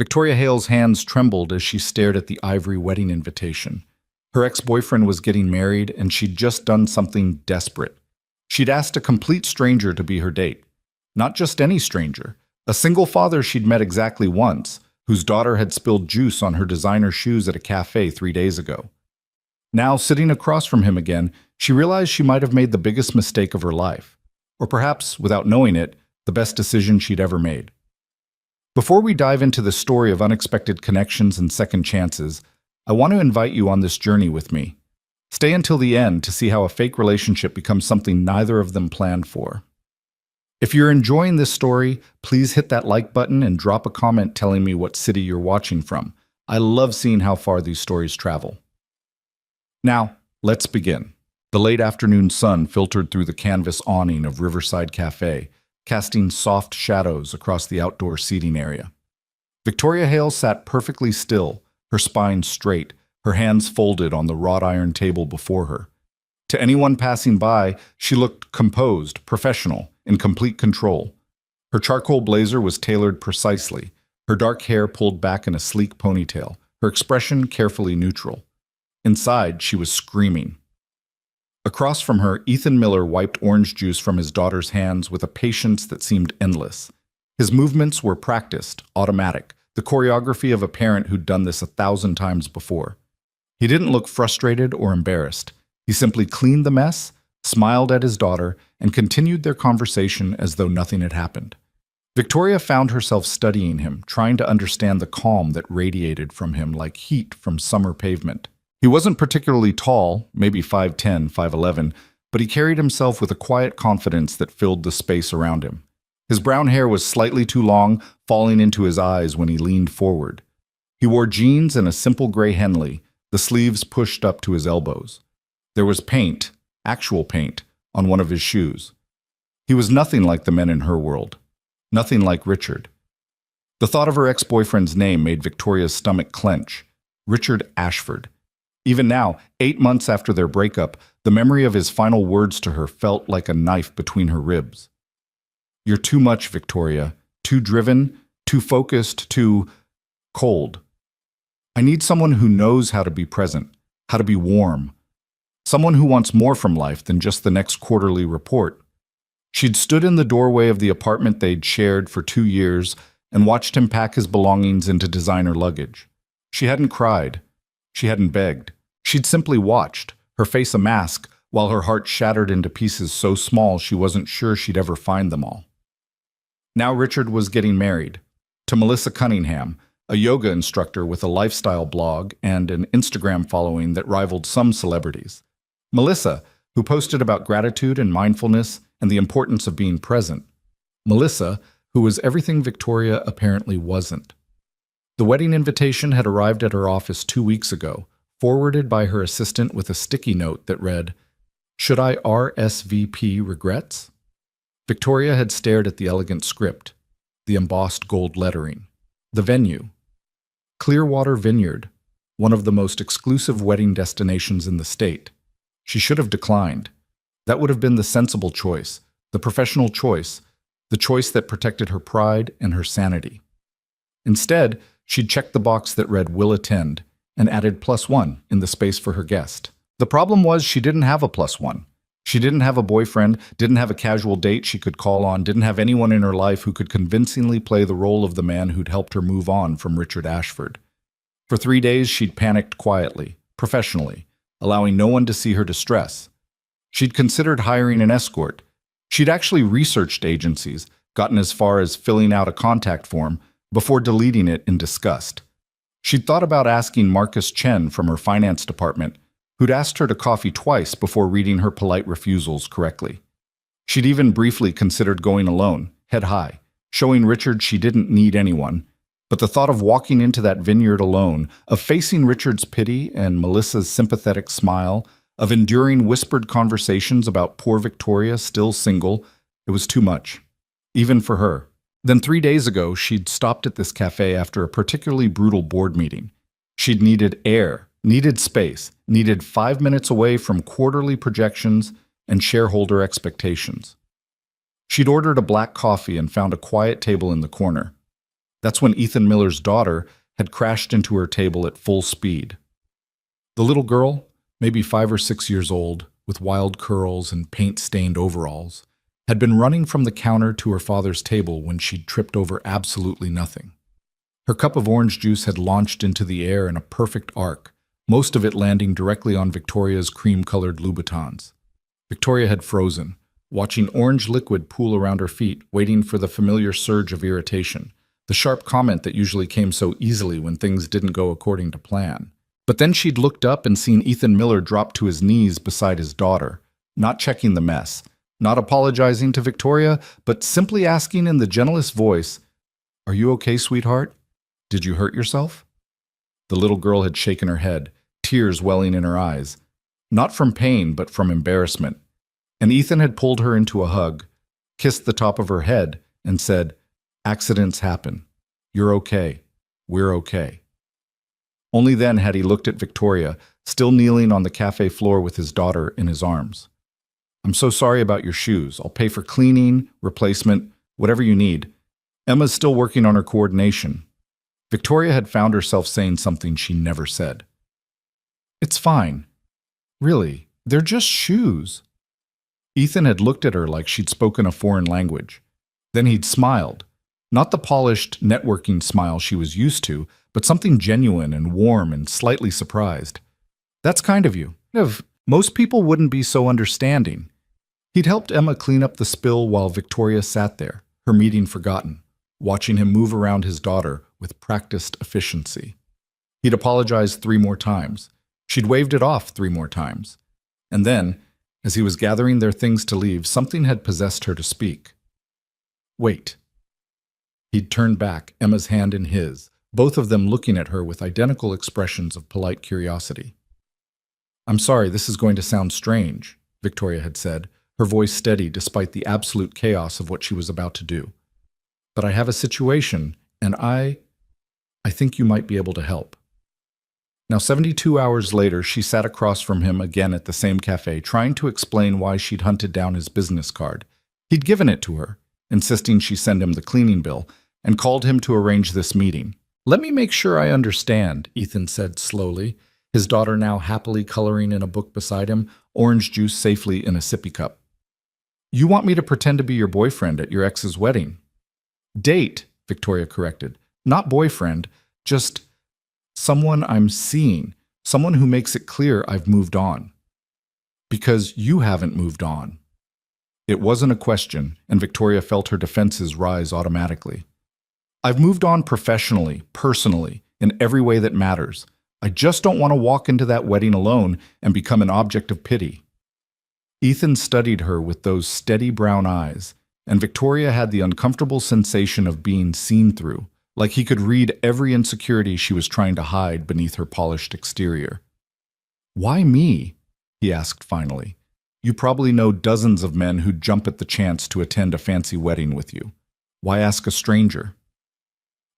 Victoria Hale's hands trembled as she stared at the ivory wedding invitation. Her ex-boyfriend was getting married, and she'd just done something desperate. She'd asked a complete stranger to be her date. Not just any stranger, a single father she'd met exactly once, whose daughter had spilled juice on her designer shoes at a cafe 3 days ago. Now, sitting across from him again, she realized she might have made the biggest mistake of her life. Or perhaps, without knowing it, the best decision she'd ever made. Before we dive into the story of unexpected connections and second chances, I want to invite you on this journey with me. Stay until the end to see how a fake relationship becomes something neither of them planned for. If you're enjoying this story, please hit that like button and drop a comment telling me what city you're watching from. I love seeing how far these stories travel. Now, let's begin. The late afternoon sun filtered through the canvas awning of Riverside Cafe, casting soft shadows across the outdoor seating area. Victoria Hale sat perfectly still, her spine straight, her hands folded on the wrought iron table before her. To anyone passing by, she looked composed, professional, in complete control. Her charcoal blazer was tailored precisely, her dark hair pulled back in a sleek ponytail, her expression carefully neutral. Inside, she was screaming. Across from her, Ethan Miller wiped orange juice from his daughter's hands with a patience that seemed endless. His movements were practiced, automatic, the choreography of a parent who'd done this 1,000 times before. He didn't look frustrated or embarrassed. He simply cleaned the mess, smiled at his daughter, and continued their conversation as though nothing had happened. Victoria found herself studying him, trying to understand the calm that radiated from him like heat from summer pavement. He wasn't particularly tall, maybe 5'10", 5'11", but he carried himself with a quiet confidence that filled the space around him. His brown hair was slightly too long, falling into his eyes when he leaned forward. He wore jeans and a simple gray Henley, the sleeves pushed up to his elbows. There was paint, actual paint, on one of his shoes. He was nothing like the men in her world. Nothing like Richard. The thought of her ex-boyfriend's name made Victoria's stomach clench. Richard Ashford. Even now, 8 months after their breakup, the memory of his final words to her felt like a knife between her ribs. "You're too much, Victoria. Too driven, too focused, too cold. I need someone who knows how to be present, how to be warm. Someone who wants more from life than just the next quarterly report." She'd stood in the doorway of the apartment they'd shared for 2 years and watched him pack his belongings into designer luggage. She hadn't cried. She hadn't begged. She'd simply watched, her face a mask, while her heart shattered into pieces so small she wasn't sure she'd ever find them all. Now Richard was getting married. To Melissa Cunningham, a yoga instructor with a lifestyle blog and an Instagram following that rivaled some celebrities. Melissa, who posted about gratitude and mindfulness and the importance of being present. Melissa, who was everything Victoria apparently wasn't. The wedding invitation had arrived at her office 2 weeks ago, forwarded by her assistant with a sticky note that read, "Should I RSVP regrets?" Victoria had stared at the elegant script, the embossed gold lettering, the venue. Clearwater Vineyard, one of the most exclusive wedding destinations in the state. She should have declined. That would have been the sensible choice, the professional choice, the choice that protected her pride and her sanity. Instead, she'd checked the box that read "will attend" and added +1 in the space for her guest. The problem was she didn't have a +1. She didn't have a boyfriend, didn't have a casual date she could call on, didn't have anyone in her life who could convincingly play the role of the man who'd helped her move on from Richard Ashford. For 3 days, she'd panicked quietly, professionally, allowing no one to see her distress. She'd considered hiring an escort. She'd actually researched agencies, gotten as far as filling out a contact form, before deleting it in disgust. She'd thought about asking Marcus Chen from her finance department, who'd asked her to coffee twice before reading her polite refusals correctly. She'd even briefly considered going alone, head high, showing Richard she didn't need anyone. But the thought of walking into that vineyard alone, of facing Richard's pity and Melissa's sympathetic smile, of enduring whispered conversations about poor Victoria still single, it was too much, even for her. Then 3 days ago, she'd stopped at this cafe after a particularly brutal board meeting. She'd needed air, needed space, needed 5 minutes away from quarterly projections and shareholder expectations. She'd ordered a black coffee and found a quiet table in the corner. That's when Ethan Miller's daughter had crashed into her table at full speed. The little girl, maybe 5 or 6 years old, with wild curls and paint-stained overalls, had been running from the counter to her father's table when she'd tripped over absolutely nothing. Her cup of orange juice had launched into the air in a perfect arc, most of it landing directly on Victoria's cream-colored Louboutins. Victoria had frozen, watching orange liquid pool around her feet, waiting for the familiar surge of irritation, the sharp comment that usually came so easily when things didn't go according to plan. But then she'd looked up and seen Ethan Miller drop to his knees beside his daughter, not checking the mess, not apologizing to Victoria, but simply asking in the gentlest voice, "Are you okay, sweetheart? Did you hurt yourself?" The little girl had shaken her head, tears welling in her eyes, not from pain but from embarrassment, and Ethan had pulled her into a hug, kissed the top of her head, and said, "Accidents happen. You're okay. We're okay." Only then had he looked at Victoria, still kneeling on the cafe floor with his daughter in his arms. "I'm so sorry about your shoes. I'll pay for cleaning, replacement, whatever you need. Emma's still working on her coordination." Victoria had found herself saying something she never said. "It's fine. Really, they're just shoes." Ethan had looked at her like she'd spoken a foreign language. Then he'd smiled. Not the polished, networking smile she was used to, but something genuine and warm and slightly surprised. "That's kind of you. Most people wouldn't be so understanding." He'd helped Emma clean up the spill while Victoria sat there, her meeting forgotten, watching him move around his daughter with practiced efficiency. He'd apologized 3 more times. She'd waved it off 3 more times. And then, as he was gathering their things to leave, something had possessed her to speak. "Wait." He'd turned back, Emma's hand in his, both of them looking at her with identical expressions of polite curiosity. "I'm sorry, this is going to sound strange," Victoria had said, her voice steady despite the absolute chaos of what she was about to do. "But I have a situation, and I think you might be able to help." Now, 72 hours later, she sat across from him again at the same cafe, trying to explain why she'd hunted down his business card. He'd given it to her, insisting she send him the cleaning bill, and called him to arrange this meeting. "Let me make sure I understand," Ethan said slowly, his daughter now happily coloring in a book beside him, orange juice safely in a sippy cup. "You want me to pretend to be your boyfriend at your ex's wedding?" "Date," Victoria corrected. "Not boyfriend, just someone I'm seeing, someone who makes it clear I've moved on." "Because you haven't moved on." It wasn't a question, and Victoria felt her defenses rise automatically. "I've moved on professionally, personally, in every way that matters. I just don't want to walk into that wedding alone and become an object of pity." Ethan studied her with those steady brown eyes, and Victoria had the uncomfortable sensation of being seen through, like he could read every insecurity she was trying to hide beneath her polished exterior. "Why me?" he asked finally. "You probably know dozens of men who'd jump at the chance to attend a fancy wedding with you. Why ask a stranger?"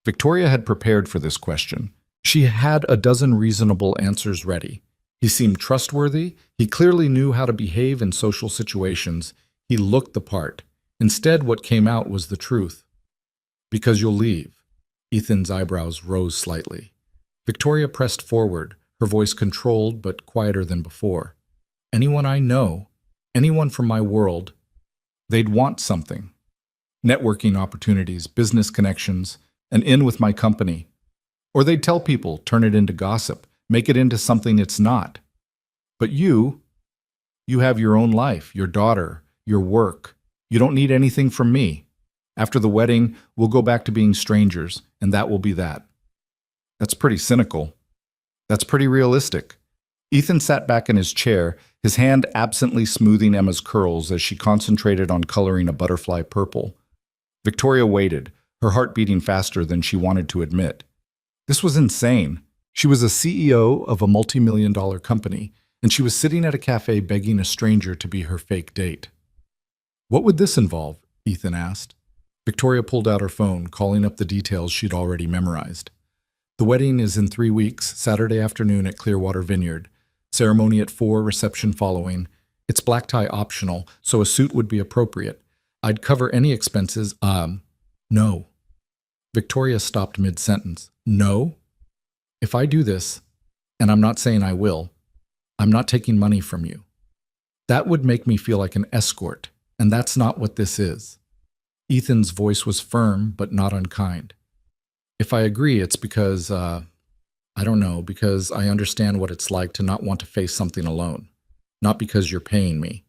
Victoria had prepared for this question. She had a dozen reasonable answers ready. He seemed trustworthy. He clearly knew how to behave in social situations. He looked the part. Instead, what came out was the truth. "Because you'll leave." Ethan's eyebrows rose slightly. Victoria pressed forward, her voice controlled but quieter than before. "Anyone I know, anyone from my world, they'd want something. Networking opportunities, business connections, an in with my company. Or they'd tell people, turn it into gossip, make it into something it's not. But you have your own life, your daughter, your work. You don't need anything from me. After the wedding, we'll go back to being strangers, and that will be that." That's pretty cynical. That's pretty realistic. Ethan sat back in his chair, his hand absently smoothing Emma's curls as she concentrated on coloring a butterfly purple. Victoria waited, her heart beating faster than she wanted to admit. This was insane. She was a CEO of a multi-million-dollar company, and she was sitting at a cafe begging a stranger to be her fake date. "What would this involve?" Ethan asked. Victoria pulled out her phone, calling up the details she'd already memorized. "The wedding is in 3 weeks, Saturday afternoon at Clearwater Vineyard. Ceremony at 4, reception following. It's black tie optional, so a suit would be appropriate. I'd cover any expenses." No." Victoria stopped mid-sentence. No? If I do this, and I'm not saying I will, I'm not taking money from you. That would make me feel like an escort, and that's not what this is. Ethan's voice was firm, but not unkind. If I agree, it's because, I don't know, because I understand what it's like to not want to face something alone. Not because you're paying me.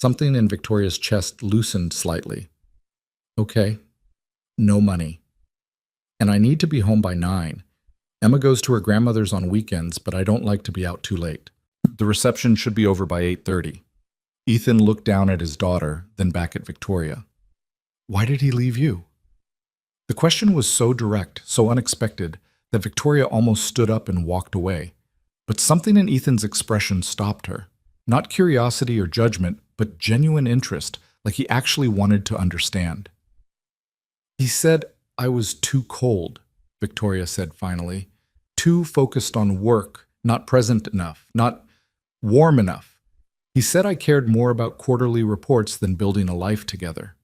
Something in Victoria's chest loosened slightly. Okay, no money. And I need to be home by 9. Emma goes to her grandmother's on weekends, but I don't like to be out too late. The reception should be over by 8:30. Ethan looked down at his daughter, then back at Victoria. Why did he leave you? The question was so direct, so unexpected, that Victoria almost stood up and walked away. But something in Ethan's expression stopped her. Not curiosity or judgment, but genuine interest, like he actually wanted to understand. He said, I was too cold, Victoria said finally. Too focused on work, not present enough, not warm enough. He said I cared more about quarterly reports than building a life together.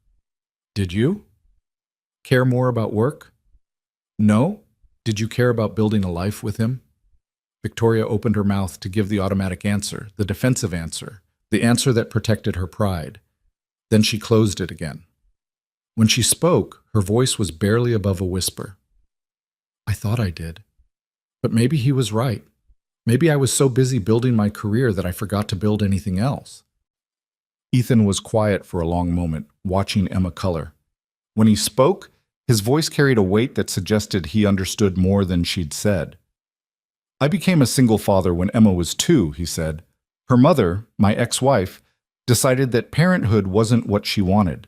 Did you? Care more about work? No? Did you care about building a life with him? Victoria opened her mouth to give the automatic answer, the defensive answer, the answer that protected her pride. Then she closed it again. When she spoke, her voice was barely above a whisper. I thought I did. But maybe he was right. Maybe I was so busy building my career that I forgot to build anything else. Ethan was quiet for a long moment, watching Emma color. When he spoke, his voice carried a weight that suggested he understood more than she'd said. I became a single father when Emma was 2, he said. Her mother, my ex-wife, decided that parenthood wasn't what she wanted.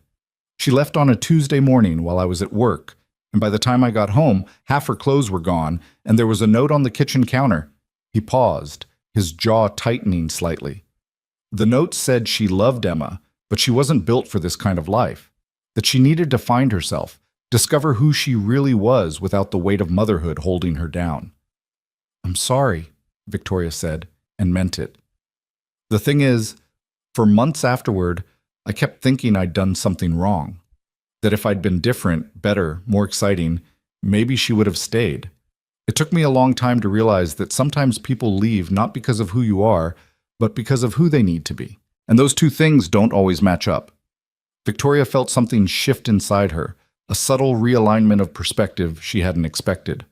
She left on a Tuesday morning while I was at work, and by the time I got home, half her clothes were gone, and there was a note on the kitchen counter. He paused, his jaw tightening slightly. The note said she loved Emma, but she wasn't built for this kind of life, that she needed to find herself, discover who she really was without the weight of motherhood holding her down. I'm sorry, Victoria said, and meant it. The thing is, for months afterward, I kept thinking I'd done something wrong, that if I'd been different, better, more exciting, maybe she would have stayed. It took me a long time to realize that sometimes people leave not because of who you are, but because of who they need to be. And those two things don't always match up. Victoria felt something shift inside her, a subtle realignment of perspective she hadn't expected.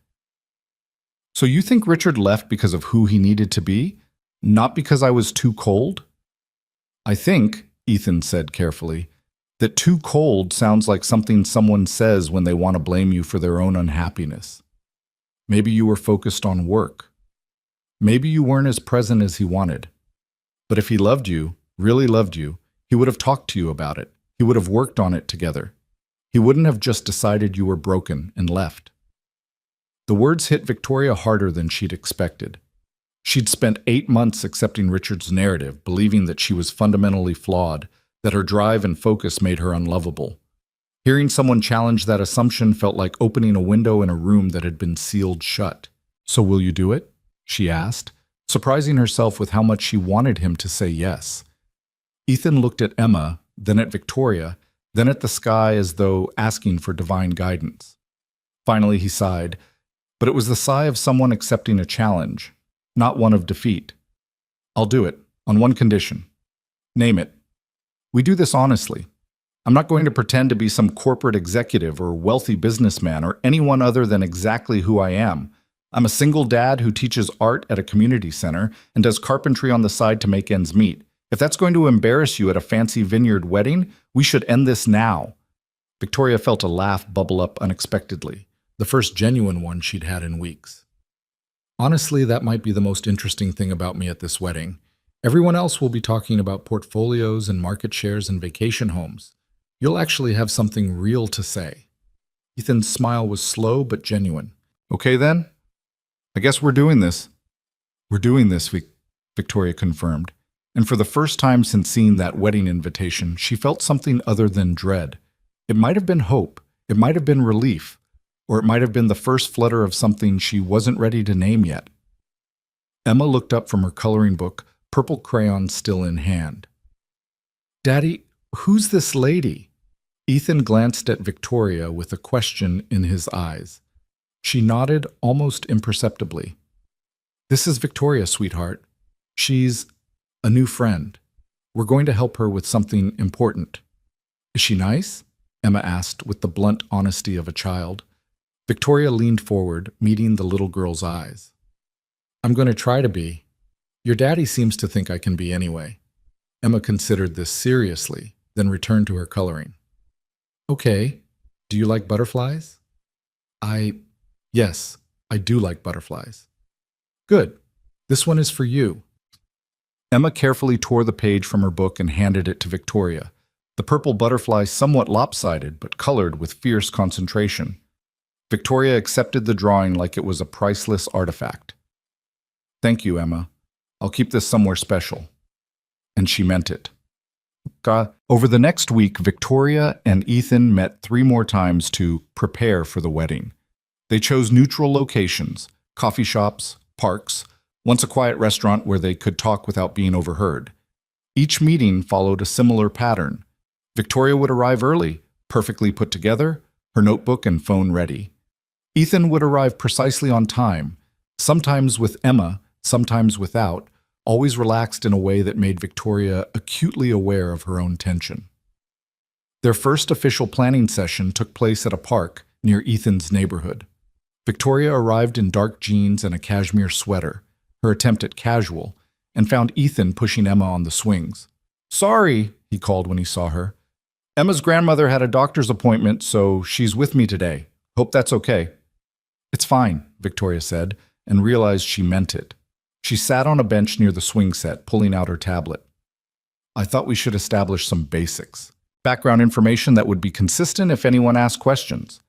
So you think Richard left because of who he needed to be, not because I was too cold? I think, Ethan said carefully, that too cold sounds like something someone says when they want to blame you for their own unhappiness. Maybe you were focused on work. Maybe you weren't as present as he wanted. But if he loved you, really loved you, he would have talked to you about it. He would have worked on it together. He wouldn't have just decided you were broken and left. The words hit Victoria harder than she'd expected. She'd spent 8 months accepting Richard's narrative, believing that she was fundamentally flawed, that her drive and focus made her unlovable. Hearing someone challenge that assumption felt like opening a window in a room that had been sealed shut. So will you do it? She asked, surprising herself with how much she wanted him to say yes. Ethan looked at Emma, then at Victoria, then at the sky as though asking for divine guidance. Finally he sighed, but it was the sigh of someone accepting a challenge, not one of defeat. I'll do it, on one condition. Name it. We do this honestly. I'm not going to pretend to be some corporate executive or wealthy businessman or anyone other than exactly who I am. I'm a single dad who teaches art at a community center and does carpentry on the side to make ends meet. If that's going to embarrass you at a fancy vineyard wedding, we should end this now. Victoria felt a laugh bubble up unexpectedly, the first genuine one she'd had in weeks. Honestly, that might be the most interesting thing about me at this wedding. Everyone else will be talking about portfolios and market shares and vacation homes. You'll actually have something real to say. Ethan's smile was slow but genuine. Okay then? I guess we're doing this. We're doing this, Victoria confirmed. And for the first time since seeing that wedding invitation, she felt something other than dread. It might have been hope, it might have been relief, or it might have been the first flutter of something she wasn't ready to name yet. Emma looked up from her coloring book, purple crayon still in hand. Daddy, who's this lady? Ethan glanced at Victoria with a question in his eyes. She nodded almost imperceptibly. This is Victoria, sweetheart. She's a new friend. We're going to help her with something important. Is she nice? Emma asked with the blunt honesty of a child. Victoria leaned forward, meeting the little girl's eyes. I'm going to try to be. Your daddy seems to think I can be anyway. Emma considered this seriously, then returned to her coloring. Okay, do you like butterflies? Yes, I do like butterflies. Good. This one is for you. Emma carefully tore the page from her book and handed it to Victoria. The purple butterfly somewhat lopsided, but colored with fierce concentration. Victoria accepted the drawing like it was a priceless artifact. Thank you, Emma. I'll keep this somewhere special. And she meant it. Over the next week, Victoria and Ethan met 3 more times to prepare for the wedding. They chose neutral locations, coffee shops, parks, once a quiet restaurant where they could talk without being overheard. Each meeting followed a similar pattern. Victoria would arrive early, perfectly put together, her notebook and phone ready. Ethan would arrive precisely on time, sometimes with Emma, sometimes without, always relaxed in a way that made Victoria acutely aware of her own tension. Their first official planning session took place at a park near Ethan's neighborhood. Victoria arrived in dark jeans and a cashmere sweater, her attempt at casual, and found Ethan pushing Emma on the swings. Sorry, he called when he saw her. Emma's grandmother had a doctor's appointment, so she's with me today. Hope that's okay. It's fine, Victoria said, and realized she meant it. She sat on a bench near the swing set, pulling out her tablet. I thought we should establish some basics. Background information that would be consistent if anyone asked questions.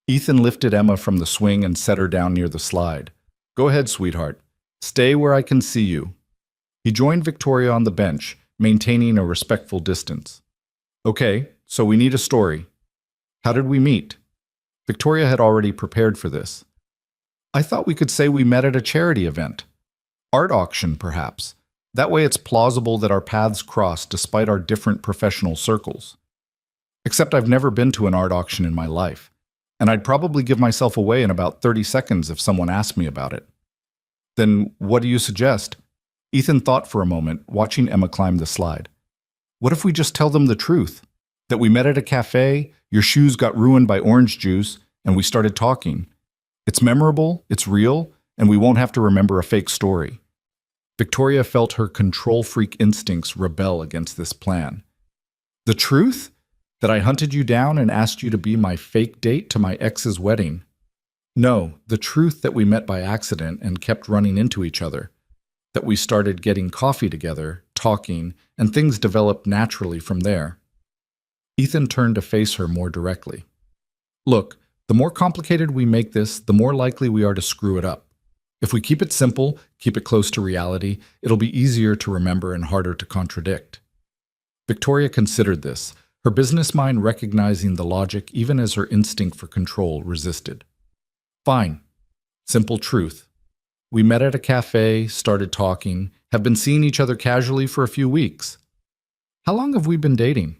Ethan lifted Emma from the swing and set her down near the slide. Go ahead, sweetheart. Stay where I can see you. He joined Victoria on the bench, maintaining a respectful distance. Okay, so we need a story. How did we meet? Victoria had already prepared for this. I thought we could say we met at a charity event. Art auction, perhaps. That way it's plausible that our paths crossed despite our different professional circles. Except I've never been to an art auction in my life, and I'd probably give myself away in about 30 seconds if someone asked me about it. Then what do you suggest? Ethan thought for a moment, watching Emma climb the slide. What if we just tell them the truth? That we met at a cafe, your shoes got ruined by orange juice, and we started talking. It's memorable, it's real, and we won't have to remember a fake story. Victoria felt her control freak instincts rebel against this plan. The truth? That I hunted you down and asked you to be my fake date to my ex's wedding. No, the truth that we met by accident and kept running into each other. That we started getting coffee together, talking, and things developed naturally from there. Ethan turned to face her more directly. Look, the more complicated we make this, the more likely we are to screw it up. If we keep it simple, keep it close to reality, it'll be easier to remember and harder to contradict. Victoria considered this, her business mind recognizing the logic even as her instinct for control resisted. Fine. Simple truth. We met at a cafe, started talking, have been seeing each other casually for a few weeks. How long have we been dating?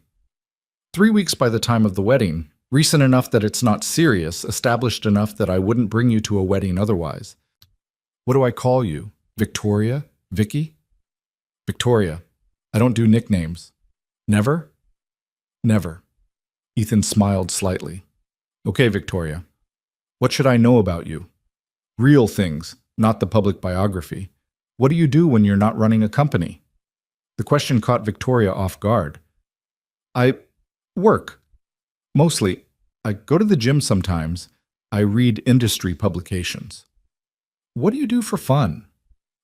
3 weeks by the time of the wedding, recent enough that it's not serious, established enough that I wouldn't bring you to a wedding otherwise. What do I call you? Victoria? Vicky? Victoria. I don't do nicknames. Never? Never. Ethan smiled slightly. Okay, Victoria. What should I know about you? Real things, not the public biography. What do you do when you're not running a company? The question caught Victoria off guard. I work. Mostly. I go to the gym sometimes. I read industry publications. What do you do for fun?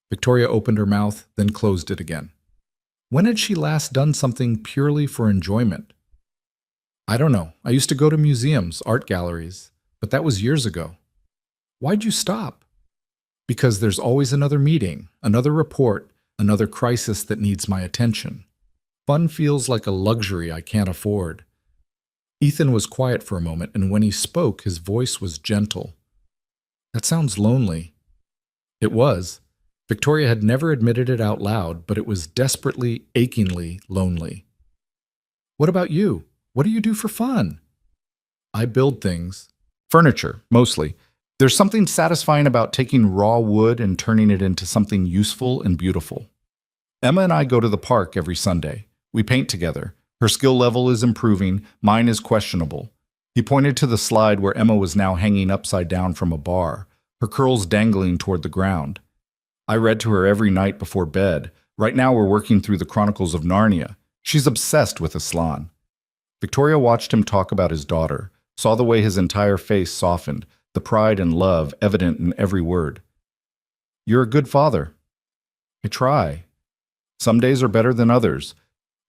Victoria opened her mouth, then closed it again. When had she last done something purely for enjoyment? I don't know. I used to go to museums, art galleries, but that was years ago. Why'd you stop? Because there's always another meeting, another report, another crisis that needs my attention. Fun feels like a luxury I can't afford. Ethan was quiet for a moment, and when he spoke, his voice was gentle. That sounds lonely. It was. Victoria had never admitted it out loud, but it was desperately, achingly lonely. What about you? What do you do for fun? I build things. Furniture, mostly. There's something satisfying about taking raw wood and turning it into something useful and beautiful. Emma and I go to the park every Sunday. We paint together. Her skill level is improving, mine is questionable. He pointed to the slide where Emma was now hanging upside down from a bar, her curls dangling toward the ground. I read to her every night before bed. Right now we're working through the Chronicles of Narnia. She's obsessed with Aslan. Victoria watched him talk about his daughter, saw the way his entire face softened, the pride and love evident in every word. You're a good father. I try. Some days are better than others.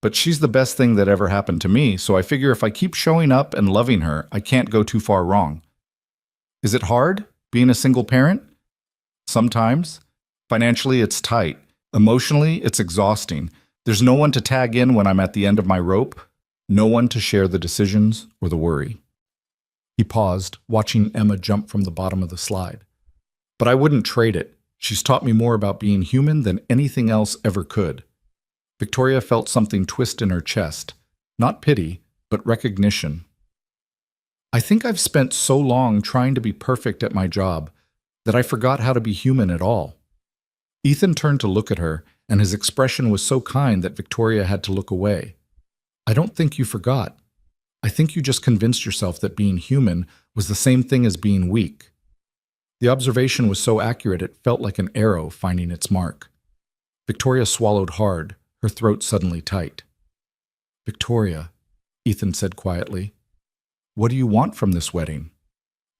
But she's the best thing that ever happened to me, so I figure if I keep showing up and loving her, I can't go too far wrong. Is it hard, being a single parent? Sometimes. Financially, it's tight. Emotionally, it's exhausting. There's no one to tag in when I'm at the end of my rope, no one to share the decisions or the worry. He paused, watching Emma jump from the bottom of the slide. But I wouldn't trade it. She's taught me more about being human than anything else ever could. Victoria felt something twist in her chest. Not pity, but recognition. I think I've spent so long trying to be perfect at my job that I forgot how to be human at all. Ethan turned to look at her, and his expression was so kind that Victoria had to look away. I don't think you forgot. I think you just convinced yourself that being human was the same thing as being weak. The observation was so accurate it felt like an arrow finding its mark. Victoria swallowed hard, her throat suddenly tight. Victoria, Ethan said quietly, what do you want from this wedding?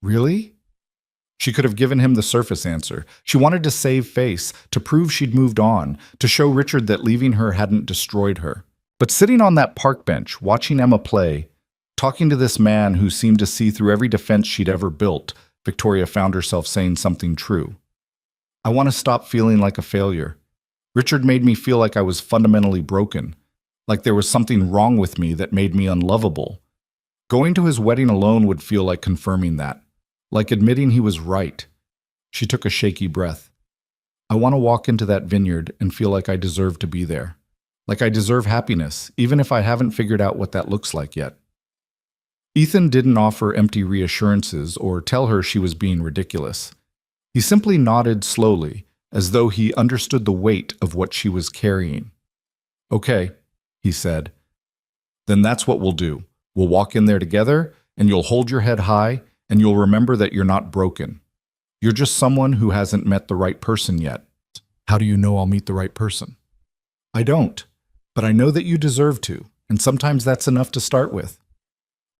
Really? She could have given him the surface answer. She wanted to save face, to prove she'd moved on, to show Richard that leaving her hadn't destroyed her. But sitting on that park bench, watching Emma play, talking to this man who seemed to see through every defense she'd ever built, Victoria found herself saying something true. I want to stop feeling like a failure. Richard made me feel like I was fundamentally broken, like there was something wrong with me that made me unlovable. Going to his wedding alone would feel like confirming that, like admitting he was right. She took a shaky breath. I want to walk into that vineyard and feel like I deserve to be there. Like I deserve happiness, even if I haven't figured out what that looks like yet. Ethan didn't offer empty reassurances or tell her she was being ridiculous. He simply nodded slowly, as though he understood the weight of what she was carrying. Okay, he said. Then that's what we'll do. We'll walk in there together, and you'll hold your head high, and you'll remember that you're not broken. You're just someone who hasn't met the right person yet. How do you know I'll meet the right person? I don't, but I know that you deserve to, and sometimes that's enough to start with.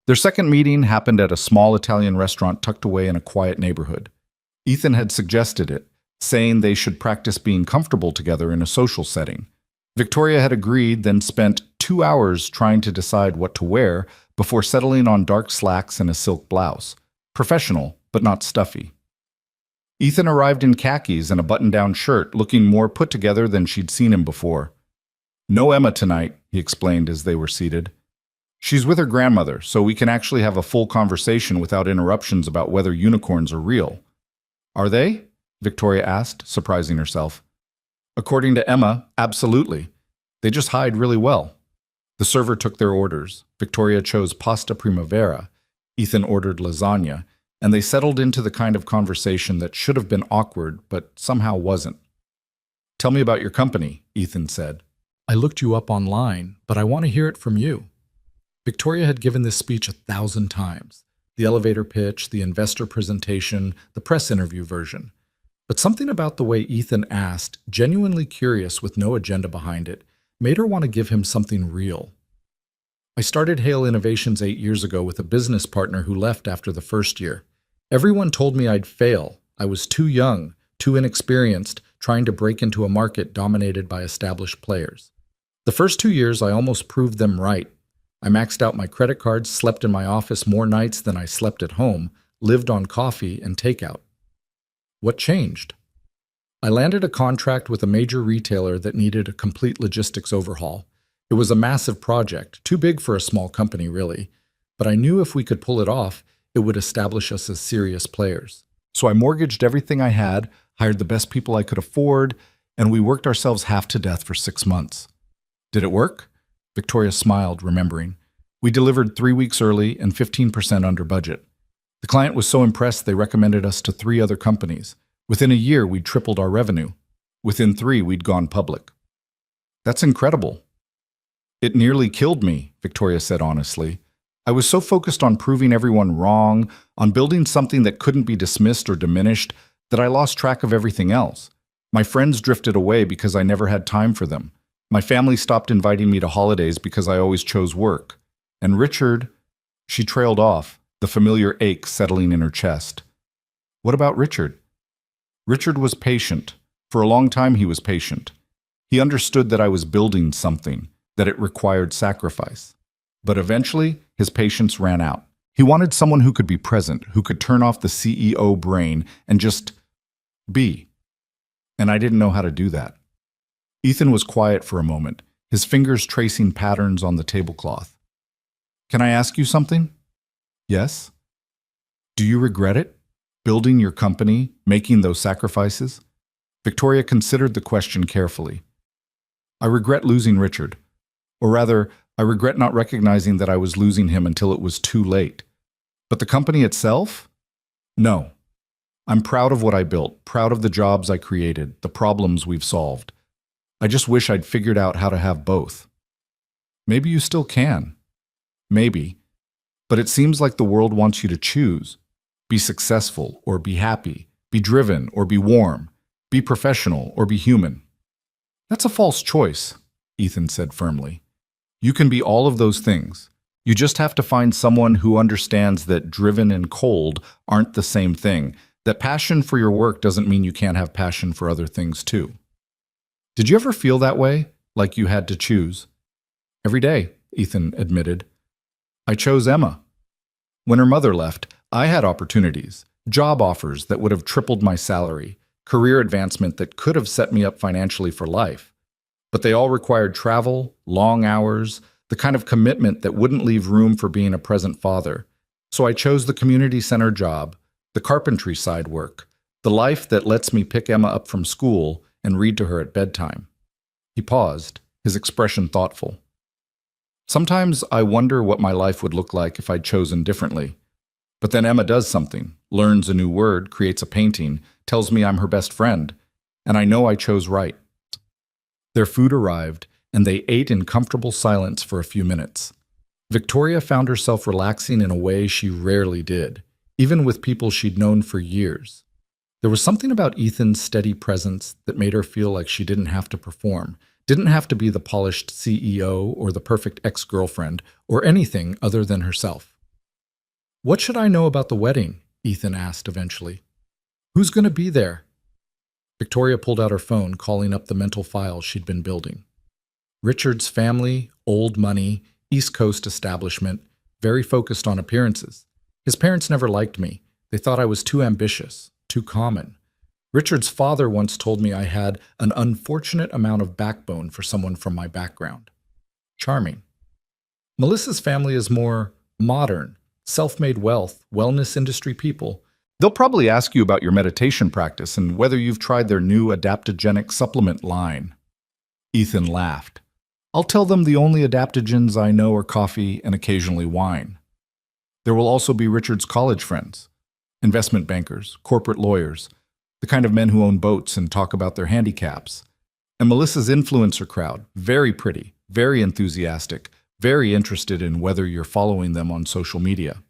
Their second meeting happened at a small Italian restaurant tucked away in a quiet neighborhood. Ethan had suggested it, saying they should practice being comfortable together in a social setting. Victoria had agreed, then spent 2 hours trying to decide what to wear before settling on dark slacks and a silk blouse. Professional, but not stuffy. Ethan arrived in khakis and a button-down shirt, looking more put together than she'd seen him before. No Emma tonight, he explained as they were seated. She's with her grandmother, so we can actually have a full conversation without interruptions about whether unicorns are real. Are they? Victoria asked, surprising herself. According to Emma, absolutely. They just hide really well. The server took their orders. Victoria chose pasta primavera. Ethan ordered lasagna, and they settled into the kind of conversation that should have been awkward, but somehow wasn't. Tell me about your company, Ethan said. I looked you up online, but I want to hear it from you. Victoria had given this speech 1,000 times. The elevator pitch, the investor presentation, the press interview version. But something about the way Ethan asked, genuinely curious with no agenda behind it, made her want to give him something real. I started Hale Innovations 8 years ago with a business partner who left after the first year. Everyone told me I'd fail. I was too young, too inexperienced, trying to break into a market dominated by established players. The first 2 years, I almost proved them right. I maxed out my credit cards, slept in my office more nights than I slept at home, lived on coffee and takeout. What changed? I landed a contract with a major retailer that needed a complete logistics overhaul. It was a massive project, too big for a small company really, but I knew if we could pull it off, it would establish us as serious players. So I mortgaged everything I had, hired the best people I could afford, and we worked ourselves half to death for 6 months. Did it work? Victoria smiled, remembering. We delivered 3 weeks early and 15% under budget. The client was so impressed they recommended us to 3 other companies. Within a year, we'd tripled our revenue. Within 3, we'd gone public. That's incredible. It nearly killed me, Victoria said honestly. I was so focused on proving everyone wrong, on building something that couldn't be dismissed or diminished, that I lost track of everything else. My friends drifted away because I never had time for them. My family stopped inviting me to holidays because I always chose work. And Richard, she trailed off, the familiar ache settling in her chest. What about Richard? Richard was patient. For a long time he was patient. He understood that I was building something, that it required sacrifice. But eventually, his patience ran out. He wanted someone who could be present, who could turn off the CEO brain and just be. And I didn't know how to do that. Ethan was quiet for a moment, his fingers tracing patterns on the tablecloth. Can I ask you something? Yes. Do you regret it? Building your company, making those sacrifices? Victoria considered the question carefully. I regret losing Richard. Or rather, I regret not recognizing that I was losing him until it was too late. But the company itself? No. I'm proud of what I built, proud of the jobs I created, the problems we've solved. I just wish I'd figured out how to have both. Maybe you still can. Maybe. But it seems like the world wants you to choose. Be successful or be happy. Be driven or be warm. Be professional or be human. That's a false choice, Ethan said firmly. You can be all of those things. You just have to find someone who understands that driven and cold aren't the same thing, that passion for your work doesn't mean you can't have passion for other things too. Did you ever feel that way, like you had to choose? Every day, Ethan admitted. I chose Emma. When her mother left, I had opportunities, job offers that would have tripled my salary, career advancement that could have set me up financially for life. But they all required travel, long hours, the kind of commitment that wouldn't leave room for being a present father. So I chose the community center job, the carpentry side work, the life that lets me pick Emma up from school and read to her at bedtime. He paused, his expression thoughtful. Sometimes I wonder what my life would look like if I'd chosen differently. But then Emma does something, learns a new word, creates a painting, tells me I'm her best friend, and I know I chose right. Their food arrived, and they ate in comfortable silence for a few minutes. Victoria found herself relaxing in a way she rarely did, even with people she'd known for years. There was something about Ethan's steady presence that made her feel like she didn't have to perform, didn't have to be the polished CEO or the perfect ex-girlfriend, or anything other than herself. What should I know about the wedding? Ethan asked eventually. Who's going to be there? Victoria pulled out her phone, calling up the mental files she'd been building. Richard's family, old money, East Coast establishment, very focused on appearances. His parents never liked me. They thought I was too ambitious, too common. Richard's father once told me I had an unfortunate amount of backbone for someone from my background. Charming. Melissa's family is more modern, self-made wealth, wellness industry people. They'll probably ask you about your meditation practice and whether you've tried their new adaptogenic supplement line. Ethan laughed. I'll tell them the only adaptogens I know are coffee and occasionally wine. There will also be Richard's college friends, investment bankers, corporate lawyers, the kind of men who own boats and talk about their handicaps. And Melissa's influencer crowd, very pretty, very enthusiastic, very interested in whether you're following them on social media.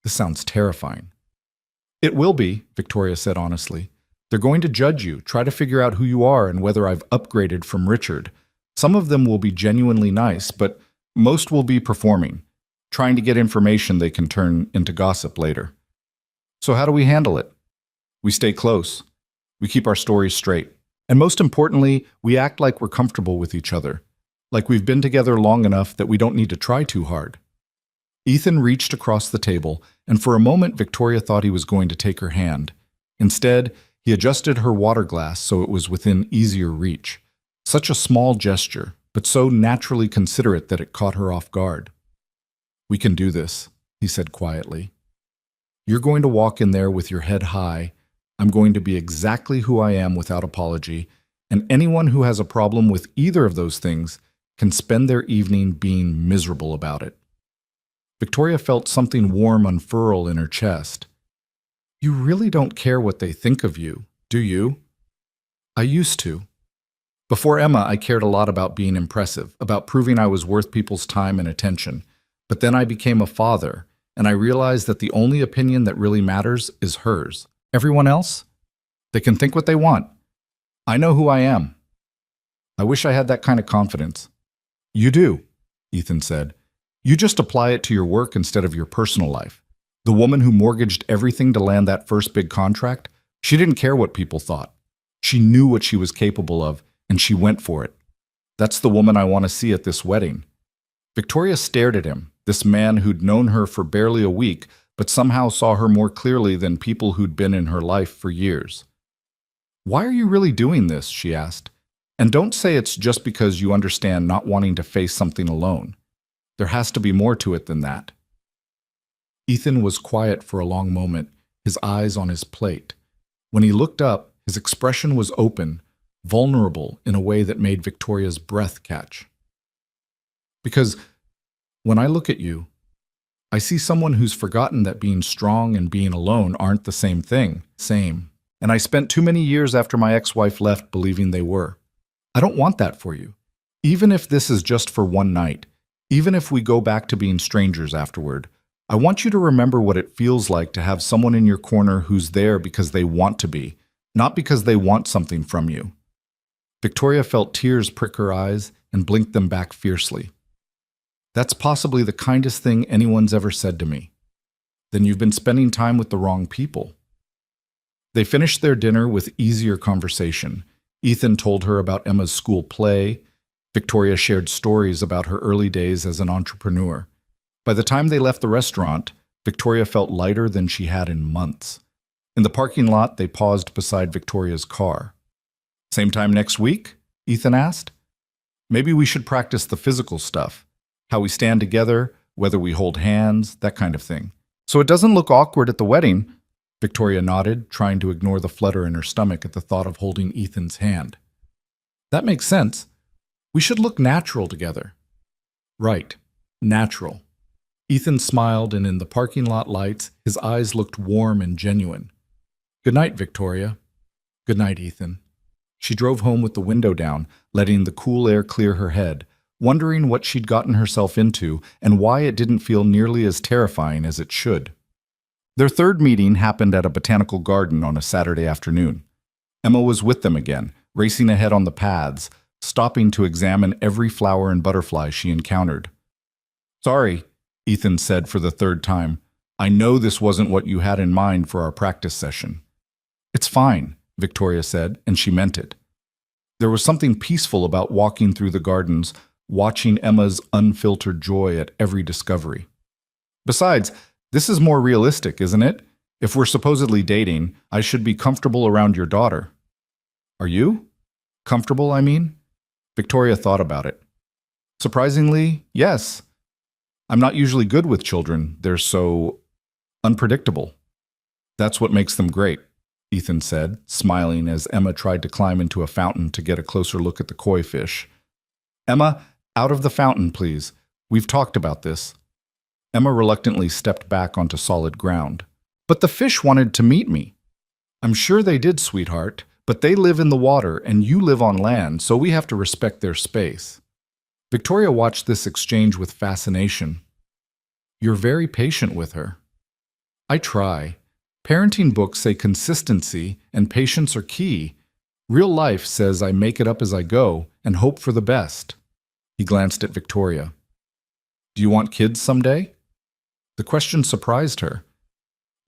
This sounds terrifying. It will be, Victoria said honestly. They're going to judge you, try to figure out who you are and whether I've upgraded from Richard. Some of them will be genuinely nice, but most will be performing, trying to get information they can turn into gossip later. So how do we handle it? We stay close. We keep our stories straight. And most importantly, we act like we're comfortable with each other, like we've been together long enough that we don't need to try too hard. Ethan reached across the table, and for a moment Victoria thought he was going to take her hand. Instead, he adjusted her water glass so it was within easier reach. Such a small gesture, but so naturally considerate that it caught her off guard. We can do this, he said quietly. You're going to walk in there with your head high. I'm going to be exactly who I am without apology, and anyone who has a problem with either of those things can spend their evening being miserable about it. Victoria felt something warm unfurl in her chest. You really don't care what they think of you, do you? I used to. Before Emma, I cared a lot about being impressive, about proving I was worth people's time and attention. But then I became a father, and I realized that the only opinion that really matters is hers. Everyone else? They can think what they want. I know who I am. I wish I had that kind of confidence. You do, Ethan said. You just apply it to your work instead of your personal life. The woman who mortgaged everything to land that first big contract, she didn't care what people thought. She knew what she was capable of, and she went for it. That's the woman I want to see at this wedding. Victoria stared at him, this man who'd known her for barely a week, but somehow saw her more clearly than people who'd been in her life for years. Why are you really doing this? She asked. And don't say it's just because you understand not wanting to face something alone. There has to be more to it than that. Ethan was quiet for a long moment, his eyes on his plate. When he looked up, his expression was open, vulnerable in a way that made Victoria's breath catch. Because when I look at you, I see someone who's forgotten that being strong and being alone aren't the same thing. Same. And I spent too many years after my ex-wife left believing they were. I don't want that for you. Even if this is just for one night, even if we go back to being strangers afterward, I want you to remember what it feels like to have someone in your corner who's there because they want to be, not because they want something from you. Victoria felt tears prick her eyes and blinked them back fiercely. That's possibly the kindest thing anyone's ever said to me. Then you've been spending time with the wrong people. They finished their dinner with easier conversation. Ethan told her about Emma's school play. Victoria shared stories about her early days as an entrepreneur. By the time they left the restaurant, Victoria felt lighter than she had in months. In the parking lot, they paused beside Victoria's car. Same time next week? Ethan asked. Maybe we should practice the physical stuff. How we stand together, whether we hold hands, that kind of thing. So it doesn't look awkward at the wedding. Victoria nodded, trying to ignore the flutter in her stomach at the thought of holding Ethan's hand. That makes sense. We should look natural together. Right. Natural. Ethan smiled, and in the parking lot lights, his eyes looked warm and genuine. Good night, Victoria. Good night, Ethan. She drove home with the window down, letting the cool air clear her head, wondering what she'd gotten herself into and why it didn't feel nearly as terrifying as it should. Their third meeting happened at a botanical garden on a Saturday afternoon. Emma was with them again, racing ahead on the paths, stopping to examine every flower and butterfly she encountered. Sorry, Ethan said for the third time. I know this wasn't what you had in mind for our practice session. It's fine, Victoria said, and she meant it. There was something peaceful about walking through the gardens, watching Emma's unfiltered joy at every discovery. Besides, this is more realistic, isn't it? If we're supposedly dating, I should be comfortable around your daughter. Are you? Comfortable, I mean? Victoria thought about it. Surprisingly, yes. I'm not usually good with children. They're so unpredictable. That's what makes them great, Ethan said, smiling as Emma tried to climb into a fountain to get a closer look at the koi fish. Emma, out of the fountain, please. We've talked about this. Emma reluctantly stepped back onto solid ground. But the fish wanted to meet me. I'm sure they did, sweetheart, but they live in the water and you live on land, so we have to respect their space. Victoria watched this exchange with fascination. You're very patient with her. I try. Parenting books say consistency and patience are key. Real life says I make it up as I go and hope for the best. He glanced at Victoria. Do you want kids someday? The question surprised her.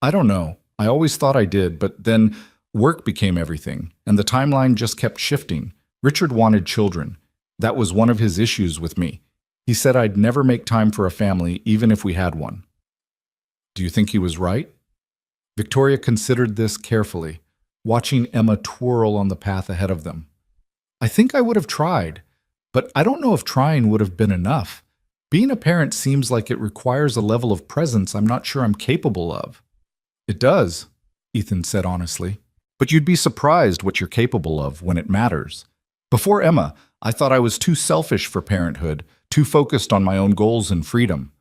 I don't know. I always thought I did, but then work became everything, and the timeline just kept shifting. Richard wanted children. That was one of his issues with me. He said I'd never make time for a family, even if we had one. Do you think he was right? Victoria considered this carefully, watching Emma twirl on the path ahead of them. I think I would have tried, but I don't know if trying would have been enough. Being a parent seems like it requires a level of presence I'm not sure I'm capable of. It does, Ethan said honestly. But you'd be surprised what you're capable of when it matters. Before Emma, I thought I was too selfish for parenthood, too focused on my own goals and freedom.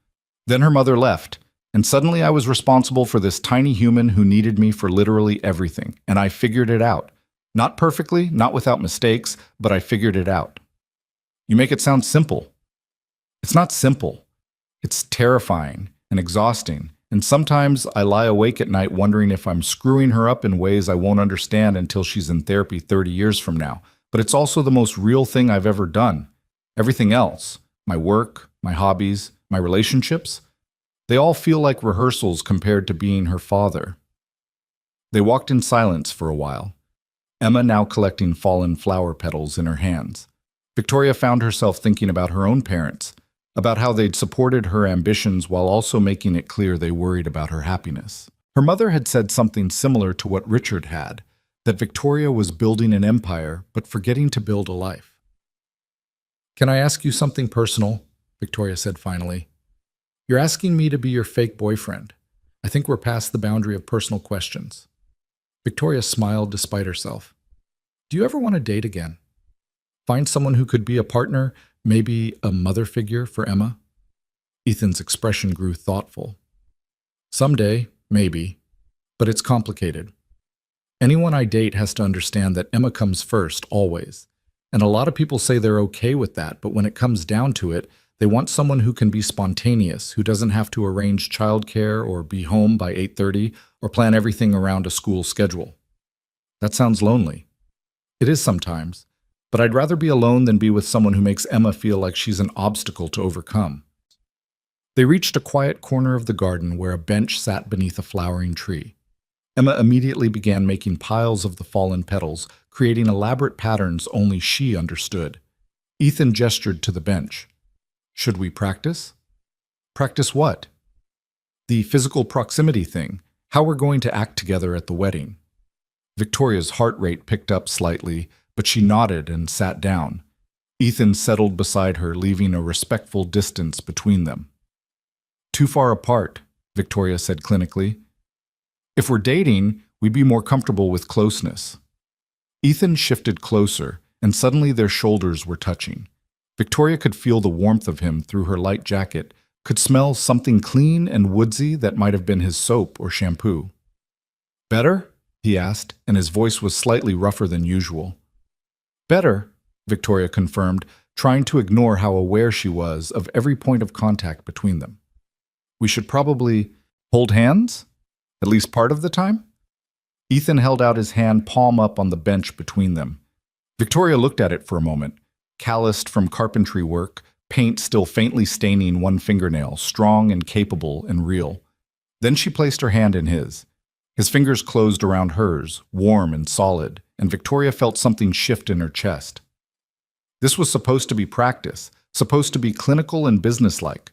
Then her mother left, and suddenly I was responsible for this tiny human who needed me for literally everything, and I figured it out. Not perfectly, not without mistakes, but I figured it out. You make it sound simple. It's not simple. It's terrifying and exhausting, and sometimes I lie awake at night wondering if I'm screwing her up in ways I won't understand until she's in therapy 30 years from now. But it's also the most real thing I've ever done. Everything else, my work, my hobbies, my relationships, they all feel like rehearsals compared to being her father. They walked in silence for a while, Emma now collecting fallen flower petals in her hands. Victoria found herself thinking about her own parents, about how they'd supported her ambitions while also making it clear they worried about her happiness. Her mother had said something similar to what Richard had, that Victoria was building an empire but forgetting to build a life. "Can I ask you something personal?" Victoria said finally. "You're asking me to be your fake boyfriend. I think we're past the boundary of personal questions." Victoria smiled despite herself. "Do you ever want to date again? Find someone who could be a partner, maybe a mother figure for Emma?" Ethan's expression grew thoughtful. "Someday, maybe, but it's complicated. Anyone I date has to understand that Emma comes first, always. And a lot of people say they're okay with that, but when it comes down to it, they want someone who can be spontaneous, who doesn't have to arrange childcare or be home by 8:30 or plan everything around a school schedule. That sounds lonely. It is sometimes, but I'd rather be alone than be with someone who makes Emma feel like she's an obstacle to overcome." They reached a quiet corner of the garden where a bench sat beneath a flowering tree. Emma immediately began making piles of the fallen petals, creating elaborate patterns only she understood. Ethan gestured to the bench. "Should we practice?" "Practice what?" "The physical proximity thing, how we're going to act together at the wedding." Victoria's heart rate picked up slightly, but she nodded and sat down. Ethan settled beside her, leaving a respectful distance between them. "Too far apart," Victoria said clinically. "If we're dating, we'd be more comfortable with closeness." Ethan shifted closer, and suddenly their shoulders were touching. Victoria could feel the warmth of him through her light jacket, could smell something clean and woodsy that might have been his soap or shampoo. "Better?" he asked, and his voice was slightly rougher than usual. "Better," Victoria confirmed, trying to ignore how aware she was of every point of contact between them. "We should probably hold hands? At least part of the time?" Ethan held out his hand palm up on the bench between them. Victoria looked at it for a moment, calloused from carpentry work, paint still faintly staining one fingernail, strong and capable and real. Then she placed her hand in his. His fingers closed around hers, warm and solid, and Victoria felt something shift in her chest. This was supposed to be practice, supposed to be clinical and businesslike.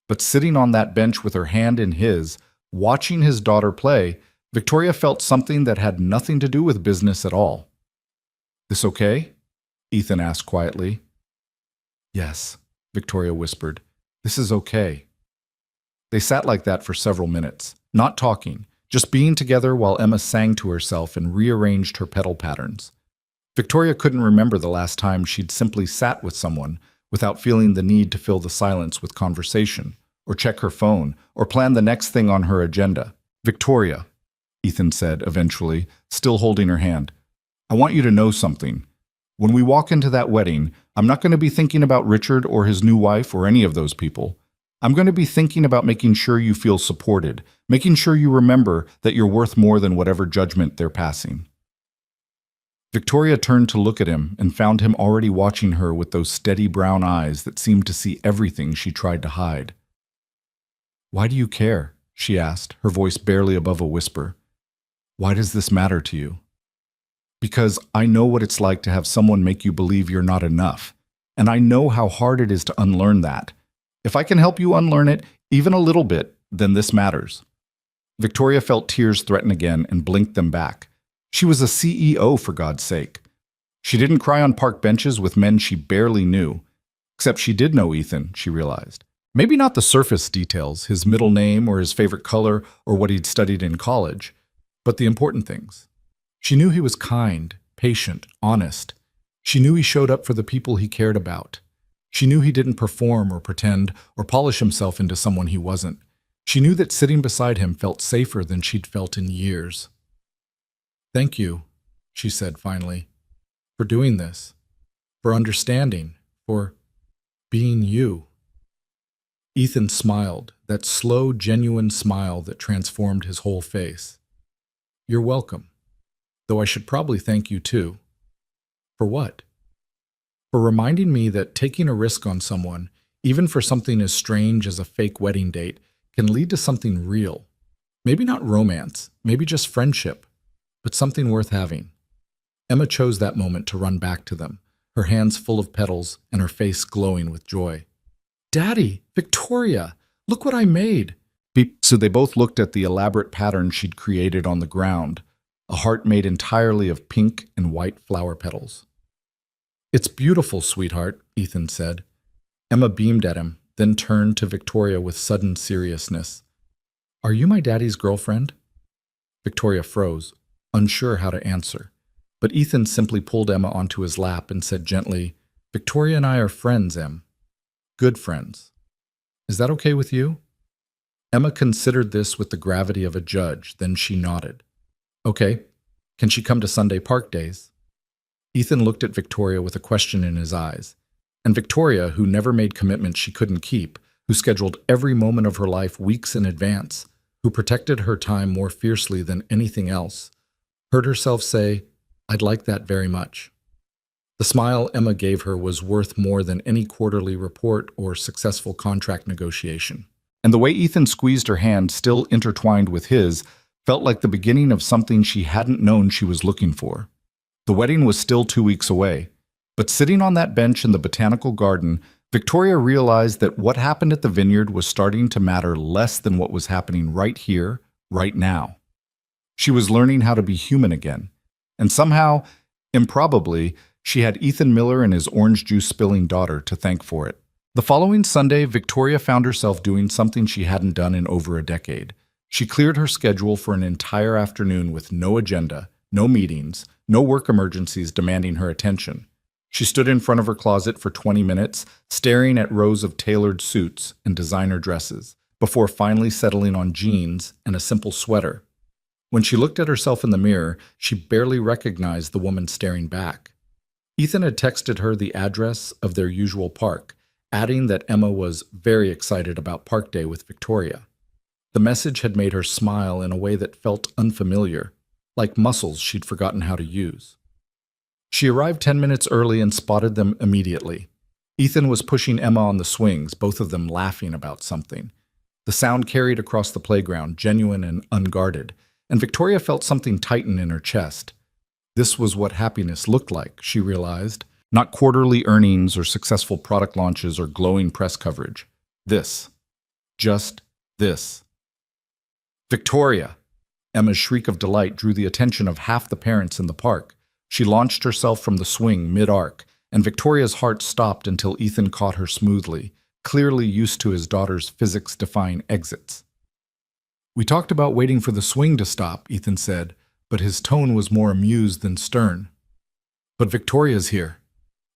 But sitting on that bench with her hand in his, watching his daughter play, Victoria felt something that had nothing to do with business at all. "This okay?" Ethan asked quietly. "Yes," Victoria whispered. "This is okay." They sat like that for several minutes, not talking, just being together while Emma sang to herself and rearranged her petal patterns. Victoria couldn't remember the last time she'd simply sat with someone without feeling the need to fill the silence with conversation, or check her phone, or plan the next thing on her agenda. "Victoria," Ethan said eventually, still holding her hand, "I want you to know something. When we walk into that wedding, I'm not going to be thinking about Richard or his new wife or any of those people. I'm going to be thinking about making sure you feel supported, making sure you remember that you're worth more than whatever judgment they're passing." Victoria turned to look at him and found him already watching her with those steady brown eyes that seemed to see everything she tried to hide. "Why do you care?" she asked, her voice barely above a whisper. "Why does this matter to you?" "Because I know what it's like to have someone make you believe you're not enough, and I know how hard it is to unlearn that. If I can help you unlearn it, even a little bit, then this matters." Victoria felt tears threaten again and blinked them back. She was a CEO, for God's sake. She didn't cry on park benches with men she barely knew. Except she did know Ethan, she realized. Maybe not the surface details, his middle name or his favorite color or what he'd studied in college, but the important things. She knew he was kind, patient, honest. She knew he showed up for the people he cared about. She knew he didn't perform or pretend or polish himself into someone he wasn't. She knew that sitting beside him felt safer than she'd felt in years. "Thank you," she said finally, "for doing this, for understanding, for being you." Ethan smiled, that slow, genuine smile that transformed his whole face. "You're welcome. Though I should probably thank you too." "For what?" "For reminding me that taking a risk on someone, even for something as strange as a fake wedding date, can lead to something real. Maybe not romance, maybe just friendship, but something worth having." Emma chose that moment to run back to them, her hands full of petals and her face glowing with joy. "Daddy, Victoria, look what I made." So they both looked at the elaborate pattern she'd created on the ground, a heart made entirely of pink and white flower petals. "It's beautiful, sweetheart," Ethan said. Emma beamed at him, then turned to Victoria with sudden seriousness. "Are you my daddy's girlfriend?" Victoria froze, unsure how to answer. But Ethan simply pulled Emma onto his lap and said gently, "Victoria and I are friends, Em. Good friends. Is that okay with you?" Emma considered this with the gravity of a judge, then she nodded. "Okay. Can she come to Sunday Park days?" Ethan looked at Victoria with a question in his eyes. And Victoria, who never made commitments she couldn't keep, who scheduled every moment of her life weeks in advance, who protected her time more fiercely than anything else, heard herself say, "I'd like that very much." The smile Emma gave her was worth more than any quarterly report or successful contract negotiation. And the way Ethan squeezed her hand, still intertwined with his, felt like the beginning of something she hadn't known she was looking for. The wedding was still 2 weeks away, but sitting on that bench in the botanical garden, Victoria realized that what happened at the vineyard was starting to matter less than what was happening right here, right now. She was learning how to be human again, and somehow, improbably, she had Ethan Miller and his orange juice-spilling daughter to thank for it. The following Sunday, Victoria found herself doing something she hadn't done in over a decade. She cleared her schedule for an entire afternoon with no agenda, no meetings, no work emergencies demanding her attention. She stood in front of her closet for 20 minutes, staring at rows of tailored suits and designer dresses, before finally settling on jeans and a simple sweater. When she looked at herself in the mirror, she barely recognized the woman staring back. Ethan had texted her the address of their usual park, adding that Emma was very excited about Park Day with Victoria. The message had made her smile in a way that felt unfamiliar, like muscles she'd forgotten how to use. She arrived 10 minutes early and spotted them immediately. Ethan was pushing Emma on the swings, both of them laughing about something. The sound carried across the playground, genuine and unguarded, and Victoria felt something tighten in her chest. This was what happiness looked like, she realized. Not quarterly earnings or successful product launches or glowing press coverage. This. Just this. "Victoria!" Emma's shriek of delight drew the attention of half the parents in the park. She launched herself from the swing mid-arc, and Victoria's heart stopped until Ethan caught her smoothly, clearly used to his daughter's physics-defying exits. "We talked about waiting for the swing to stop," Ethan said, but his tone was more amused than stern. "But Victoria's here."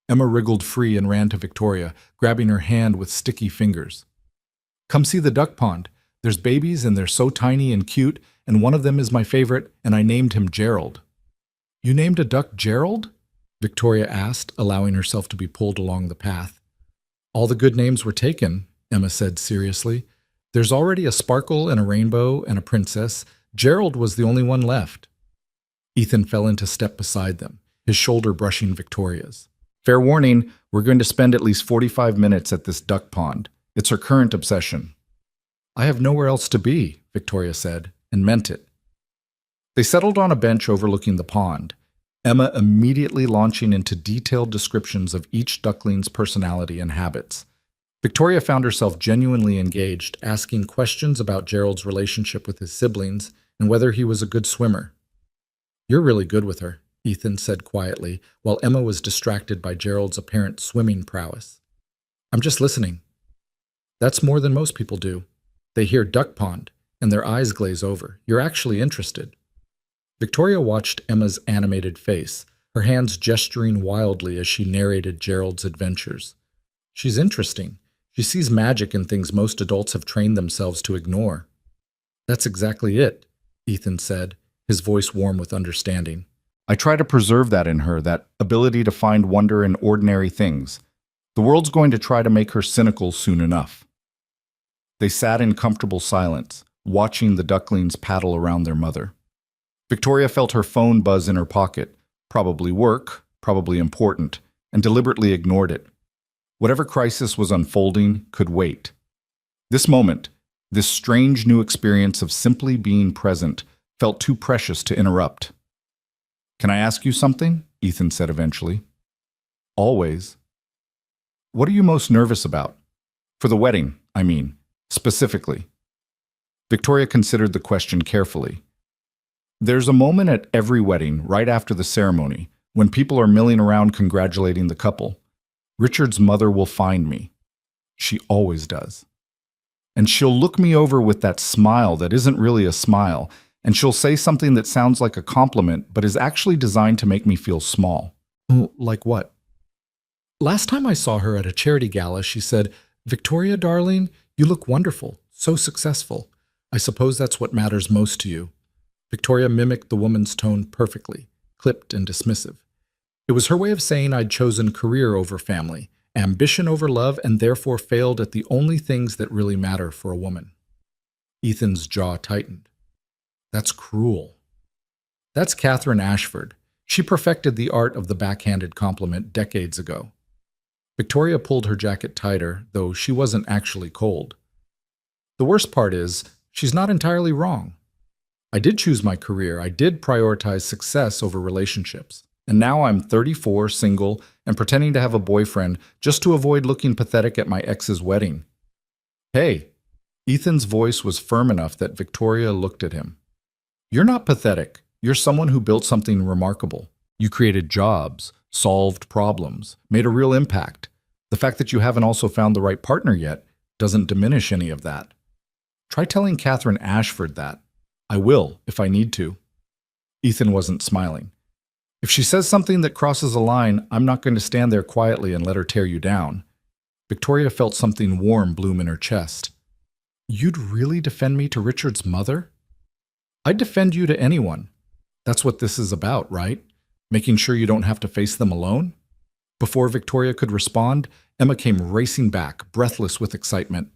Emma wriggled free and ran to Victoria, grabbing her hand with sticky fingers. "Come see the duck pond. There's babies and they're so tiny and cute, and one of them is my favorite, and I named him Gerald." "You named a duck Gerald?" Victoria asked, allowing herself to be pulled along the path. "All the good names were taken," Emma said seriously. "There's already a sparkle and a rainbow and a princess. Gerald was the only one left." Ethan fell into step beside them, his shoulder brushing Victoria's. "Fair warning, we're going to spend at least 45 minutes at this duck pond. It's her current obsession." "I have nowhere else to be," Victoria said, and meant it. They settled on a bench overlooking the pond, Emma immediately launching into detailed descriptions of each duckling's personality and habits. Victoria found herself genuinely engaged, asking questions about Gerald's relationship with his siblings and whether he was a good swimmer. "You're really good with her," Ethan said quietly, while Emma was distracted by Gerald's apparent swimming prowess. "I'm just listening." "That's more than most people do. They hear duck pond, and their eyes glaze over. You're actually interested." Victoria watched Emma's animated face, her hands gesturing wildly as she narrated Gerald's adventures. She's interesting. She sees magic in things most adults have trained themselves to ignore. That's exactly it, Ethan said, his voice warm with understanding. I try to preserve that in her, that ability to find wonder in ordinary things. The world's going to try to make her cynical soon enough. They sat in comfortable silence, watching the ducklings paddle around their mother. Victoria felt her phone buzz in her pocket, probably work, probably important, and deliberately ignored it. Whatever crisis was unfolding could wait. This moment, this strange new experience of simply being present, felt too precious to interrupt. Can I ask you something? Ethan said eventually. Always. What are you most nervous about? For the wedding, I mean, specifically. Victoria considered the question carefully. There's a moment at every wedding, right after the ceremony, when people are milling around congratulating the couple. Richard's mother will find me. She always does. And she'll look me over with that smile that isn't really a smile, and she'll say something that sounds like a compliment but is actually designed to make me feel small. Like what? Last time I saw her at a charity gala, she said, "Victoria, darling, you look wonderful, so successful. I suppose that's what matters most to you." Victoria mimicked the woman's tone perfectly, clipped and dismissive. It was her way of saying I'd chosen career over family, ambition over love, and therefore failed at the only things that really matter for a woman. Ethan's jaw tightened. That's cruel. That's Catherine Ashford. She perfected the art of the backhanded compliment decades ago. Victoria pulled her jacket tighter, though she wasn't actually cold. The worst part is, she's not entirely wrong. I did choose my career. I did prioritize success over relationships. And now I'm 34, single, and pretending to have a boyfriend just to avoid looking pathetic at my ex's wedding. Hey, Ethan's voice was firm enough that Victoria looked at him. You're not pathetic. You're someone who built something remarkable. You created jobs, solved problems, made a real impact. The fact that you haven't also found the right partner yet doesn't diminish any of that. Try telling Catherine Ashford that. I will, if I need to. Ethan wasn't smiling. If she says something that crosses a line, I'm not going to stand there quietly and let her tear you down. Victoria felt something warm bloom in her chest. You'd really defend me to Richard's mother? I'd defend you to anyone. That's what this is about, right? Making sure you don't have to face them alone? Before Victoria could respond, Emma came racing back, breathless with excitement.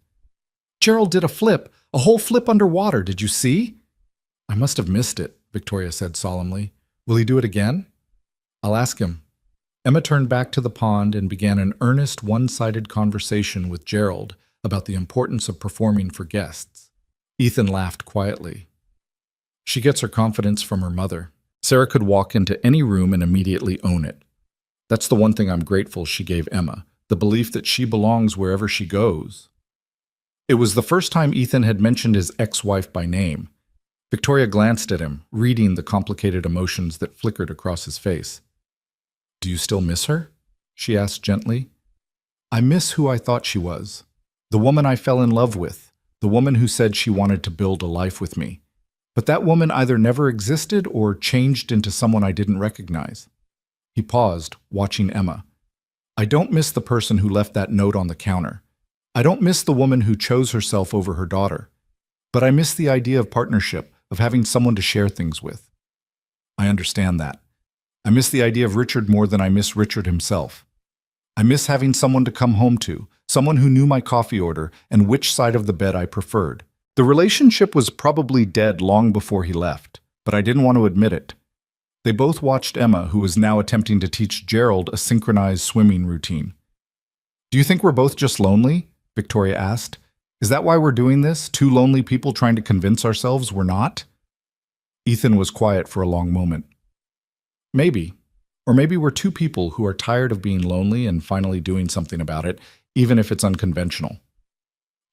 Gerald did a whole flip underwater, did you see? I must have missed it, Victoria said solemnly. Will he do it again? I'll ask him. Emma turned back to the pond and began an earnest, one-sided conversation with Gerald about the importance of performing for guests. Ethan laughed quietly. She gets her confidence from her mother. Sarah could walk into any room and immediately own it. That's the one thing I'm grateful she gave Emma, the belief that she belongs wherever she goes. It was the first time Ethan had mentioned his ex-wife by name. Victoria glanced at him, reading the complicated emotions that flickered across his face. Do you still miss her? She asked gently. I miss who I thought she was. The woman I fell in love with. The woman who said she wanted to build a life with me. But that woman either never existed or changed into someone I didn't recognize. He paused, watching Emma. I don't miss the person who left that note on the counter. I don't miss the woman who chose herself over her daughter. But I miss the idea of partnership, of having someone to share things with. I understand that. I miss the idea of Richard more than I miss Richard himself. I miss having someone to come home to, someone who knew my coffee order and which side of the bed I preferred. The relationship was probably dead long before he left, but I didn't want to admit it. They both watched Emma, who was now attempting to teach Gerald a synchronized swimming routine. Do you think we're both just lonely? Victoria asked. Is that why we're doing this? Two lonely people trying to convince ourselves we're not? Ethan was quiet for a long moment. Maybe. Or maybe we're two people who are tired of being lonely and finally doing something about it, even if it's unconventional.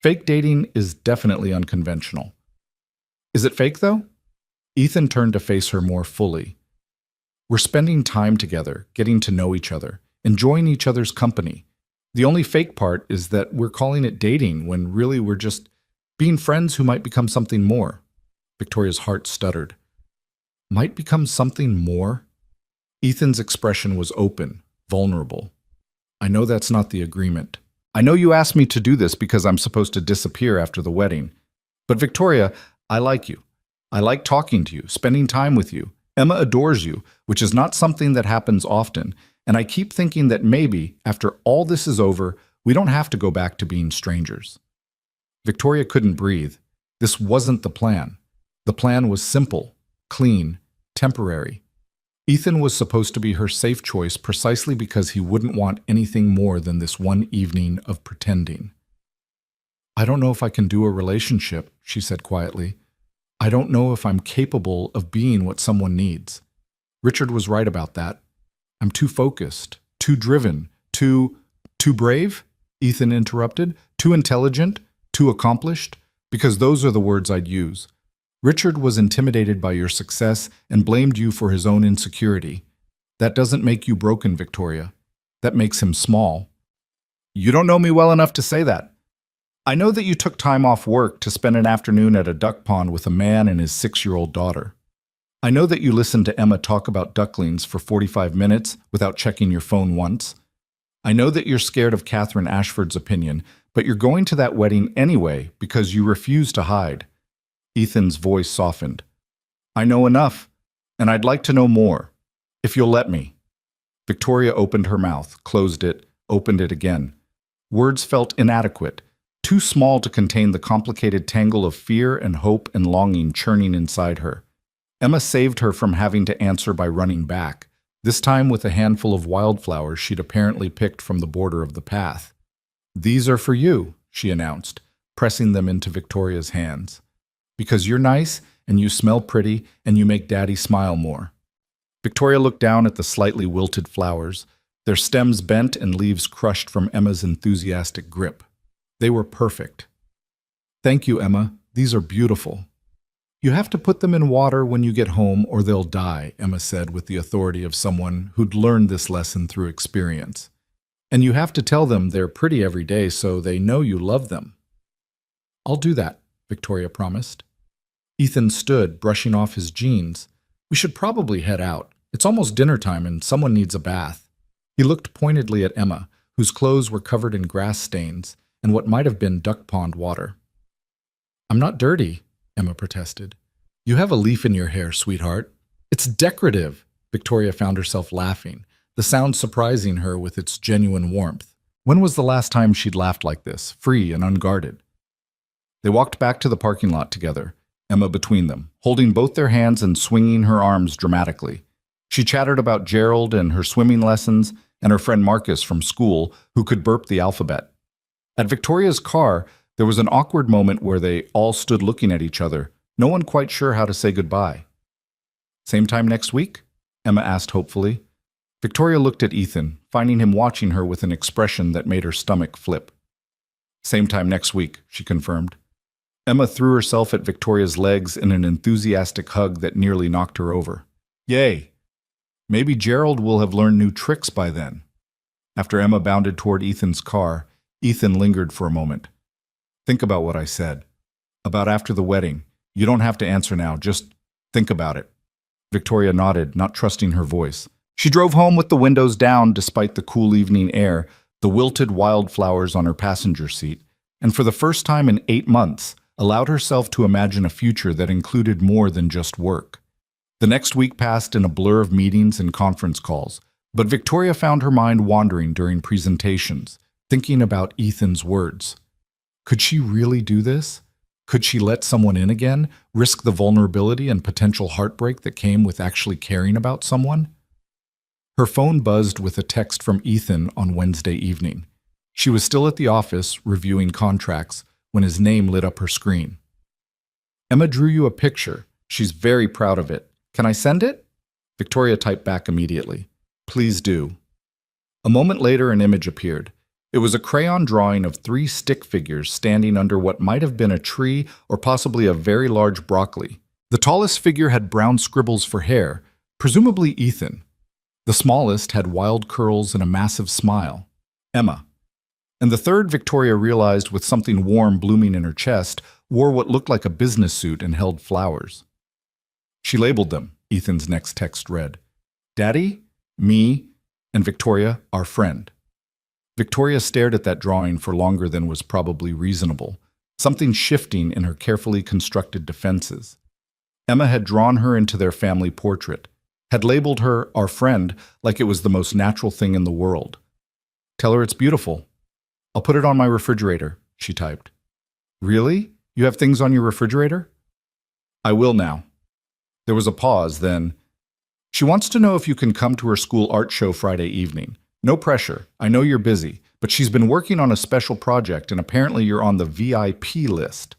Fake dating is definitely unconventional. Is it fake, though? Ethan turned to face her more fully. We're spending time together, getting to know each other, enjoying each other's company. The only fake part is that we're calling it dating when really we're just being friends who might become something more. Victoria's heart stuttered. Might become something more? Ethan's expression was open, vulnerable. I know that's not the agreement. I know you asked me to do this because I'm supposed to disappear after the wedding. But Victoria, I like you. I like talking to you, spending time with you. Emma adores you, which is not something that happens often, and I keep thinking that maybe, after all this is over, we don't have to go back to being strangers. Victoria couldn't breathe. This wasn't the plan. The plan was simple, clean, temporary. Ethan was supposed to be her safe choice precisely because he wouldn't want anything more than this one evening of pretending. I don't know if I can do a relationship, she said quietly. I don't know if I'm capable of being what someone needs. Richard was right about that. I'm too focused, too driven, too brave, Ethan interrupted, too intelligent, too accomplished, because those are the words I'd use. Richard was intimidated by your success and blamed you for his own insecurity. That doesn't make you broken, Victoria. That makes him small. You don't know me well enough to say that. I know that you took time off work to spend an afternoon at a duck pond with a man and his 6-year-old daughter. I know that you listened to Emma talk about ducklings for 45 minutes without checking your phone once. I know that you're scared of Catherine Ashford's opinion, but you're going to that wedding anyway because you refuse to hide. Ethan's voice softened. I know enough, and I'd like to know more, if you'll let me. Victoria opened her mouth, closed it, opened it again. Words felt inadequate, too small to contain the complicated tangle of fear and hope and longing churning inside her. Emma saved her from having to answer by running back, this time with a handful of wildflowers she'd apparently picked from the border of the path. These are for you, she announced, pressing them into Victoria's hands. Because you're nice, and you smell pretty, and you make Daddy smile more. Victoria looked down at the slightly wilted flowers, their stems bent and leaves crushed from Emma's enthusiastic grip. They were perfect. Thank you, Emma. These are beautiful. You have to put them in water when you get home or they'll die, Emma said with the authority of someone who'd learned this lesson through experience. And you have to tell them they're pretty every day so they know you love them. I'll do that, Victoria promised. Ethan stood, brushing off his jeans. We should probably head out. It's almost dinner time and someone needs a bath. He looked pointedly at Emma, whose clothes were covered in grass stains and what might have been duck pond water. I'm not dirty, Emma protested. You have a leaf in your hair, sweetheart. It's decorative. Victoria found herself laughing, the sound surprising her with its genuine warmth. When was the last time she'd laughed like this, free and unguarded? They walked back to the parking lot together, Emma between them, holding both their hands and swinging her arms dramatically. She chattered about Gerald and her swimming lessons and her friend Marcus from school who could burp the alphabet. At Victoria's car, there was an awkward moment where they all stood looking at each other, no one quite sure how to say goodbye. Same time next week? Emma asked hopefully. Victoria looked at Ethan, finding him watching her with an expression that made her stomach flip. Same time next week, she confirmed. Emma threw herself at Victoria's legs in an enthusiastic hug that nearly knocked her over. Yay! Maybe Gerald will have learned new tricks by then. After Emma bounded toward Ethan's car, Ethan lingered for a moment. Think about what I said. About after the wedding. You don't have to answer now, just think about it. Victoria nodded, not trusting her voice. She drove home with the windows down despite the cool evening air, the wilted wildflowers on her passenger seat, and for the first time in 8 months, allowed herself to imagine a future that included more than just work. The next week passed in a blur of meetings and conference calls, but Victoria found her mind wandering during presentations, thinking about Ethan's words. Could she really do this? Could she let someone in again, risk the vulnerability and potential heartbreak that came with actually caring about someone? Her phone buzzed with a text from Ethan on Wednesday evening. She was still at the office, reviewing contracts, when his name lit up her screen. Emma drew you a picture. She's very proud of it. Can I send it? Victoria typed back immediately. Please do. A moment later, an image appeared. It was a crayon drawing of 3 stick figures standing under what might have been a tree or possibly a very large broccoli. The tallest figure had brown scribbles for hair, presumably Ethan. The smallest had wild curls and a massive smile. Emma. And the third, Victoria realized with something warm blooming in her chest, wore what looked like a business suit and held flowers. She labeled them, Ethan's next text read. Daddy, me, and Victoria, our friend. Victoria stared at that drawing for longer than was probably reasonable, something shifting in her carefully constructed defenses. Emma had drawn her into their family portrait, had labeled her our friend like it was the most natural thing in the world. Tell her it's beautiful. I'll put it on my refrigerator, she typed. Really? You have things on your refrigerator? I will now. There was a pause, then. She wants to know if you can come to her school art show Friday evening. No pressure. I know you're busy, but she's been working on a special project and apparently you're on the VIP list.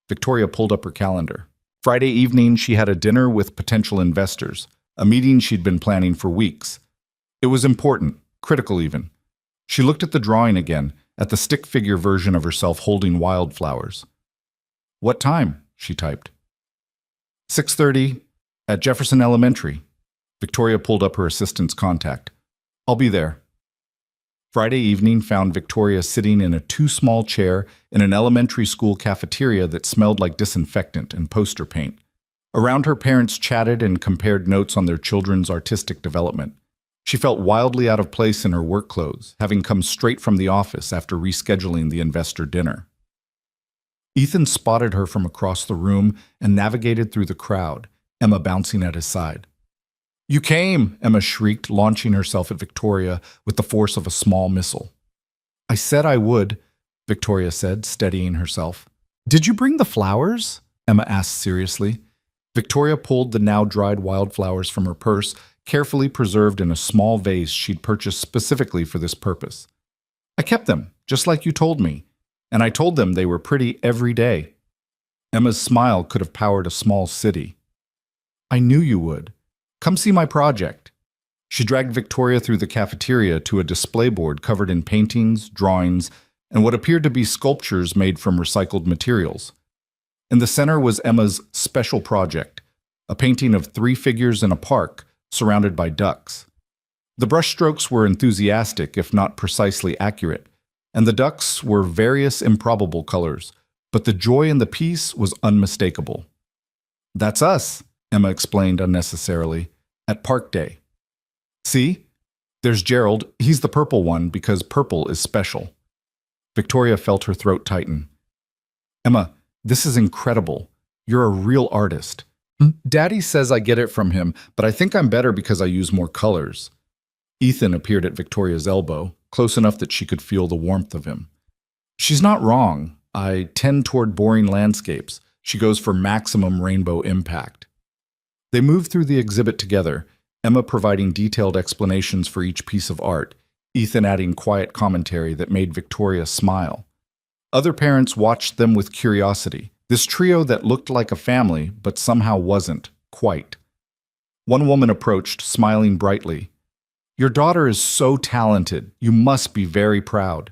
Victoria pulled up her calendar. Friday evening, she had a dinner with potential investors, a meeting she'd been planning for weeks. It was important, critical even. She looked at the drawing again, at the stick figure version of herself holding wildflowers. What time? She typed. 6:30 at Jefferson Elementary. Victoria pulled up her assistant's contact. I'll be there. Friday evening found Victoria sitting in a too-small chair in an elementary school cafeteria that smelled like disinfectant and poster paint. Around her, parents chatted and compared notes on their children's artistic development. She felt wildly out of place in her work clothes, having come straight from the office after rescheduling the investor dinner. Ethan spotted her from across the room and navigated through the crowd, Emma bouncing at his side. You came, Emma shrieked, launching herself at Victoria with the force of a small missile. I said I would, Victoria said, steadying herself. Did you bring the flowers? Emma asked seriously. Victoria pulled the now dried wildflowers from her purse, carefully preserved in a small vase she'd purchased specifically for this purpose. I kept them, just like you told me, and I told them they were pretty every day. Emma's smile could have powered a small city. I knew you would. Come see my project. She dragged Victoria through the cafeteria to a display board covered in paintings, drawings, and what appeared to be sculptures made from recycled materials. In the center was Emma's special project, a painting of 3 figures in a park surrounded by ducks. The brushstrokes were enthusiastic, if not precisely accurate, and the ducks were various improbable colors, but the joy in the piece was unmistakable. That's us, Emma explained unnecessarily, at Park Day. See? There's Gerald. He's the purple one because purple is special. Victoria felt her throat tighten. Emma, this is incredible. You're a real artist. Daddy says I get it from him, but I think I'm better because I use more colors. Ethan appeared at Victoria's elbow, close enough that she could feel the warmth of him. She's not wrong. I tend toward boring landscapes. She goes for maximum rainbow impact. They moved through the exhibit together, Emma providing detailed explanations for each piece of art, Ethan adding quiet commentary that made Victoria smile. Other parents watched them with curiosity, this trio that looked like a family but somehow wasn't, quite. One woman approached, smiling brightly. Your daughter is so talented. You must be very proud.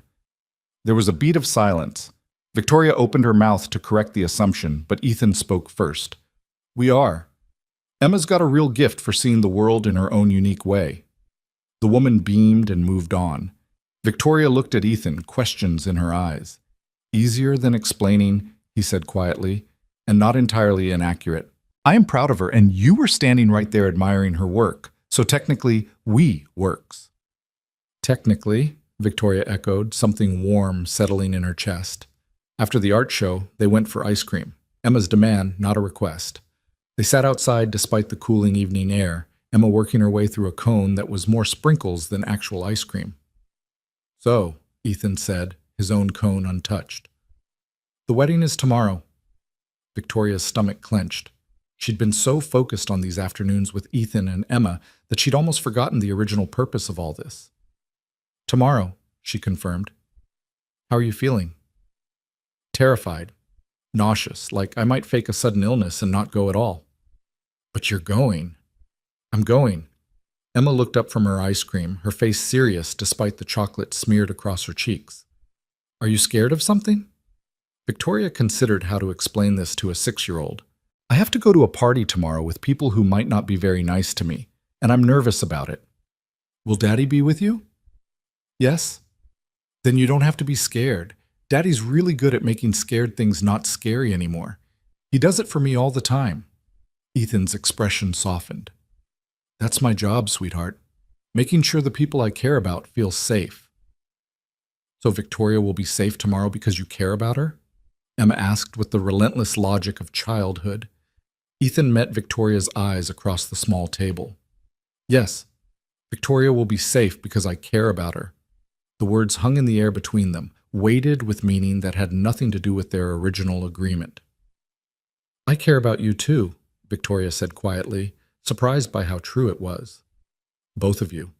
There was a beat of silence. Victoria opened her mouth to correct the assumption, but Ethan spoke first. We are. Emma's got a real gift for seeing the world in her own unique way. The woman beamed and moved on. Victoria looked at Ethan, questions in her eyes. Easier than explaining, he said quietly, and not entirely inaccurate. I am proud of her, and you were standing right there admiring her work, so technically, we works. Technically, Victoria echoed, something warm settling in her chest. After the art show, they went for ice cream. Emma's demand, not a request. They sat outside despite the cooling evening air, Emma working her way through a cone that was more sprinkles than actual ice cream. So, Ethan said, his own cone untouched. The wedding is tomorrow. Victoria's stomach clenched. She'd been so focused on these afternoons with Ethan and Emma that she'd almost forgotten the original purpose of all this. Tomorrow, she confirmed. How are you feeling? Terrified. Nauseous, like I might fake a sudden illness and not go at all. But you're going. I'm going. Emma looked up from her ice cream, her face serious despite the chocolate smeared across her cheeks. Are you scared of something? Victoria considered how to explain this to a 6-year-old. I have to go to a party tomorrow with people who might not be very nice to me, and I'm nervous about it. Will Daddy be with you? Yes? Then you don't have to be scared. Daddy's really good at making scared things not scary anymore. He does it for me all the time. Ethan's expression softened. That's my job, sweetheart. Making sure the people I care about feel safe. So Victoria will be safe tomorrow because you care about her? Emma asked with the relentless logic of childhood. Ethan met Victoria's eyes across the small table. Yes, Victoria will be safe because I care about her. The words hung in the air between them, weighted with meaning that had nothing to do with their original agreement. I care about you too, Victoria said quietly, surprised by how true it was. Both of you.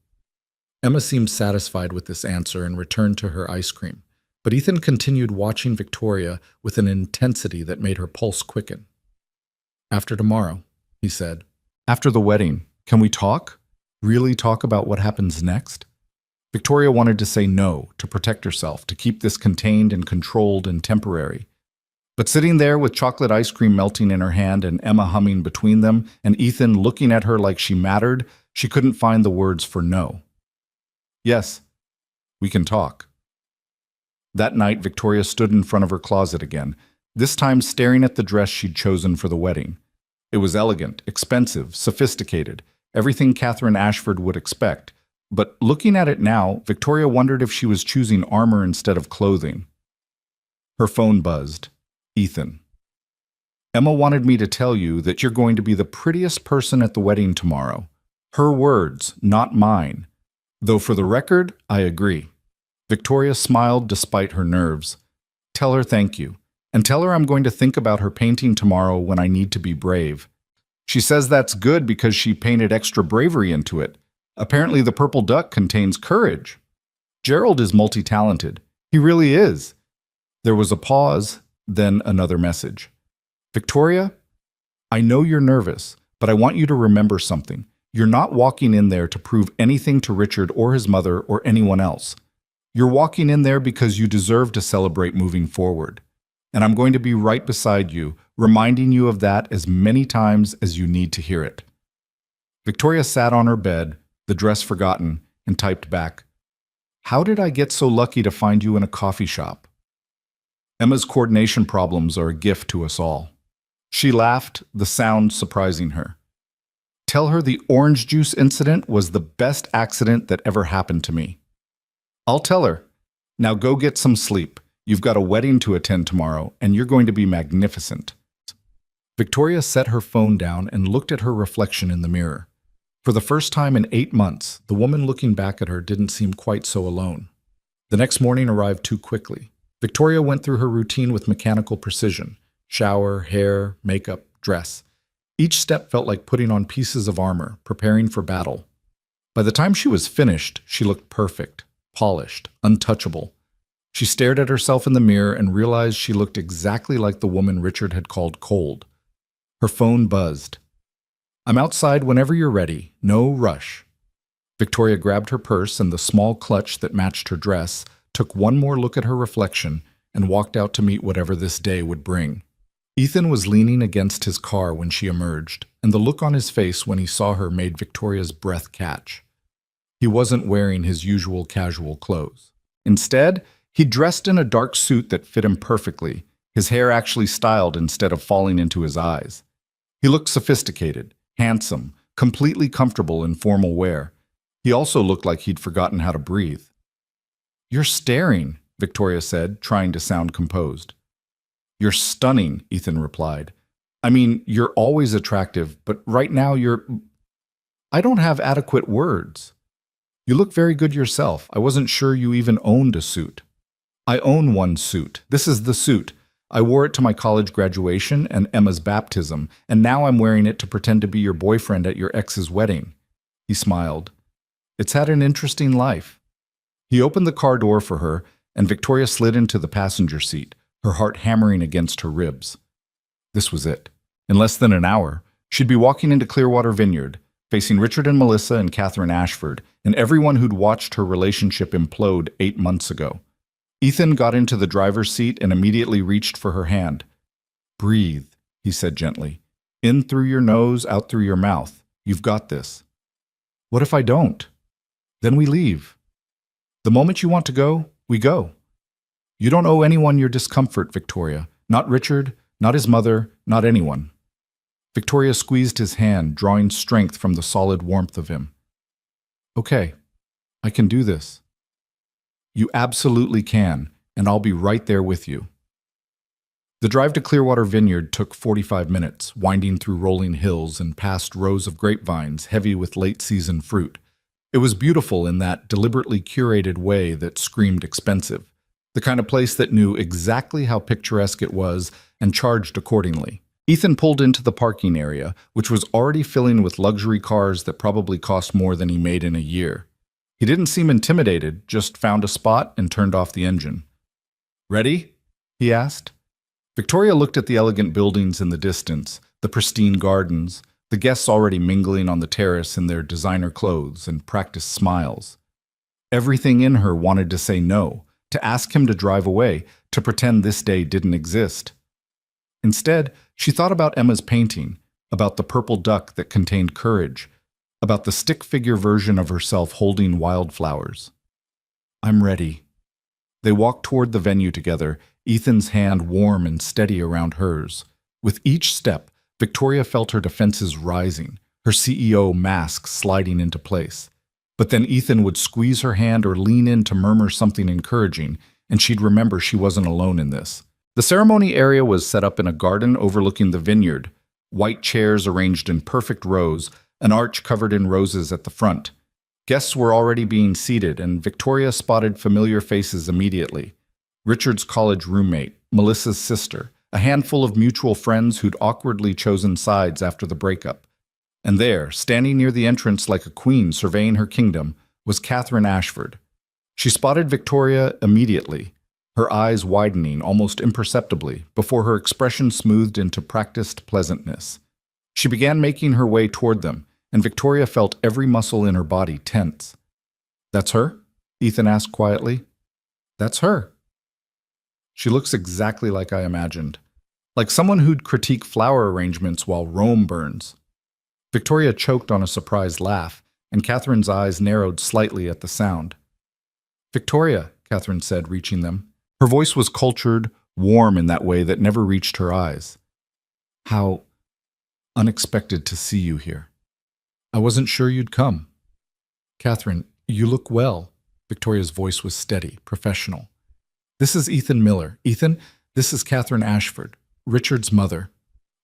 Emma seemed satisfied with this answer and returned to her ice cream, but Ethan continued watching Victoria with an intensity that made her pulse quicken. After tomorrow, he said. After the wedding, can we talk? Really talk about what happens next? Victoria wanted to say no, to protect herself, to keep this contained and controlled and temporary. But sitting there with chocolate ice cream melting in her hand and Emma humming between them, and Ethan looking at her like she mattered, she couldn't find the words for no. Yes, we can talk. That night, Victoria stood in front of her closet again, this time staring at the dress she'd chosen for the wedding. It was elegant, expensive, sophisticated, everything Catherine Ashford would expect. But looking at it now, Victoria wondered if she was choosing armor instead of clothing. Her phone buzzed. Ethan. Emma wanted me to tell you that you're going to be the prettiest person at the wedding tomorrow. Her words, not mine. Though for the record, I agree. Victoria smiled despite her nerves. Tell her thank you. And tell her I'm going to think about her painting tomorrow when I need to be brave. She says that's good because she painted extra bravery into it. Apparently the purple duck contains courage. Gerald is multi-talented. He really is. There was a pause, then another message. Victoria, I know you're nervous, but I want you to remember something. You're not walking in there to prove anything to Richard or his mother or anyone else. You're walking in there because you deserve to celebrate moving forward. And I'm going to be right beside you, reminding you of that as many times as you need to hear it. Victoria sat on her bed, the dress forgotten, and typed back, How did I get so lucky to find you in a coffee shop? Emma's coordination problems are a gift to us all. She laughed, the sound surprising her. Tell her the orange juice incident was the best accident that ever happened to me. I'll tell her. Now go get some sleep. You've got a wedding to attend tomorrow, and you're going to be magnificent. Victoria set her phone down and looked at her reflection in the mirror. For the first time in 8 months, the woman looking back at her didn't seem quite so alone. The next morning arrived too quickly. Victoria went through her routine with mechanical precision. Shower, hair, makeup, dress. Each step felt like putting on pieces of armor, preparing for battle. By the time she was finished, she looked perfect, polished, untouchable. She stared at herself in the mirror and realized she looked exactly like the woman Richard had called cold. Her phone buzzed. I'm outside whenever you're ready. No rush. Victoria grabbed her purse and the small clutch that matched her dress, took one more look at her reflection, and walked out to meet whatever this day would bring. Ethan was leaning against his car when she emerged, and the look on his face when he saw her made Victoria's breath catch. He wasn't wearing his usual casual clothes. Instead, he dressed in a dark suit that fit him perfectly, his hair actually styled instead of falling into his eyes. He looked sophisticated, handsome, completely comfortable in formal wear. He also looked like he'd forgotten how to breathe. You're staring, Victoria said, trying to sound composed. You're stunning, Ethan replied. I mean, you're always attractive, but right now I don't have adequate words. You look very good yourself. I wasn't sure you even owned a suit. I own one suit. This is the suit. I wore it to my college graduation and Emma's baptism, and now I'm wearing it to pretend to be your boyfriend at your ex's wedding. He smiled. It's had an interesting life. He opened the car door for her, and Victoria slid into the passenger seat, her heart hammering against her ribs. This was it. In less than an hour, she'd be walking into Clearwater Vineyard, facing Richard and Melissa and Catherine Ashford, and everyone who'd watched her relationship implode 8 months ago. Ethan got into the driver's seat and immediately reached for her hand. Breathe, he said gently. In through your nose, out through your mouth. You've got this. What if I don't? Then we leave. The moment you want to go, we go. You don't owe anyone your discomfort, Victoria. Not Richard, not his mother, not anyone. Victoria squeezed his hand, drawing strength from the solid warmth of him. Okay, I can do this. You absolutely can, and I'll be right there with you. The drive to Clearwater Vineyard took 45 minutes, winding through rolling hills and past rows of grapevines heavy with late-season fruit. It was beautiful in that deliberately curated way that screamed expensive, the kind of place that knew exactly how picturesque it was and charged accordingly. Ethan pulled into the parking area, which was already filling with luxury cars that probably cost more than he made in a year. He didn't seem intimidated, just found a spot and turned off the engine. "Ready?" he asked. Victoria looked at the elegant buildings in the distance, the pristine gardens, the guests already mingling on the terrace in their designer clothes and practiced smiles. Everything in her wanted to say no, to ask him to drive away, to pretend this day didn't exist. Instead, she thought about Emma's painting, about the purple duck that contained courage, about the stick figure version of herself holding wildflowers. "I'm ready." They walked toward the venue together, Ethan's hand warm and steady around hers. With each step, Victoria felt her defenses rising, her CEO mask sliding into place. But then Ethan would squeeze her hand or lean in to murmur something encouraging, and she'd remember she wasn't alone in this. The ceremony area was set up in a garden overlooking the vineyard, white chairs arranged in perfect rows, an arch covered in roses at the front. Guests were already being seated, and Victoria spotted familiar faces immediately. Richard's college roommate, Melissa's sister, a handful of mutual friends who'd awkwardly chosen sides after the breakup. And there, standing near the entrance like a queen surveying her kingdom, was Catherine Ashford. She spotted Victoria immediately, her eyes widening almost imperceptibly before her expression smoothed into practiced pleasantness. She began making her way toward them, and Victoria felt every muscle in her body tense. "That's her?" Ethan asked quietly. "That's her." "She looks exactly like I imagined. Like someone who'd critique flower arrangements while Rome burns." Victoria choked on a surprised laugh, and Catherine's eyes narrowed slightly at the sound. "Victoria," Catherine said, reaching them. Her voice was cultured, warm in that way that never reached her eyes. "How unexpected to see you here. I wasn't sure you'd come." "Catherine, you look well." Victoria's voice was steady, professional. "This is Ethan Miller. Ethan, this is Catherine Ashford, Richard's mother."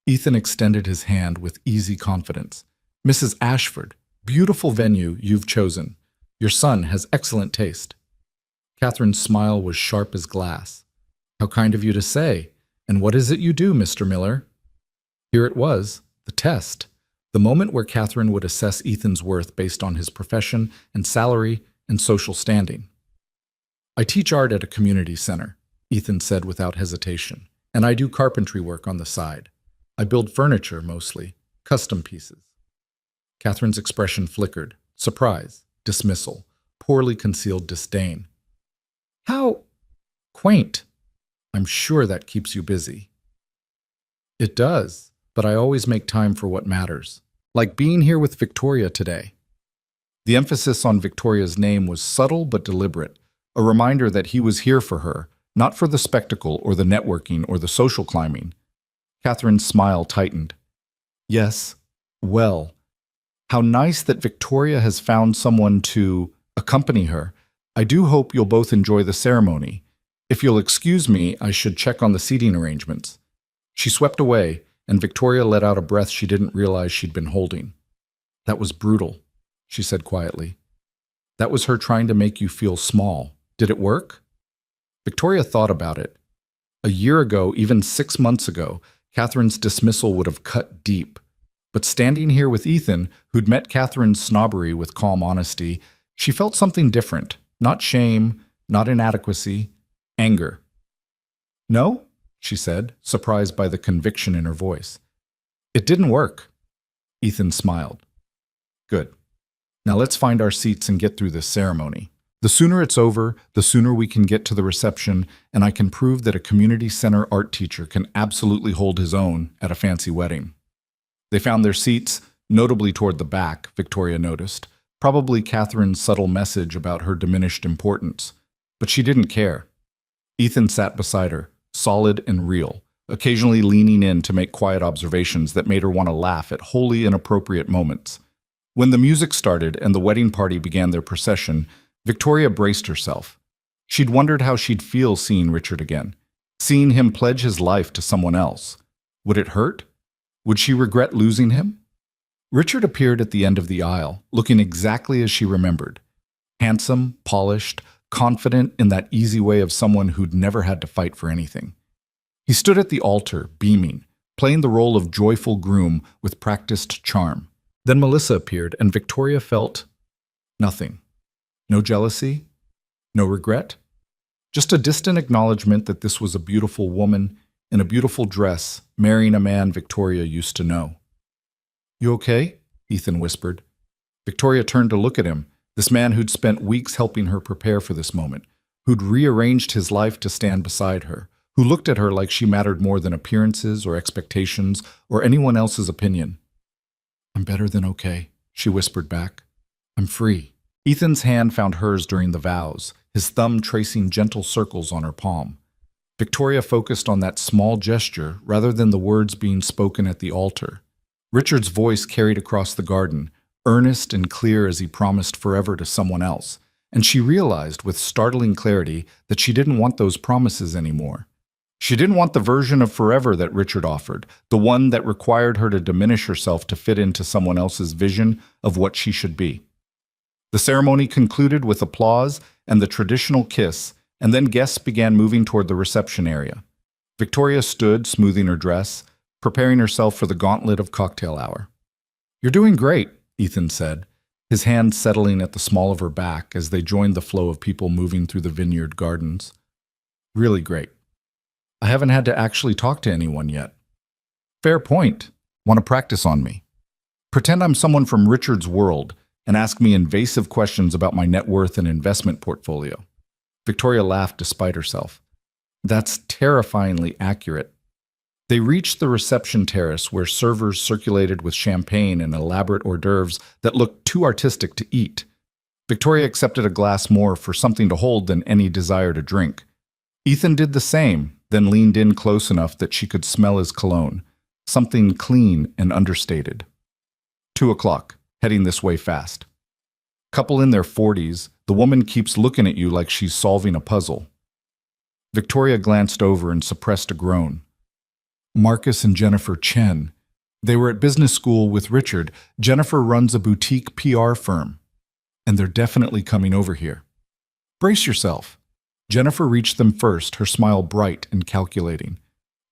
Ethan extended his hand with easy confidence. "Mrs. Ashford, beautiful venue you've chosen. Your son has excellent taste." Catherine's smile was sharp as glass. "How kind of you to say. And what is it you do, Mr. Miller?" Here it was, the test. The moment where Catherine would assess Ethan's worth based on his profession and salary and social standing. "I teach art at a community center," Ethan said without hesitation, "and I do carpentry work on the side. I build furniture mostly, custom pieces." Catherine's expression flickered, surprise, dismissal, poorly concealed disdain. "How quaint. I'm sure that keeps you busy." "It does, but I always make time for what matters, like being here with Victoria today." The emphasis on Victoria's name was subtle but deliberate, a reminder that he was here for her, not for the spectacle or the networking or the social climbing. Catherine's smile tightened. "Yes, well, how nice that Victoria has found someone to accompany her. I do hope you'll both enjoy the ceremony. If you'll excuse me, I should check on the seating arrangements." She swept away, and Victoria let out a breath she didn't realize she'd been holding. "That was brutal," she said quietly. "That was her trying to make you feel small. Did it work?" Victoria thought about it. A year ago, even 6 months ago, Catherine's dismissal would have cut deep. But standing here with Ethan, who'd met Catherine's snobbery with calm honesty, she felt something different. Not shame, not inadequacy, anger. "No?" she said, surprised by the conviction in her voice. "It didn't work." Ethan smiled. "Good. Now let's find our seats and get through this ceremony. The sooner it's over, the sooner we can get to the reception, and I can prove that a community center art teacher can absolutely hold his own at a fancy wedding." They found their seats, notably toward the back, Victoria noticed, probably Catherine's subtle message about her diminished importance. But she didn't care. Ethan sat beside her, solid and real, occasionally leaning in to make quiet observations that made her want to laugh at wholly inappropriate moments. When the music started and the wedding party began their procession, Victoria braced herself. She'd wondered how she'd feel seeing Richard again, seeing him pledge his life to someone else. Would it hurt? Would she regret losing him? Richard appeared at the end of the aisle, looking exactly as she remembered. Handsome, polished, confident in that easy way of someone who'd never had to fight for anything. He stood at the altar, beaming, playing the role of joyful groom with practiced charm. Then Melissa appeared, and Victoria felt nothing. No jealousy, no regret, just a distant acknowledgement that this was a beautiful woman in a beautiful dress marrying a man Victoria used to know. "You okay?" Ethan whispered. Victoria turned to look at him, this man who'd spent weeks helping her prepare for this moment, who'd rearranged his life to stand beside her, who looked at her like she mattered more than appearances or expectations or anyone else's opinion. "I'm better than okay," she whispered back. "I'm free." Ethan's hand found hers during the vows, his thumb tracing gentle circles on her palm. Victoria focused on that small gesture rather than the words being spoken at the altar. Richard's voice carried across the garden, earnest and clear as he promised forever to someone else, and she realized with startling clarity that she didn't want those promises anymore. She didn't want the version of forever that Richard offered, the one that required her to diminish herself to fit into someone else's vision of what she should be. The ceremony concluded with applause and the traditional kiss, and then guests began moving toward the reception area. Victoria stood, smoothing her dress, preparing herself for the gauntlet of cocktail hour. "You're doing great," Ethan said, his hand settling at the small of her back as they joined the flow of people moving through the vineyard gardens. "Really great. I haven't had to actually talk to anyone yet." "Fair point. Want to practice on me? Pretend I'm someone from Richard's world and ask me invasive questions about my net worth and investment portfolio." Victoria laughed despite herself. "That's terrifyingly accurate." They reached the reception terrace where servers circulated with champagne and elaborate hors d'oeuvres that looked too artistic to eat. Victoria accepted a glass more for something to hold than any desire to drink. Ethan did the same, then leaned in close enough that she could smell his cologne, something clean and understated. 2 o'clock, heading this way fast. Couple in their 40s, the woman keeps looking at you like she's solving a puzzle. Victoria glanced over and suppressed a groan. Marcus and Jennifer Chen. They were at business school with Richard. Jennifer runs a boutique PR firm. And they're definitely coming over here. Brace yourself. Jennifer reached them first, her smile bright and calculating.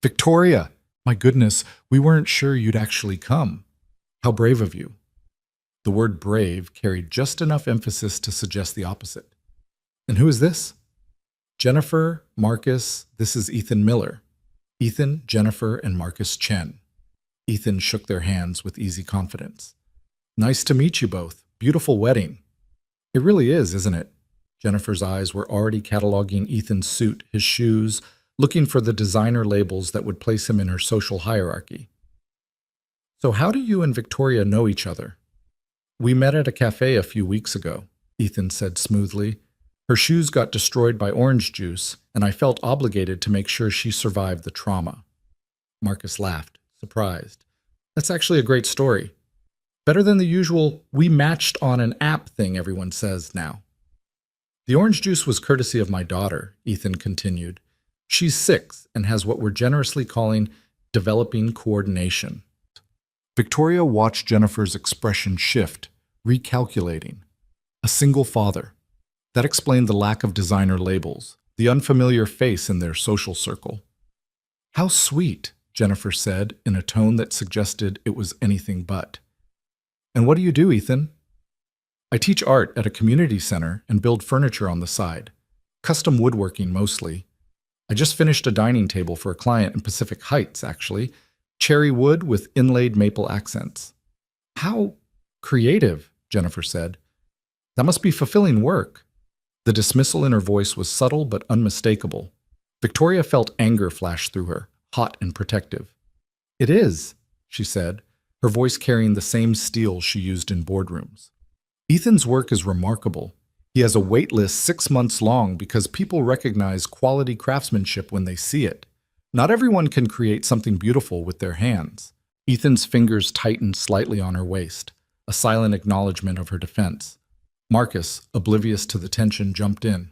"Victoria! My goodness, we weren't sure you'd actually come. How brave of you." The word brave carried just enough emphasis to suggest the opposite. "And who is this?" "Jennifer, Marcus, this is Ethan Miller." Ethan, Jennifer, and Marcus Chen. Ethan shook their hands with easy confidence. "Nice to meet you both. Beautiful wedding." "It really is, isn't it?" Jennifer's eyes were already cataloging Ethan's suit, his shoes, looking for the designer labels that would place him in her social hierarchy. "So how do you and Victoria know each other?" "We met at a cafe a few weeks ago," Ethan said smoothly. "Her shoes got destroyed by orange juice, and I felt obligated to make sure she survived the trauma." Marcus laughed, surprised. "That's actually a great story. Better than the usual, we matched on an app thing everyone says now." "The orange juice was courtesy of my daughter," Ethan continued. "She's 6 and has what we're generously calling developing coordination." Victoria watched Jennifer's expression shift, recalculating. A single father. That explained the lack of designer labels, the unfamiliar face in their social circle. "How sweet," Jennifer said in a tone that suggested it was anything but. "And what do you do, Ethan?" "I teach art at a community center and build furniture on the side. Custom woodworking mostly. I just finished a dining table for a client in Pacific Heights, actually. Cherry wood with inlaid maple accents." "How creative," Jennifer said. "That must be fulfilling work." The dismissal in her voice was subtle but unmistakable. Victoria felt anger flash through her, hot and protective. "It is," she said, her voice carrying the same steel she used in boardrooms. "Ethan's work is remarkable. He has a wait list 6 months long because people recognize quality craftsmanship when they see it. Not everyone can create something beautiful with their hands." Ethan's fingers tightened slightly on her waist, a silent acknowledgement of her defense. Marcus, oblivious to the tension, jumped in.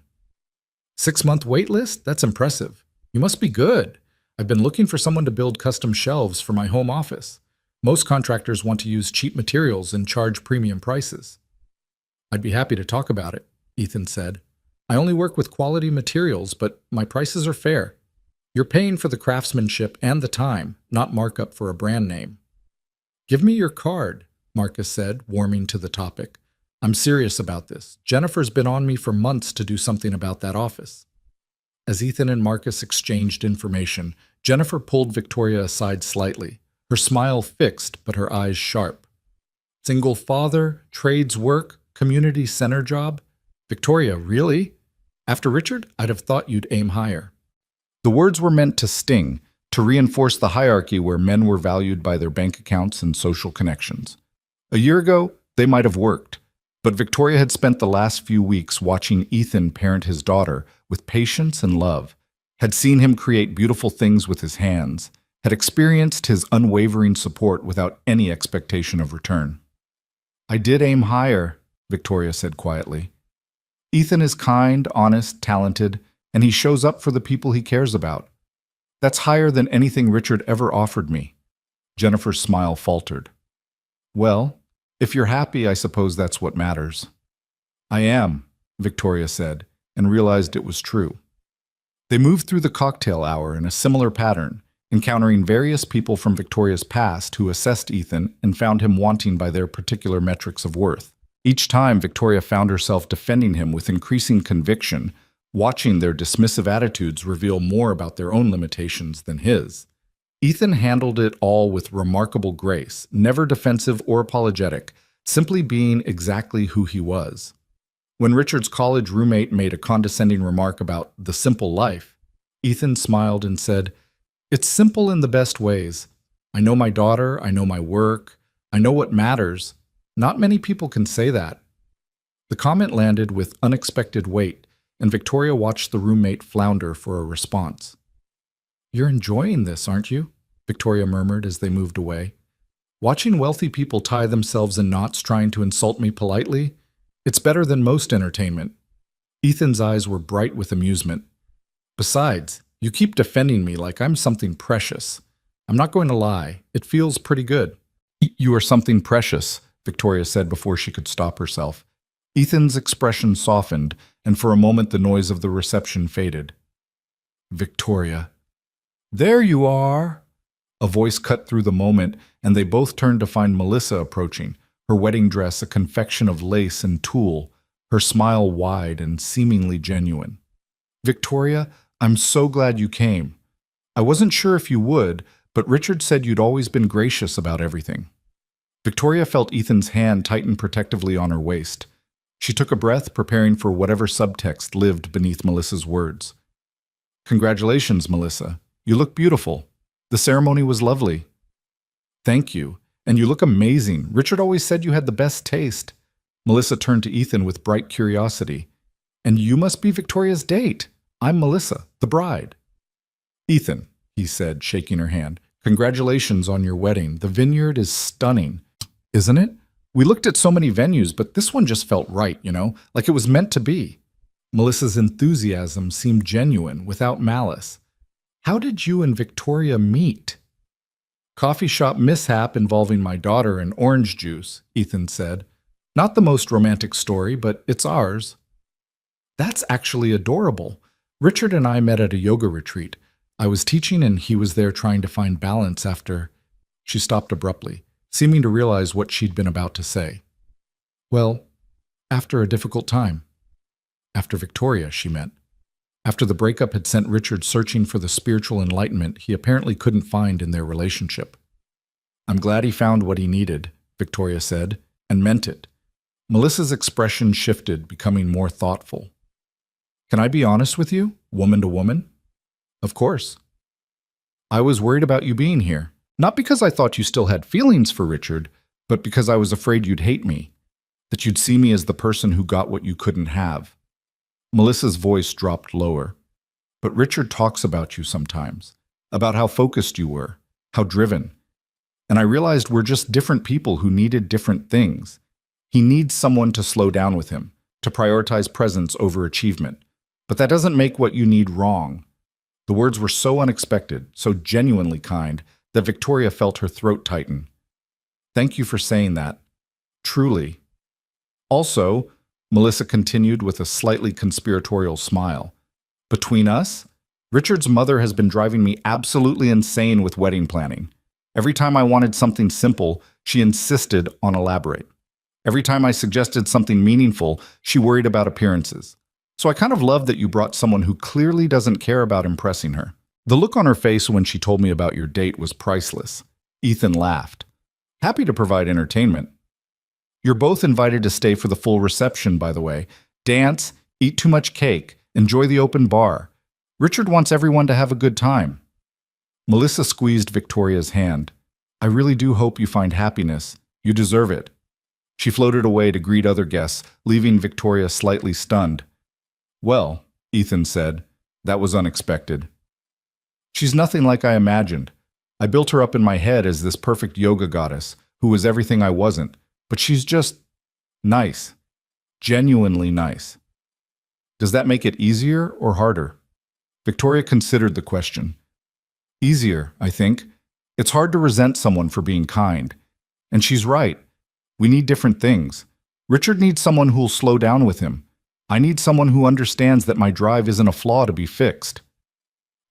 6-month wait list? That's impressive. You must be good. I've been looking for someone to build custom shelves for my home office. Most contractors want to use cheap materials and charge premium prices. I'd be happy to talk about it, Ethan said. I only work with quality materials, but my prices are fair. You're paying for the craftsmanship and the time, not markup for a brand name. Give me your card, Marcus said, warming to the topic. I'm serious about this. Jennifer's been on me for months to do something about that office. As Ethan and Marcus exchanged information, Jennifer pulled Victoria aside slightly, her smile fixed but her eyes sharp. Single father, trades work, community center job? Victoria, really? After Richard, I'd have thought you'd aim higher. The words were meant to sting, to reinforce the hierarchy where men were valued by their bank accounts and social connections. A year ago, they might have worked, but Victoria had spent the last few weeks watching Ethan parent his daughter with patience and love, had seen him create beautiful things with his hands, had experienced his unwavering support without any expectation of return. I did aim higher, Victoria said quietly. Ethan is kind, honest, talented, and he shows up for the people he cares about. That's higher than anything Richard ever offered me. Jennifer's smile faltered. Well, if you're happy, I suppose that's what matters. I am, Victoria said, and realized it was true. They moved through the cocktail hour in a similar pattern, encountering various people from Victoria's past who assessed Ethan and found him wanting by their particular metrics of worth. Each time, Victoria found herself defending him with increasing conviction, watching their dismissive attitudes reveal more about their own limitations than his. Ethan handled it all with remarkable grace, never defensive or apologetic, simply being exactly who he was. When Richard's college roommate made a condescending remark about the simple life, Ethan smiled and said, "It's simple in the best ways. I know my daughter, I know my work, I know what matters. Not many people can say that." The comment landed with unexpected weight, and Victoria watched the roommate flounder for a response. "You're enjoying this, aren't you?" Victoria murmured as they moved away. "Watching wealthy people tie themselves in knots trying to insult me politely? It's better than most entertainment." Ethan's eyes were bright with amusement. "Besides, you keep defending me like I'm something precious. I'm not going to lie, it feels pretty good." "You are something precious," Victoria said before she could stop herself. Ethan's expression softened, and for a moment the noise of the reception faded. "Victoria." "There you are!" A voice cut through the moment, and they both turned to find Melissa approaching, her wedding dress a confection of lace and tulle, her smile wide and seemingly genuine. "Victoria, I'm so glad you came. I wasn't sure if you would, but Richard said you'd always been gracious about everything." Victoria felt Ethan's hand tighten protectively on her waist. She took a breath, preparing for whatever subtext lived beneath Melissa's words. "Congratulations, Melissa. You look beautiful. The ceremony was lovely." "Thank you. And you look amazing. Richard always said you had the best taste." Melissa turned to Ethan with bright curiosity. "And you must be Victoria's date. I'm Melissa, the bride." "Ethan," he said, shaking her hand, "congratulations on your wedding. The vineyard is stunning, isn't it? We looked at so many venues, but this one just felt right, like it was meant to be." Melissa's enthusiasm seemed genuine, without malice. "How did you and Victoria meet?" "Coffee shop mishap involving my daughter and orange juice," Ethan said. "Not the most romantic story, but it's ours." "That's actually adorable. Richard and I met at a yoga retreat. I was teaching and he was there trying to find balance after—" She stopped abruptly, seeming to realize what she'd been about to say. "Well, after a difficult time. After Victoria, she meant. After the breakup had sent Richard searching for the spiritual enlightenment he apparently couldn't find in their relationship." "I'm glad he found what he needed," Victoria said, and meant it. Melissa's expression shifted, becoming more thoughtful. "Can I be honest with you, woman to woman?" "Of course." "I was worried about you being here. Not because I thought you still had feelings for Richard, but because I was afraid you'd hate me, that you'd see me as the person who got what you couldn't have." Melissa's voice dropped lower. "But Richard talks about you sometimes, about how focused you were, how driven. And I realized we're just different people who needed different things. He needs someone to slow down with him, to prioritize presence over achievement, But that doesn't make what you need wrong. The words were so unexpected, so genuinely kind, that Victoria felt her throat tighten. Thank you for saying that. Truly. Also, Melissa continued with a slightly conspiratorial smile, between us, Richard's mother has been driving me absolutely insane with wedding planning. Every time I wanted something simple, she insisted on elaborate. Every time I suggested something meaningful, she worried about appearances. So I kind of love that you brought someone who clearly doesn't care about impressing her. The look on her face when she told me about your date was priceless. Ethan laughed. Happy to provide entertainment. You're both invited to stay for the full reception, by the way. Dance, eat too much cake, enjoy the open bar. Richard wants everyone to have a good time. Melissa squeezed Victoria's hand. I really do hope you find happiness. You deserve it. She floated away to greet other guests, leaving Victoria slightly stunned. Well, Ethan said, that was unexpected. She's nothing like I imagined. I built her up in my head as this perfect yoga goddess, who was everything I wasn't, but she's just nice. Genuinely nice. Does that make it easier or harder? Victoria considered the question. Easier, I think. It's hard to resent someone for being kind. And she's right. We need different things. Richard needs someone who'll slow down with him. I need someone who understands that my drive isn't a flaw to be fixed.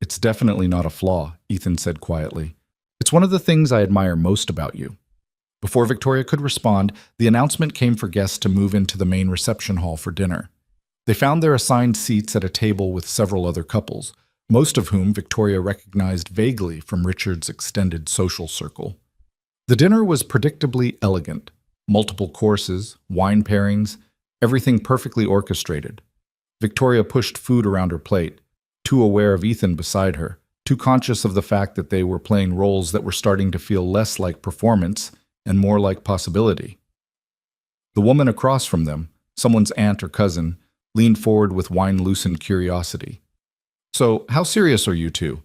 It's definitely not a flaw, Ethan said quietly. It's one of the things I admire most about you. Before Victoria could respond, the announcement came for guests to move into the main reception hall for dinner. They found their assigned seats at a table with several other couples, most of whom Victoria recognized vaguely from Richard's extended social circle. The dinner was predictably elegant. Multiple courses, wine pairings, everything perfectly orchestrated. Victoria pushed food around her plate, too aware of Ethan beside her, too conscious of the fact that they were playing roles that were starting to feel less like performance and more like possibility. The woman across from them, someone's aunt or cousin, leaned forward with wine-loosened curiosity. So, how serious are you two?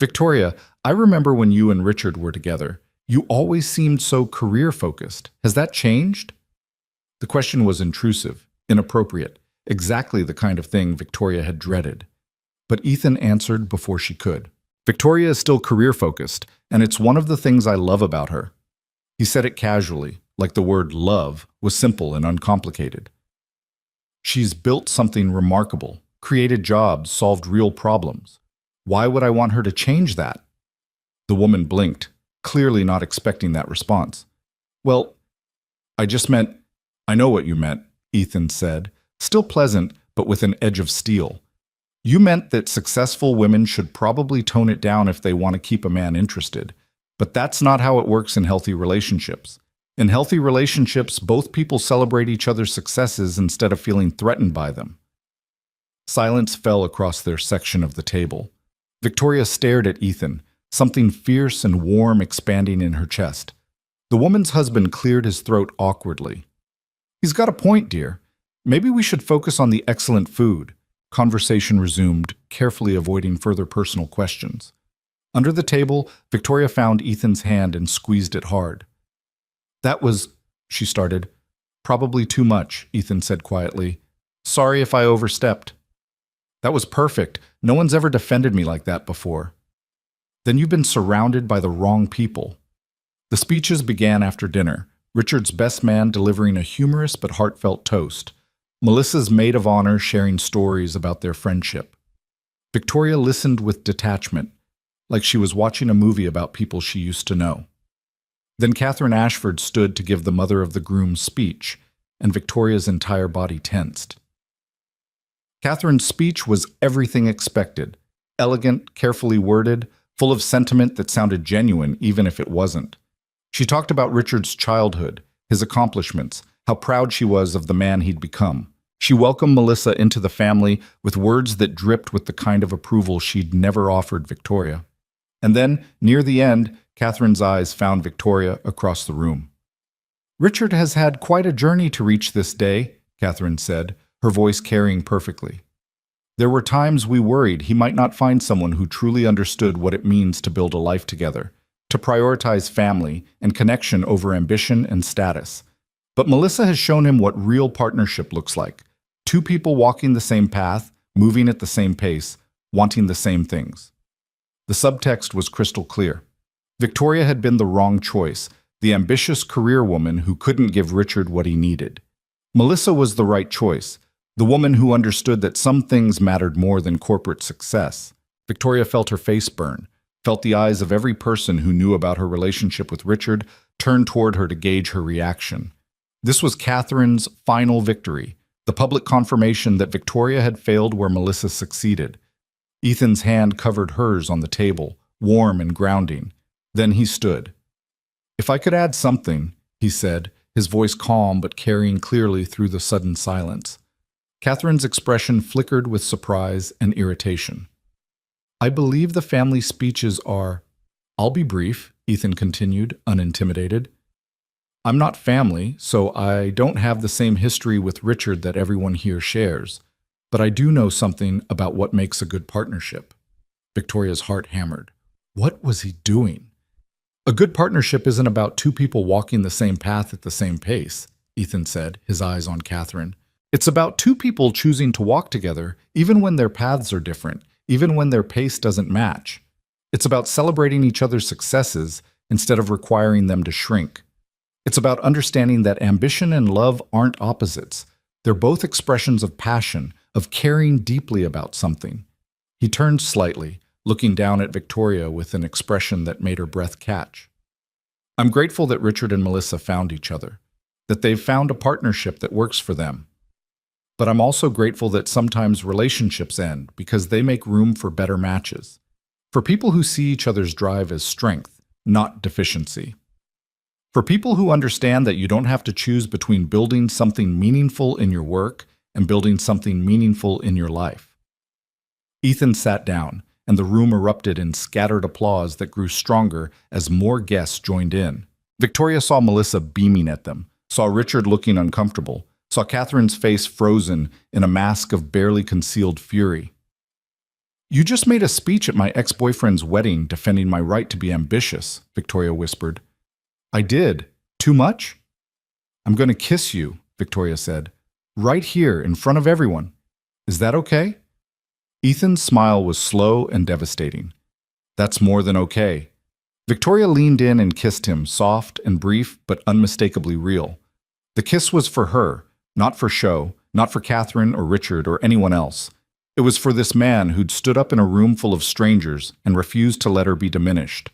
Victoria, I remember when you and Richard were together. You always seemed so career-focused. Has that changed? The question was intrusive, inappropriate, exactly the kind of thing Victoria had dreaded. But Ethan answered before she could. Victoria is still career-focused, and it's one of the things I love about her. He said it casually, like the word love was simple and uncomplicated. She's built something remarkable, created jobs, solved real problems. Why would I want her to change that? The woman blinked, clearly not expecting that response. Well, I just meant, I know what you meant, Ethan said, still pleasant, but with an edge of steel. You meant that successful women should probably tone it down if they want to keep a man interested. But that's not how it works in healthy relationships. In healthy relationships, both people celebrate each other's successes instead of feeling threatened by them. Silence fell across their section of the table. Victoria stared at Ethan, something fierce and warm expanding in her chest. The woman's husband cleared his throat awkwardly. He's got a point, dear. Maybe we should focus on the excellent food. Conversation resumed, carefully avoiding further personal questions. Under the table, Victoria found Ethan's hand and squeezed it hard. That was, she started. Probably too much, Ethan said quietly. Sorry if I overstepped. That was perfect. No one's ever defended me like that before. Then you've been surrounded by the wrong people. The speeches began after dinner, Richard's best man delivering a humorous but heartfelt toast, Melissa's maid of honor sharing stories about their friendship. Victoria listened with detachment, like she was watching a movie about people she used to know. Then Catherine Ashford stood to give the mother of the groom's speech, and Victoria's entire body tensed. Catherine's speech was everything expected, elegant, carefully worded, full of sentiment that sounded genuine even if it wasn't. She talked about Richard's childhood, his accomplishments, how proud she was of the man he'd become. She welcomed Melissa into the family with words that dripped with the kind of approval she'd never offered Victoria. And then, near the end, Catherine's eyes found Victoria across the room. Richard has had quite a journey to reach this day, Catherine said, her voice carrying perfectly. There were times we worried he might not find someone who truly understood what it means to build a life together, to prioritize family and connection over ambition and status. But Melissa has shown him what real partnership looks like. Two people walking the same path, moving at the same pace, wanting the same things. The subtext was crystal clear. Victoria had been the wrong choice, the ambitious career woman who couldn't give Richard what he needed. Melissa was the right choice, the woman who understood that some things mattered more than corporate success. Victoria felt her face burn, felt the eyes of every person who knew about her relationship with Richard turn toward her to gauge her reaction. This was Catherine's final victory, the public confirmation that Victoria had failed where Melissa succeeded. Ethan's hand covered hers on the table, warm and grounding. Then he stood. "If I could add something," he said, his voice calm but carrying clearly through the sudden silence. Catherine's expression flickered with surprise and irritation. "I believe the family speeches are—" "I'll be brief," Ethan continued, unintimidated. "I'm not family, so I don't have the same history with Richard that everyone here shares, but I do know something about what makes a good partnership." Victoria's heart hammered. What was he doing? "A good partnership isn't about two people walking the same path at the same pace," Ethan said, his eyes on Catherine. "It's about two people choosing to walk together, even when their paths are different, even when their pace doesn't match. It's about celebrating each other's successes instead of requiring them to shrink. It's about understanding that ambition and love aren't opposites. They're both expressions of passion, of caring deeply about something." He turned slightly, looking down at Victoria with an expression that made her breath catch. "I'm grateful that Richard and Melissa found each other, that they've found a partnership that works for them. But I'm also grateful that sometimes relationships end because they make room for better matches, for people who see each other's drive as strength, not deficiency. For people who understand that you don't have to choose between building something meaningful in your work and building something meaningful in your life." Ethan sat down, and the room erupted in scattered applause that grew stronger as more guests joined in. Victoria saw Melissa beaming at them, saw Richard looking uncomfortable, saw Catherine's face frozen in a mask of barely concealed fury. "You just made a speech at my ex-boyfriend's wedding defending my right to be ambitious," Victoria whispered. "I did. Too much?" "I'm going to kiss you," Victoria said, "right here in front of everyone. Is that okay?" Ethan's smile was slow and devastating. "That's more than okay." Victoria leaned in and kissed him, soft and brief but unmistakably real. The kiss was for her, not for show, not for Catherine or Richard or anyone else. It was for this man who'd stood up in a room full of strangers and refused to let her be diminished.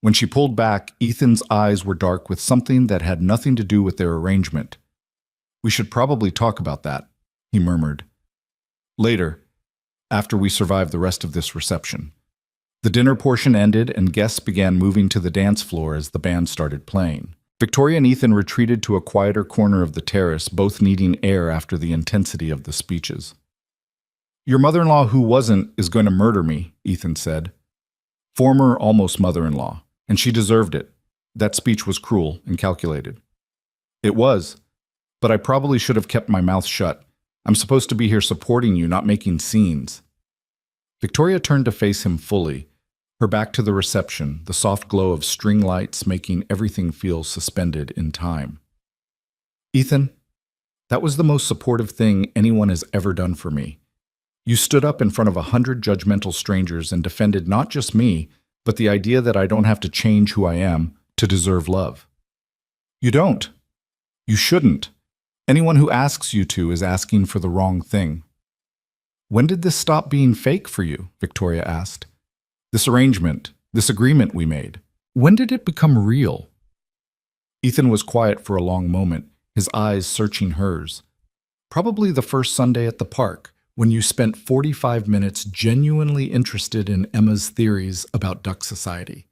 When she pulled back, Ethan's eyes were dark with something that had nothing to do with their arrangement. "We should probably talk about that," he murmured. "Later, after we survive the rest of this reception." The dinner portion ended and guests began moving to the dance floor as the band started playing. Victoria and Ethan retreated to a quieter corner of the terrace, both needing air after the intensity of the speeches. "Your mother-in-law who wasn't is going to murder me," Ethan said. "Former almost mother-in-law, and she deserved it. That speech was cruel and calculated." "It was, but I probably should have kept my mouth shut. I'm supposed to be here supporting you, not making scenes." Victoria turned to face him fully, her back to the reception, the soft glow of string lights making everything feel suspended in time. "Ethan, that was the most supportive thing anyone has ever done for me. You stood up in front of 100 judgmental strangers and defended not just me, but the idea that I don't have to change who I am to deserve love. You don't. You shouldn't. Anyone who asks you to is asking for the wrong thing." "When did this stop being fake for you?" Victoria asked. "This arrangement, this agreement we made. When did it become real?" Ethan was quiet for a long moment, his eyes searching hers. "Probably the first Sunday at the park, when you spent 45 minutes genuinely interested in Emma's theories about Duck Society.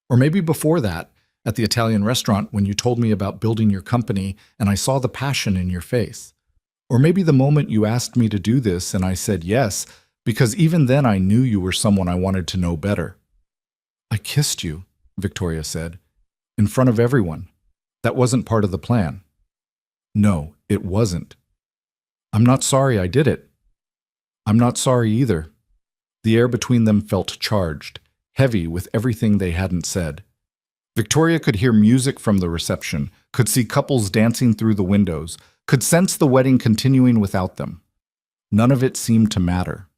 Or maybe before that, at the Italian restaurant when you told me about building your company and I saw the passion in your face. Or maybe the moment you asked me to do this and I said yes, because even then I knew you were someone I wanted to know better." "I kissed you," Victoria said, "in front of everyone. That wasn't part of the plan." "No, it wasn't." "I'm not sorry I did it." "I'm not sorry either." The air between them felt charged, heavy with everything they hadn't said. Victoria could hear music from the reception, could see couples dancing through the windows, could sense the wedding continuing without them. None of it seemed to matter.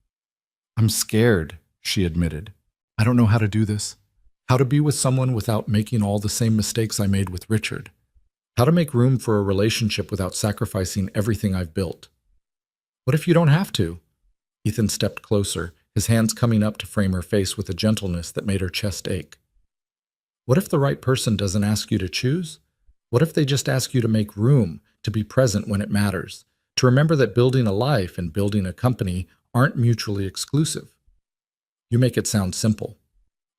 I'm scared, she admitted. I don't know how to do this. How to be with someone without making all the same mistakes I made with Richard. How to make room for a relationship without sacrificing everything I've built. What if you don't have to? Ethan stepped closer, his hands coming up to frame her face with a gentleness that made her chest ache. What if the right person doesn't ask you to choose? What if they just ask you to make room, to be present when it matters, to remember that building a life and building a company aren't mutually exclusive? You make it sound simple.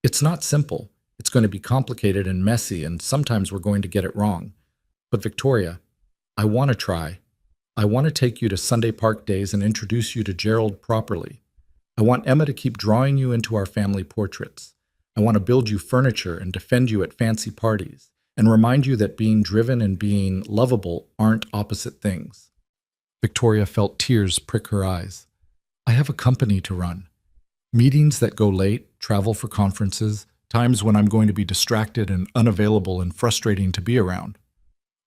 It's not simple. It's going to be complicated and messy, and sometimes we're going to get it wrong. But Victoria, I want to try. I want to take you to Sunday Park Days and introduce you to Gerald properly. I want Emma to keep drawing you into our family portraits. I want to build you furniture and defend you at fancy parties, and remind you that being driven and being lovable aren't opposite things. Victoria felt tears prick her eyes. I have a company to run. Meetings that go late, travel for conferences, times when I'm going to be distracted and unavailable and frustrating to be around.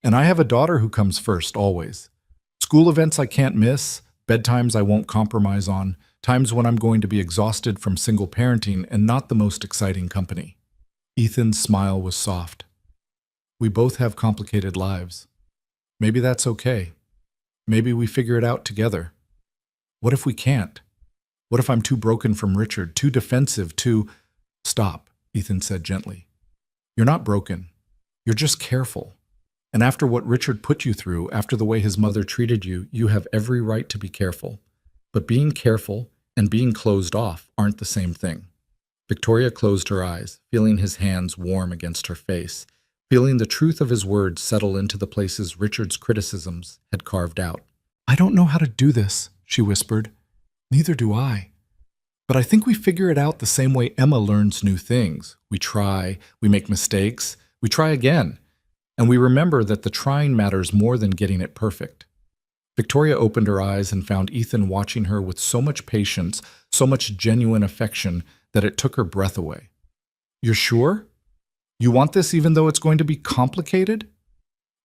And I have a daughter who comes first, always. School events I can't miss, bedtimes I won't compromise on, times when I'm going to be exhausted from single parenting and not the most exciting company. Ethan's smile was soft. We both have complicated lives. Maybe that's okay. Maybe we figure it out together. What if we can't? What if I'm too broken from Richard, too defensive, too— Stop, Ethan said gently. You're not broken. You're just careful. And after what Richard put you through, after the way his mother treated you, you have every right to be careful. But being careful and being closed off aren't the same thing. Victoria closed her eyes, feeling his hands warm against her face, feeling the truth of his words settle into the places Richard's criticisms had carved out. I don't know how to do this, she whispered. Neither do I. But I think we figure it out the same way Emma learns new things. We try, we make mistakes, we try again. And we remember that the trying matters more than getting it perfect. Victoria opened her eyes and found Ethan watching her with so much patience, so much genuine affection, that it took her breath away. You're sure? You want this even though it's going to be complicated?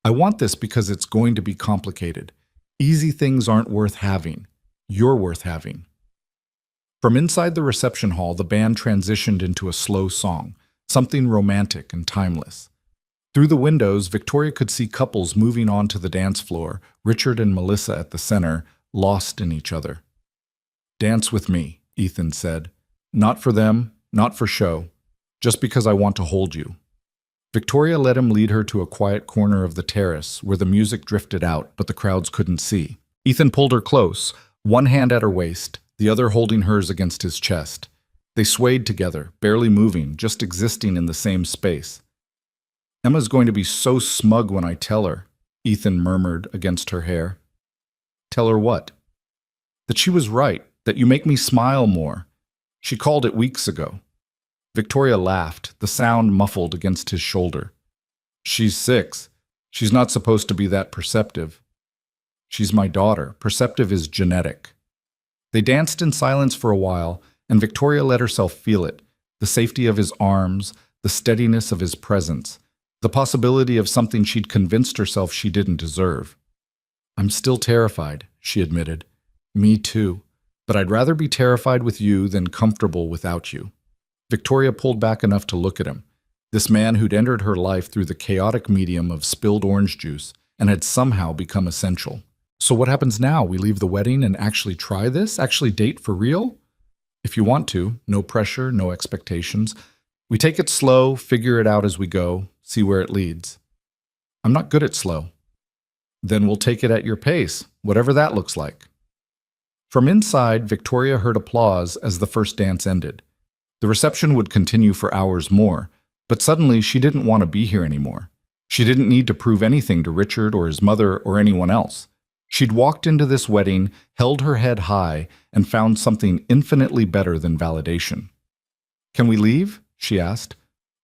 I want this because it's going to be complicated. Easy things aren't worth having. You're worth having. From inside the reception hall, the band transitioned into a slow song, something romantic and timeless. Through the windows, Victoria could see couples moving on to the dance floor, Richard and Melissa at the center, lost in each other. Dance with me, Ethan said. Not for them, not for show, just because I want to hold you. Victoria let him lead her to a quiet corner of the terrace where the music drifted out, but the crowds couldn't see. Ethan pulled her close, one hand at her waist, the other holding hers against his chest. They swayed together, barely moving, just existing in the same space. Emma's going to be so smug when I tell her, Ethan murmured against her hair. Tell her what? That she was right, that you make me smile more. She called it weeks ago. Victoria laughed, the sound muffled against his shoulder. She's 6. She's not supposed to be that perceptive. She's my daughter. Perceptive is genetic. They danced in silence for a while, and Victoria let herself feel it, the safety of his arms, the steadiness of his presence, the possibility of something she'd convinced herself she didn't deserve. I'm still terrified, she admitted. Me too. But I'd rather be terrified with you than comfortable without you. Victoria pulled back enough to look at him, this man who'd entered her life through the chaotic medium of spilled orange juice and had somehow become essential. So what happens now? We leave the wedding and actually try this? Actually date for real? If you want to, no pressure, no expectations. We take it slow, figure it out as we go, see where it leads. I'm not good at slow. Then we'll take it at your pace, whatever that looks like. From inside, Victoria heard applause as the first dance ended. The reception would continue for hours more, but suddenly she didn't want to be here anymore. She didn't need to prove anything to Richard or his mother or anyone else. She'd walked into this wedding, held her head high, and found something infinitely better than validation. Can we leave? She asked.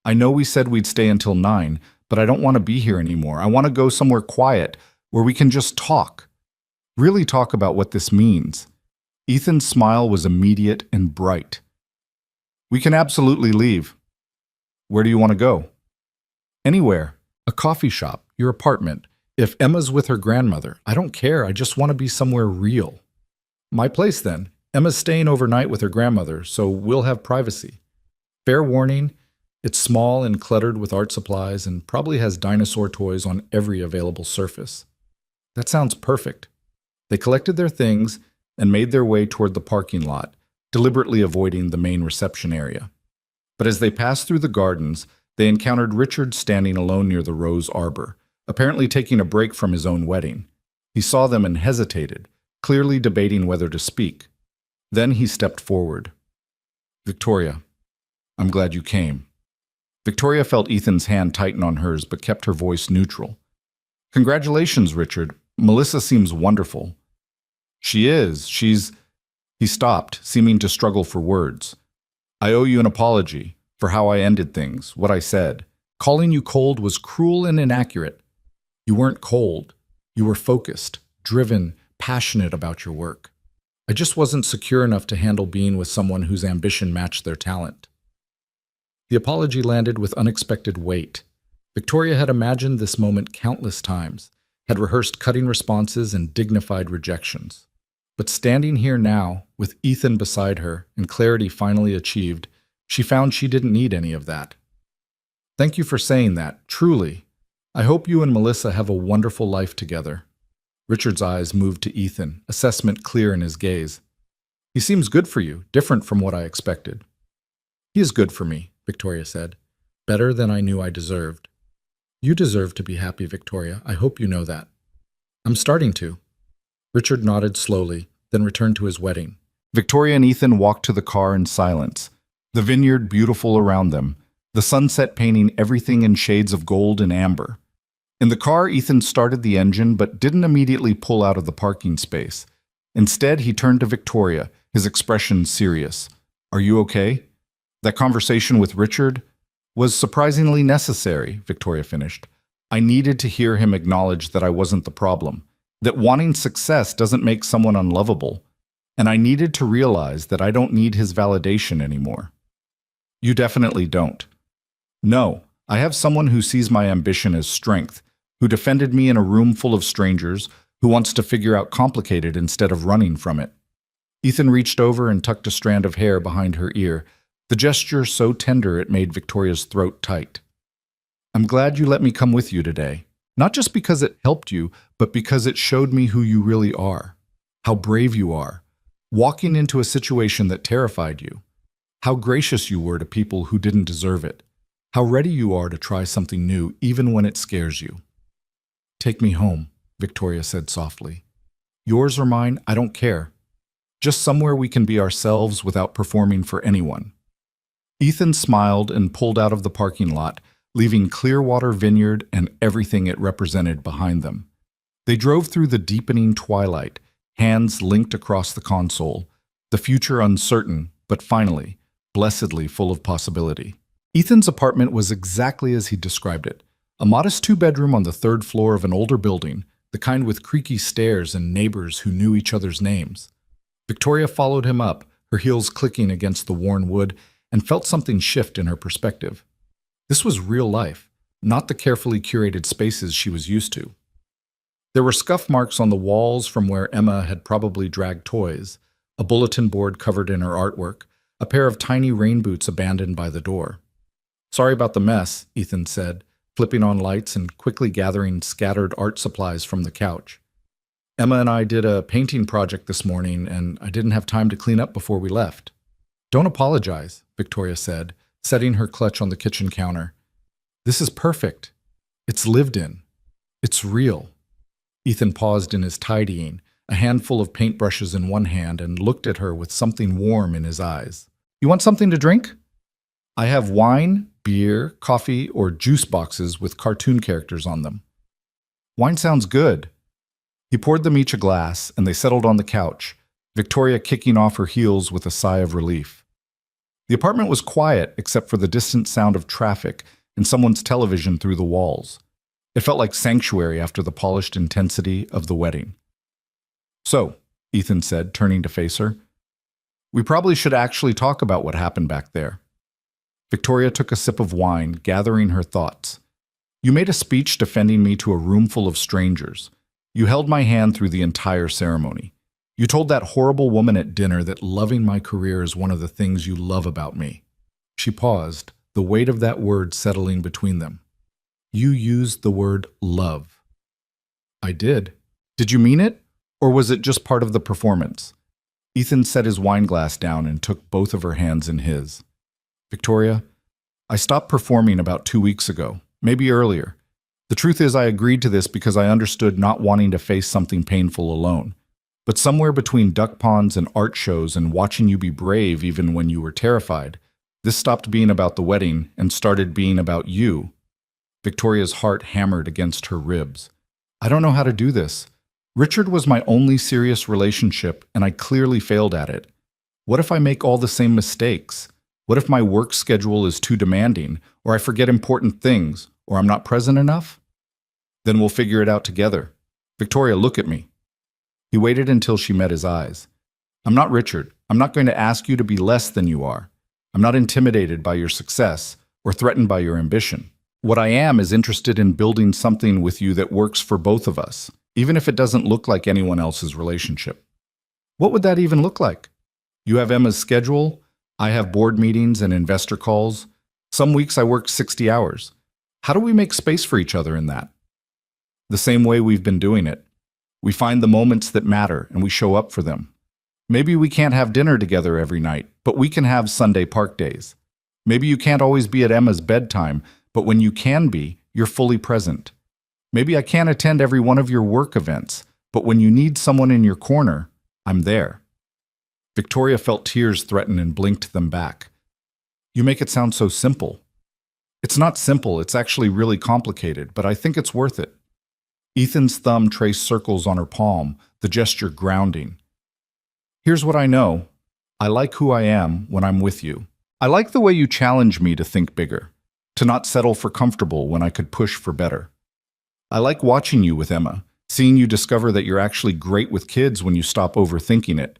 I know we said we'd stay until 9, but I don't want to be here anymore. I want to go somewhere quiet where we can just talk. Really talk about what this means. Ethan's smile was immediate and bright. We can absolutely leave. Where do you want to go? Anywhere. A coffee shop, your apartment. If Emma's with her grandmother, I don't care. I just want to be somewhere real. My place, then. Emma's staying overnight with her grandmother, so we'll have privacy. Fair warning, it's small and cluttered with art supplies and probably has dinosaur toys on every available surface. That sounds perfect. They collected their things and made their way toward the parking lot, deliberately avoiding the main reception area. But as they passed through the gardens, they encountered Richard standing alone near the rose arbor, apparently taking a break from his own wedding. He saw them and hesitated, clearly debating whether to speak. Then he stepped forward. "Victoria, I'm glad you came." Victoria felt Ethan's hand tighten on hers, but kept her voice neutral. "Congratulations, Richard. Melissa seems wonderful." "She is. He stopped, seeming to struggle for words. "I owe you an apology for how I ended things, what I said. Calling you cold was cruel and inaccurate. You weren't cold. You were focused, driven, passionate about your work. I just wasn't secure enough to handle being with someone whose ambition matched their talent." The apology landed with unexpected weight. Victoria had imagined this moment countless times, had rehearsed cutting responses and dignified rejections. But standing here now, with Ethan beside her and clarity finally achieved, she found she didn't need any of that. "Thank you for saying that, truly. I hope you and Melissa have a wonderful life together." Richard's eyes moved to Ethan, assessment clear in his gaze. "He seems good for you, different from what I expected." "He is good for me," Victoria said. "Better than I knew I deserved." "You deserve to be happy, Victoria. I hope you know that." "I'm starting to." Richard nodded slowly, then returned to his wedding. Victoria and Ethan walked to the car in silence, the vineyard beautiful around them, the sunset painting everything in shades of gold and amber. In the car, Ethan started the engine but didn't immediately pull out of the parking space. Instead, he turned to Victoria, his expression serious. "Are you okay?" That conversation with Richard was surprisingly necessary, Victoria finished. I needed to hear him acknowledge that I wasn't the problem, that wanting success doesn't make someone unlovable, and I needed to realize that I don't need his validation anymore. "You definitely don't." "No, I have someone who sees my ambition as strength, who defended me in a room full of strangers, who wants to figure out complicated instead of running from it." Ethan reached over and tucked a strand of hair behind her ear, the gesture so tender it made Victoria's throat tight. "I'm glad you let me come with you today, not just because it helped you, but because it showed me who you really are, how brave you are, walking into a situation that terrified you, how gracious you were to people who didn't deserve it, how ready you are to try something new even when it scares you." "Take me home," Victoria said softly. "Yours or mine, I don't care. Just somewhere we can be ourselves without performing for anyone." Ethan smiled and pulled out of the parking lot, leaving Clearwater Vineyard and everything it represented behind them. They drove through the deepening twilight, hands linked across the console, the future uncertain, but finally, blessedly full of possibility. Ethan's apartment was exactly as he described it, a modest two-bedroom on the third floor of an older building, the kind with creaky stairs and neighbors who knew each other's names. Victoria followed him up, her heels clicking against the worn wood, and felt something shift in her perspective. This was real life, not the carefully curated spaces she was used to. There were scuff marks on the walls from where Emma had probably dragged toys, a bulletin board covered in her artwork, a pair of tiny rain boots abandoned by the door. "Sorry about the mess," Ethan said, flipping on lights and quickly gathering scattered art supplies from the couch. "Emma and I did a painting project this morning, and I didn't have time to clean up before we left." "Don't apologize," Victoria said, setting her clutch on the kitchen counter. "This is perfect. It's lived in. It's real." Ethan paused in his tidying, a handful of paintbrushes in one hand, and looked at her with something warm in his eyes. "You want something to drink?" "I have wine, beer, coffee, or juice boxes with cartoon characters on them." "Wine sounds good." He poured them each a glass, and they settled on the couch, Victoria kicking off her heels with a sigh of relief. The apartment was quiet except for the distant sound of traffic and someone's television through the walls. It felt like sanctuary after the polished intensity of the wedding. "So," Ethan said, turning to face her, "we probably should actually talk about what happened back there." Victoria took a sip of wine, gathering her thoughts. "You made a speech defending me to a room full of strangers. You held my hand through the entire ceremony. You told that horrible woman at dinner that loving my career is one of the things you love about me. She paused, the weight of that word settling between them. You used the word love. I did. Did you mean it? Or was it just part of the performance? Ethan set his wine glass down and took both of her hands in his. Victoria, I stopped performing about 2 weeks ago, maybe earlier. The truth is I agreed to this because I understood not wanting to face something painful alone. But somewhere between duck ponds and art shows and watching you be brave even when you were terrified, this stopped being about the wedding and started being about you. Victoria's heart hammered against her ribs. I don't know how to do this. Richard was my only serious relationship, and I clearly failed at it. What if I make all the same mistakes? What if my work schedule is too demanding, or I forget important things, or I'm not present enough? Then we'll figure it out together. Victoria, look at me. He waited until she met his eyes. I'm not Richard. I'm not going to ask you to be less than you are. I'm not intimidated by your success or threatened by your ambition. What I am is interested in building something with you that works for both of us, even if it doesn't look like anyone else's relationship. What would that even look like? You have Emma's schedule. I have board meetings and investor calls. Some weeks I work 60 hours. How do we make space for each other in that? The same way we've been doing it. We find the moments that matter and we show up for them. Maybe we can't have dinner together every night, but we can have Sunday park days. Maybe you can't always be at Emma's bedtime, but when you can be, you're fully present. Maybe I can't attend every one of your work events, but when you need someone in your corner, I'm there. Victoria felt tears threaten and blinked them back. You make it sound so simple. It's not simple, it's actually really complicated, but I think it's worth it. Ethan's thumb traced circles on her palm, the gesture grounding. Here's what I know. I like who I am when I'm with you. I like the way you challenge me to think bigger, to not settle for comfortable when I could push for better. I like watching you with Emma, seeing you discover that you're actually great with kids when you stop overthinking it.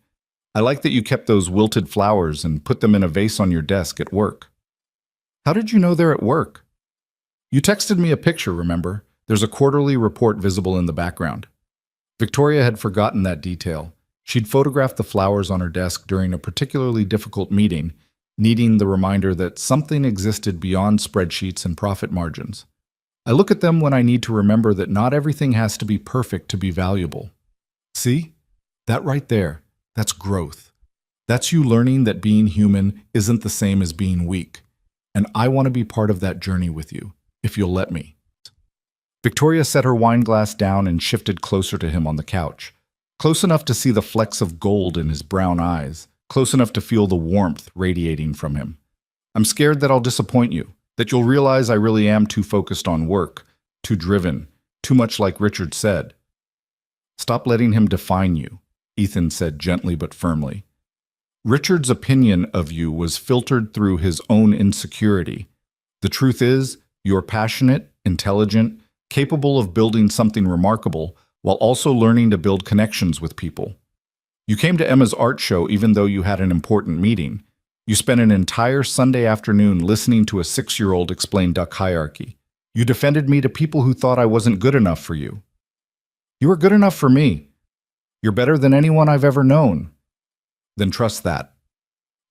I like that you kept those wilted flowers and put them in a vase on your desk at work. How did you know they're at work? You texted me a picture, remember? There's a quarterly report visible in the background. Victoria had forgotten that detail. She'd photographed the flowers on her desk during a particularly difficult meeting, needing the reminder that something existed beyond spreadsheets and profit margins. I look at them when I need to remember that not everything has to be perfect to be valuable. See? That right there, that's growth. That's you learning that being human isn't the same as being weak. And I want to be part of that journey with you, if you'll let me. Victoria set her wine glass down and shifted closer to him on the couch, close enough to see the flecks of gold in his brown eyes, close enough to feel the warmth radiating from him. I'm scared that I'll disappoint you, that you'll realize I really am too focused on work, too driven, too much like Richard said. Stop letting him define you, Ethan said gently but firmly. Richard's opinion of you was filtered through his own insecurity. The truth is, you're passionate, intelligent, capable of building something remarkable while also learning to build connections with people. You came to Emma's art show even though you had an important meeting. You spent an entire Sunday afternoon listening to a 6-year-old explain duck hierarchy. You defended me to people who thought I wasn't good enough for you. You were good enough for me. You're better than anyone I've ever known. Then trust that.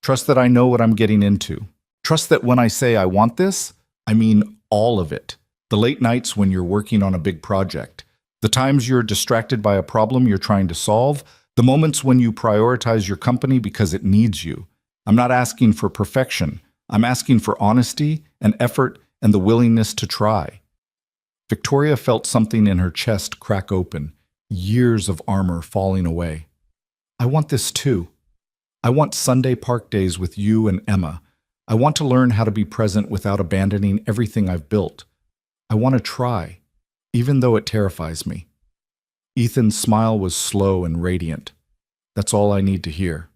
Trust that I know what I'm getting into. Trust that when I say I want this, I mean all of it. The late nights when you're working on a big project, the times you're distracted by a problem you're trying to solve, the moments when you prioritize your company because it needs you. I'm not asking for perfection. I'm asking for honesty and effort and the willingness to try. Victoria felt something in her chest crack open, years of armor falling away. I want this too. I want Sunday park days with you and Emma. I want to learn how to be present without abandoning everything I've built. I want to try, even though it terrifies me. Ethan's smile was slow and radiant. That's all I need to hear.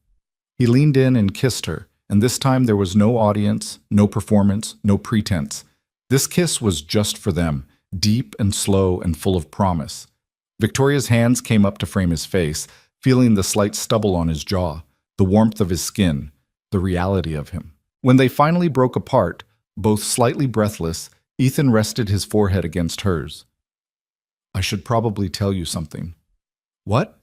He leaned in and kissed her, and this time there was no audience, no performance, no pretense. This kiss was just for them, deep and slow and full of promise. Victoria's hands came up to frame his face, feeling the slight stubble on his jaw, the warmth of his skin, the reality of him. When they finally broke apart, both slightly breathless, Ethan rested his forehead against hers. I should probably tell you something. What?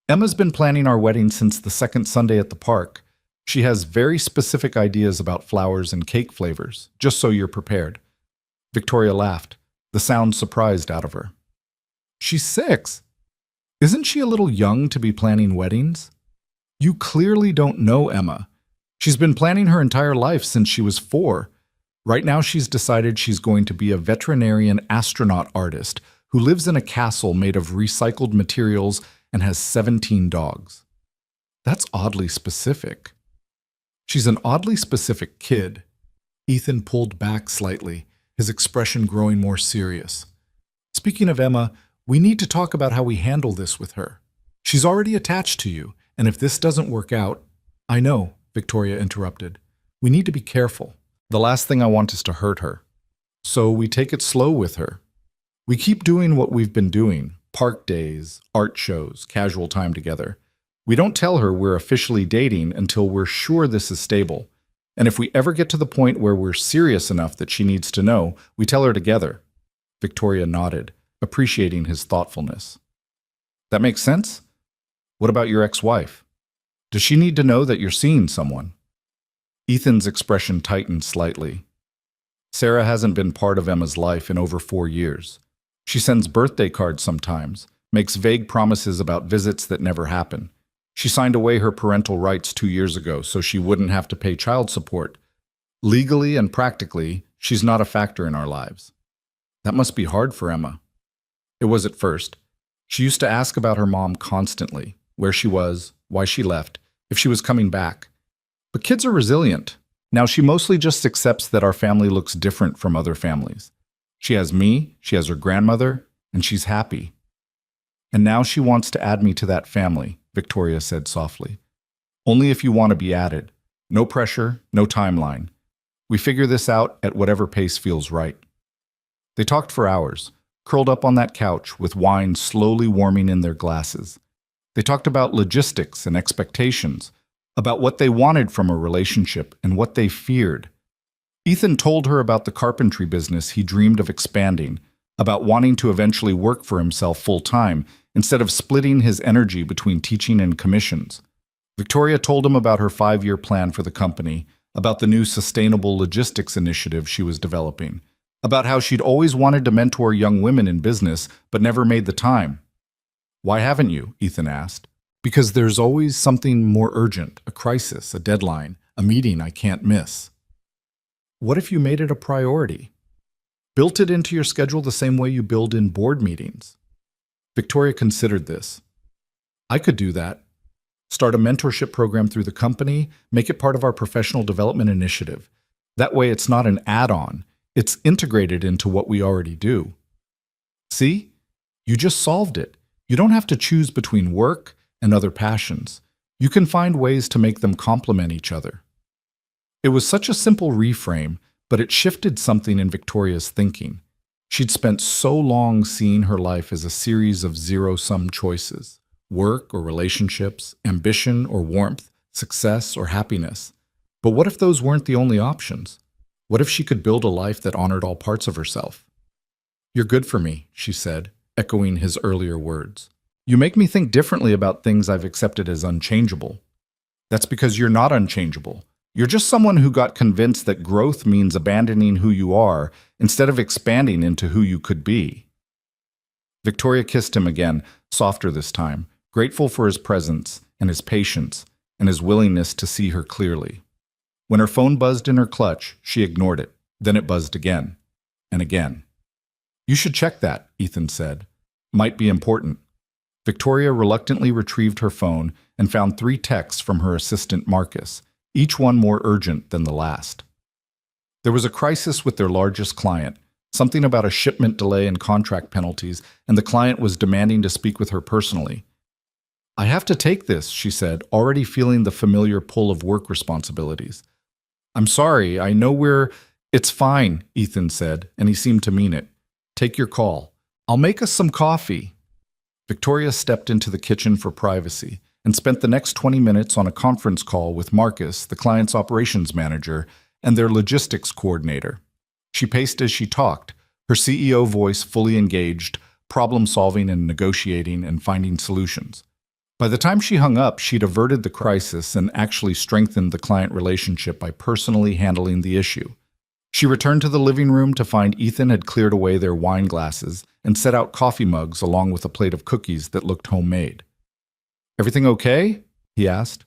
Emma's been planning our wedding since the second Sunday at the park. She has very specific ideas about flowers and cake flavors, just so you're prepared. Victoria laughed, the sound surprised out of her. She's 6. Isn't she a little young to be planning weddings? You clearly don't know Emma. She's been planning her entire life since she was 4. Right now she's decided she's going to be a veterinarian astronaut artist who lives in a castle made of recycled materials and has 17 dogs. That's oddly specific. She's an oddly specific kid. Ethan pulled back slightly, his expression growing more serious. Speaking of Emma, we need to talk about how we handle this with her. She's already attached to you, and if this doesn't work out— I know, Victoria interrupted. We need to be careful. The last thing I want is to hurt her. So we take it slow with her. We keep doing what we've been doing: park days, art shows, casual time together. We don't tell her we're officially dating until we're sure this is stable. And if we ever get to the point where we're serious enough that she needs to know, we tell her together. Victoria nodded, appreciating his thoughtfulness. That makes sense? What about your ex-wife? Does she need to know that you're seeing someone? Ethan's expression tightened slightly. Sarah hasn't been part of Emma's life in over 4 years. She sends birthday cards sometimes, makes vague promises about visits that never happen. She signed away her parental rights 2 years ago so she wouldn't have to pay child support. Legally and practically, she's not a factor in our lives. That must be hard for Emma. It was at first. She used to ask about her mom constantly, where she was, why she left, if she was coming back. But kids are resilient. Now she mostly just accepts that our family looks different from other families. She has me, she has her grandmother, and she's happy. And now she wants to add me to that family, Victoria said softly. Only if you want to be added. No pressure, no timeline. We figure this out at whatever pace feels right. They talked for hours, curled up on that couch with wine slowly warming in their glasses. They talked about logistics and expectations, about what they wanted from a relationship and what they feared. Ethan told her about the carpentry business he dreamed of expanding, about wanting to eventually work for himself full-time instead of splitting his energy between teaching and commissions. Victoria told him about her 5-year plan for the company, about the new sustainable logistics initiative she was developing, about how she'd always wanted to mentor young women in business but never made the time. Why haven't you? Ethan asked. Because there's always something more urgent, a crisis, a deadline, a meeting I can't miss. What if you made it a priority? Built it into your schedule the same way you build in board meetings? Victoria considered this. I could do that. Start a mentorship program through the company, make it part of our professional development initiative. That way it's not an add-on, it's integrated into what we already do. See? You just solved it. You don't have to choose between work and other passions. You can find ways to make them complement each other. It was such a simple reframe, but it shifted something in Victoria's thinking. She'd spent so long seeing her life as a series of zero-sum choices: work or relationships, ambition or warmth, success or happiness. But what if those weren't the only options? What if she could build a life that honored all parts of herself? You're good for me, she said, echoing his earlier words. You make me think differently about things I've accepted as unchangeable. That's because you're not unchangeable. You're just someone who got convinced that growth means abandoning who you are instead of expanding into who you could be. Victoria kissed him again, softer this time, grateful for his presence and his patience and his willingness to see her clearly. When her phone buzzed in her clutch, she ignored it. Then it buzzed again and again. You should check that, Ethan said. Might be important. Victoria reluctantly retrieved her phone and found 3 texts from her assistant Marcus, each one more urgent than the last. There was a crisis with their largest client, something about a shipment delay and contract penalties, and the client was demanding to speak with her personally. I have to take this, she said, already feeling the familiar pull of work responsibilities. I'm sorry, I know It's fine, Ethan said, and he seemed to mean it. Take your call. I'll make us some coffee. Victoria stepped into the kitchen for privacy and spent the next 20 minutes on a conference call with Marcus, the client's operations manager, and their logistics coordinator. She paced as she talked, her CEO voice fully engaged, problem-solving and negotiating and finding solutions. By the time she hung up, she'd averted the crisis and actually strengthened the client relationship by personally handling the issue. She returned to the living room to find Ethan had cleared away their wine glasses and set out coffee mugs along with a plate of cookies that looked homemade. "Everything okay?" he asked.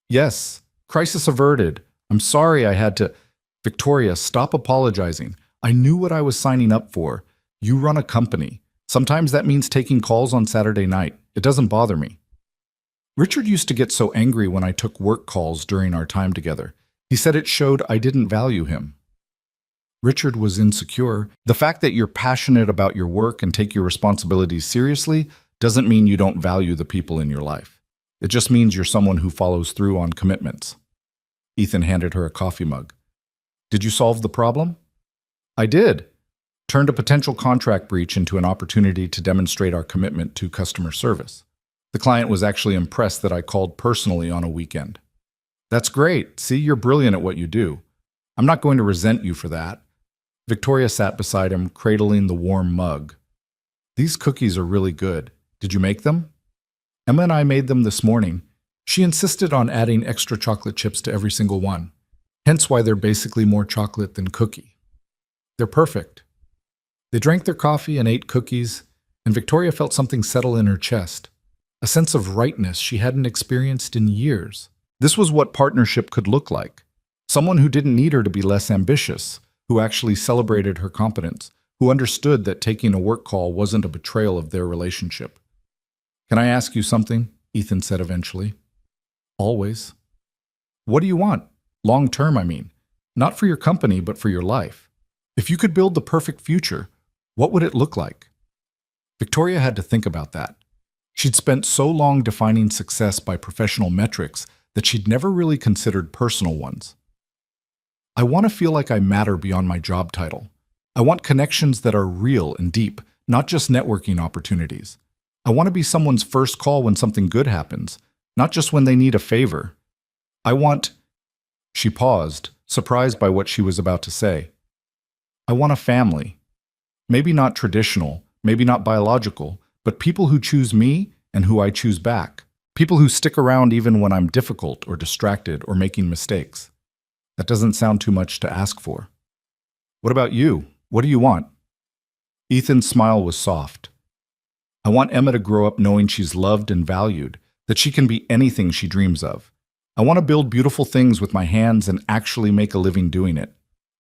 "Yes. Crisis averted. I'm sorry I had to—" "Victoria, stop apologizing. I knew what I was signing up for. You run a company. Sometimes that means taking calls on Saturday night. It doesn't bother me." Richard used to get so angry when I took work calls during our time together. He said it showed I didn't value him. Richard was insecure. The fact that you're passionate about your work and take your responsibilities seriously doesn't mean you don't value the people in your life. It just means you're someone who follows through on commitments. Ethan handed her a coffee mug. "Did you solve the problem?" "I did. Turned a potential contract breach into an opportunity to demonstrate our commitment to customer service. The client was actually impressed that I called personally on a weekend." "That's great. See, you're brilliant at what you do. I'm not going to resent you for that." Victoria sat beside him, cradling the warm mug. "These cookies are really good. Did you make them?" "Emma and I made them this morning. She insisted on adding extra chocolate chips to every single one. Hence why they're basically more chocolate than cookie. They're perfect." They drank their coffee and ate cookies, and Victoria felt something settle in her chest, a sense of rightness she hadn't experienced in years. This was what partnership could look like. Someone who didn't need her to be less ambitious, who actually celebrated her competence, who understood that taking a work call wasn't a betrayal of their relationship. "Can I ask you something?" Ethan said eventually. "Always." "What do you want? Long term, I mean. Not for your company, but for your life. If you could build the perfect future, what would it look like?" Victoria had to think about that. She'd spent so long defining success by professional metrics that she'd never really considered personal ones. "I want to feel like I matter beyond my job title. I want connections that are real and deep, not just networking opportunities. I want to be someone's first call when something good happens, not just when they need a favor. I want—" She paused, surprised by what she was about to say. "I want a family. Maybe not traditional, maybe not biological, but people who choose me and who I choose back. People who stick around even when I'm difficult or distracted or making mistakes. That doesn't sound too much to ask for." "What about you? What do you want?" Ethan's smile was soft. "I want Emma to grow up knowing she's loved and valued, that she can be anything she dreams of. I want to build beautiful things with my hands and actually make a living doing it.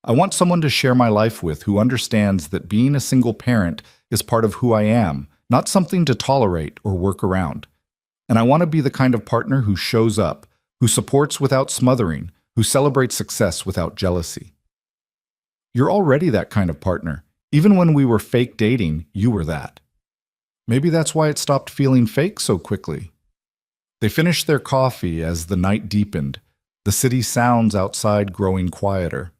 I want someone to share my life with who understands that being a single parent is part of who I am, not something to tolerate or work around. And I want to be the kind of partner who shows up, who supports without smothering, who celebrates success without jealousy." "You're already that kind of partner. Even when we were fake dating, you were that." "Maybe that's why it stopped feeling fake so quickly." They finished their coffee as the night deepened, the city sounds outside growing quieter.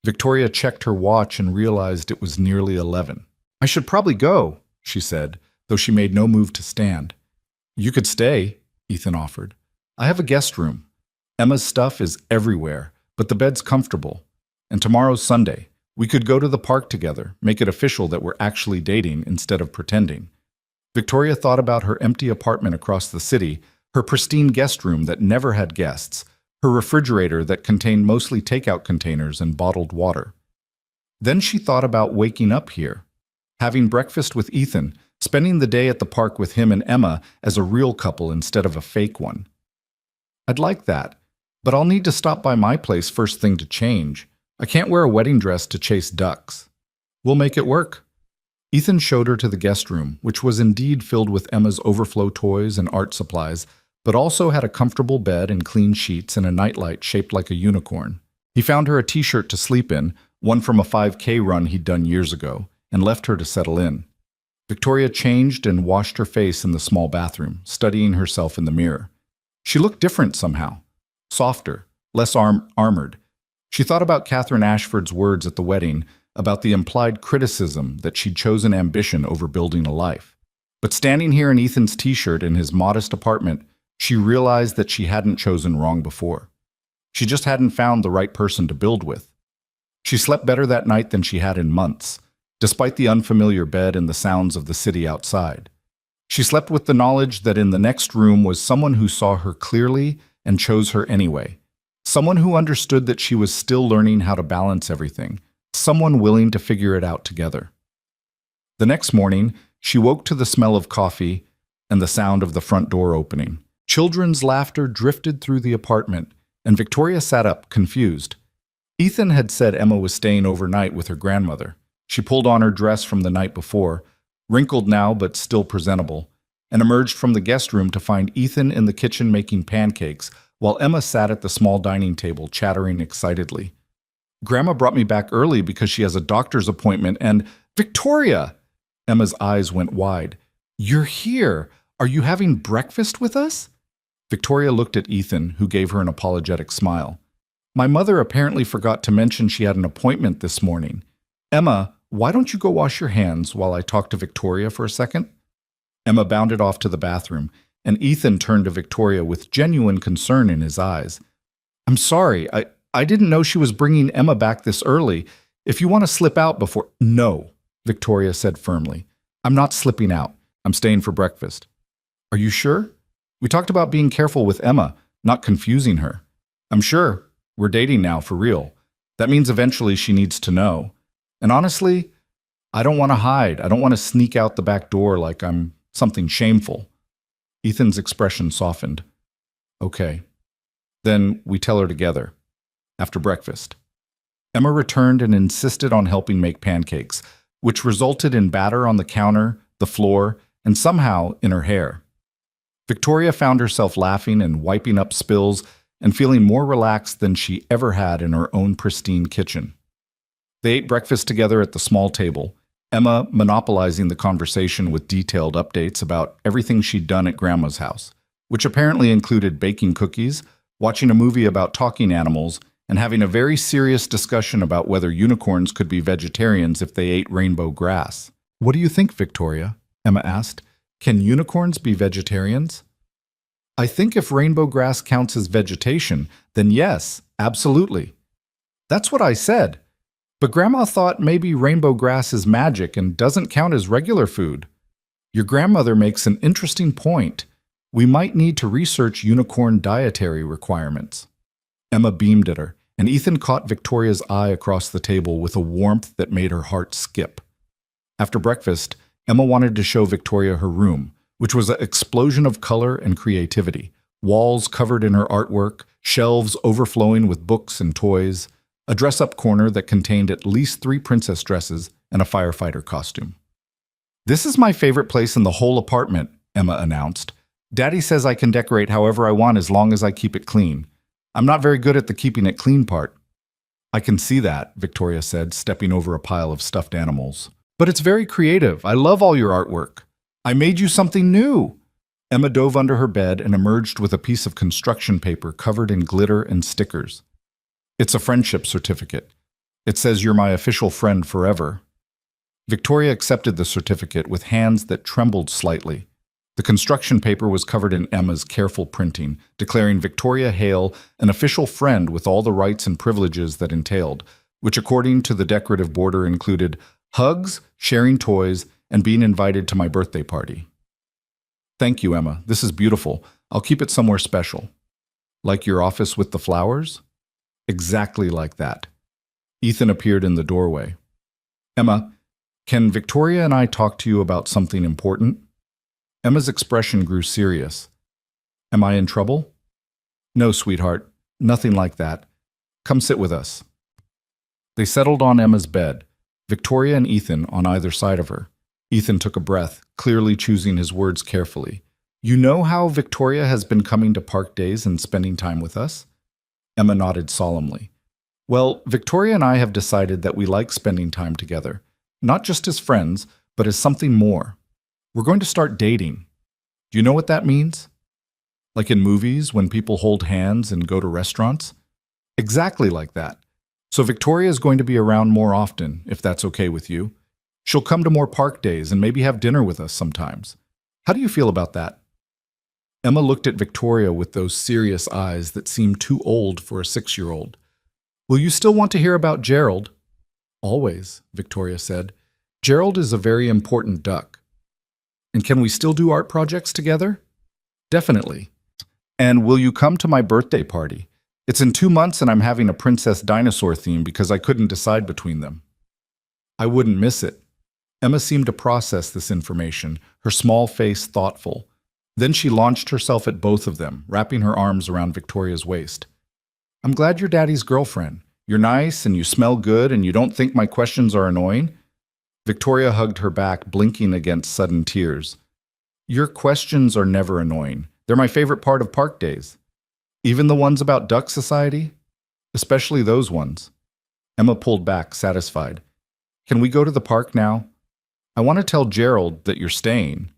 Victoria checked her watch and realized it was nearly 11. "I should probably go," she said, though she made no move to stand. "You could stay," Ethan offered. "I have a guest room. Emma's stuff is everywhere, but the bed's comfortable. And tomorrow's Sunday. We could go to the park together, make it official that we're actually dating instead of pretending." Victoria thought about her empty apartment across the city, her pristine guest room that never had guests, her refrigerator that contained mostly takeout containers and bottled water. Then she thought about waking up here, having breakfast with Ethan, spending the day at the park with him and Emma as a real couple instead of a fake one. "I'd like that, but I'll need to stop by my place first thing to change. I can't wear a wedding dress to chase ducks." "We'll make it work." Ethan showed her to the guest room, which was indeed filled with Emma's overflow toys and art supplies, but also had a comfortable bed and clean sheets and a nightlight shaped like a unicorn. He found her a t-shirt to sleep in, one from a 5K run he'd done years ago, and left her to settle in. Victoria changed and washed her face in the small bathroom, studying herself in the mirror. She looked different somehow, softer, less armored. She thought about Catherine Ashford's words at the wedding, about the implied criticism that she'd chosen ambition over building a life. But standing here in Ethan's t-shirt in his modest apartment, she realized that she hadn't chosen wrong before. She just hadn't found the right person to build with. She slept better that night than she had in months, despite the unfamiliar bed and the sounds of the city outside. She slept with the knowledge that in the next room was someone who saw her clearly and chose her anyway. Someone who understood that she was still learning how to balance everything. Someone willing to figure it out together. The next morning, she woke to the smell of coffee and the sound of the front door opening. Children's laughter drifted through the apartment, and Victoria sat up, confused. Ethan had said Emma was staying overnight with her grandmother. She pulled on her dress from the night before, wrinkled now but still presentable, and emerged from the guest room to find Ethan in the kitchen making pancakes, while Emma sat at the small dining table, chattering excitedly. "Grandma brought me back early because she has a doctor's appointment, and— Victoria!" Emma's eyes went wide. "You're here! Are you having breakfast with us?" Victoria looked at Ethan, who gave her an apologetic smile. "My mother apparently forgot to mention she had an appointment this morning. Emma, why don't you go wash your hands while I talk to Victoria for a second?" Emma bounded off to the bathroom, and Ethan turned to Victoria with genuine concern in his eyes. "I'm sorry, I didn't know she was bringing Emma back this early. If you want to slip out before—" "No," Victoria said firmly. "I'm not slipping out. I'm staying for breakfast." "Are you sure? We talked about being careful with Emma, not confusing her." "I'm sure. We're dating now, for real. That means eventually she needs to know. And honestly, I don't want to hide. I don't want to sneak out the back door like I'm something shameful." Ethan's expression softened. "Okay. Then we tell her together. After breakfast." Emma returned and insisted on helping make pancakes, which resulted in batter on the counter, the floor, and somehow in her hair. Victoria found herself laughing and wiping up spills and feeling more relaxed than she ever had in her own pristine kitchen. They ate breakfast together at the small table, Emma monopolizing the conversation with detailed updates about everything she'd done at Grandma's house, which apparently included baking cookies, watching a movie about talking animals, and having a very serious discussion about whether unicorns could be vegetarians if they ate rainbow grass. "What do you think, Victoria?" Emma asked. "Can unicorns be vegetarians?" "I think if rainbow grass counts as vegetation, then yes, absolutely." "That's what I said. But Grandma thought maybe rainbow grass is magic and doesn't count as regular food." "Your grandmother makes an interesting point. We might need to research unicorn dietary requirements." Emma beamed at her, and Ethan caught Victoria's eye across the table with a warmth that made her heart skip. After breakfast, Emma wanted to show Victoria her room, which was an explosion of color and creativity. Walls covered in her artwork, shelves overflowing with books and toys, a dress-up corner that contained at least 3 princess dresses and a firefighter costume. "This is my favorite place in the whole apartment," Emma announced. "Daddy says I can decorate however I want as long as I keep it clean. I'm not very good at the keeping it clean part." "I can see that," Victoria said, stepping over a pile of stuffed animals. "But it's very creative. I love all your artwork. I made you something new." Emma dove under her bed and emerged with a piece of construction paper covered in glitter and stickers. "It's a friendship certificate. It says you're my official friend forever." Victoria accepted the certificate with hands that trembled slightly. The construction paper was covered in Emma's careful printing, declaring Victoria Hale an official friend with all the rights and privileges that entailed, which according to the decorative border included hugs, sharing toys, and being invited to my birthday party. "Thank you, Emma. This is beautiful. I'll keep it somewhere special." "Like your office with the flowers?" "Exactly like that." Ethan appeared in the doorway. "Emma, can Victoria and I talk to you about something important?" Emma's expression grew serious. "Am I in trouble?" "No, sweetheart. Nothing like that. Come sit with us." They settled on Emma's bed, Victoria and Ethan on either side of her. Ethan took a breath, clearly choosing his words carefully. "You know how Victoria has been coming to park days and spending time with us?" Emma nodded solemnly. "Well, Victoria and I have decided that we like spending time together, not just as friends, but as something more. We're going to start dating. Do you know what that means? Like in movies, when people hold hands and go to restaurants? Exactly like that. So Victoria is going to be around more often, if that's okay with you. She'll come to more park days and maybe have dinner with us sometimes. How do you feel about that?" Emma looked at Victoria with those serious eyes that seemed too old for a 6-year-old. "Will you still want to hear about Gerald?" "Always," Victoria said. "Gerald is a very important duck." And can we still do art projects together? Definitely. And will you come to my birthday party? It's in 2 months and I'm having a princess dinosaur theme because I couldn't decide between them. I wouldn't miss it. Emma seemed to process this information, her small face thoughtful. Then she launched herself at both of them, wrapping her arms around Victoria's waist. I'm glad you're Daddy's girlfriend. You're nice and you smell good and you don't think my questions are annoying? Victoria hugged her back, blinking against sudden tears. Your questions are never annoying. They're my favorite part of park days. Even the ones about Duck Society? Especially those ones. Emma pulled back, satisfied. Can we go to the park now? I want to tell Gerald that you're staying.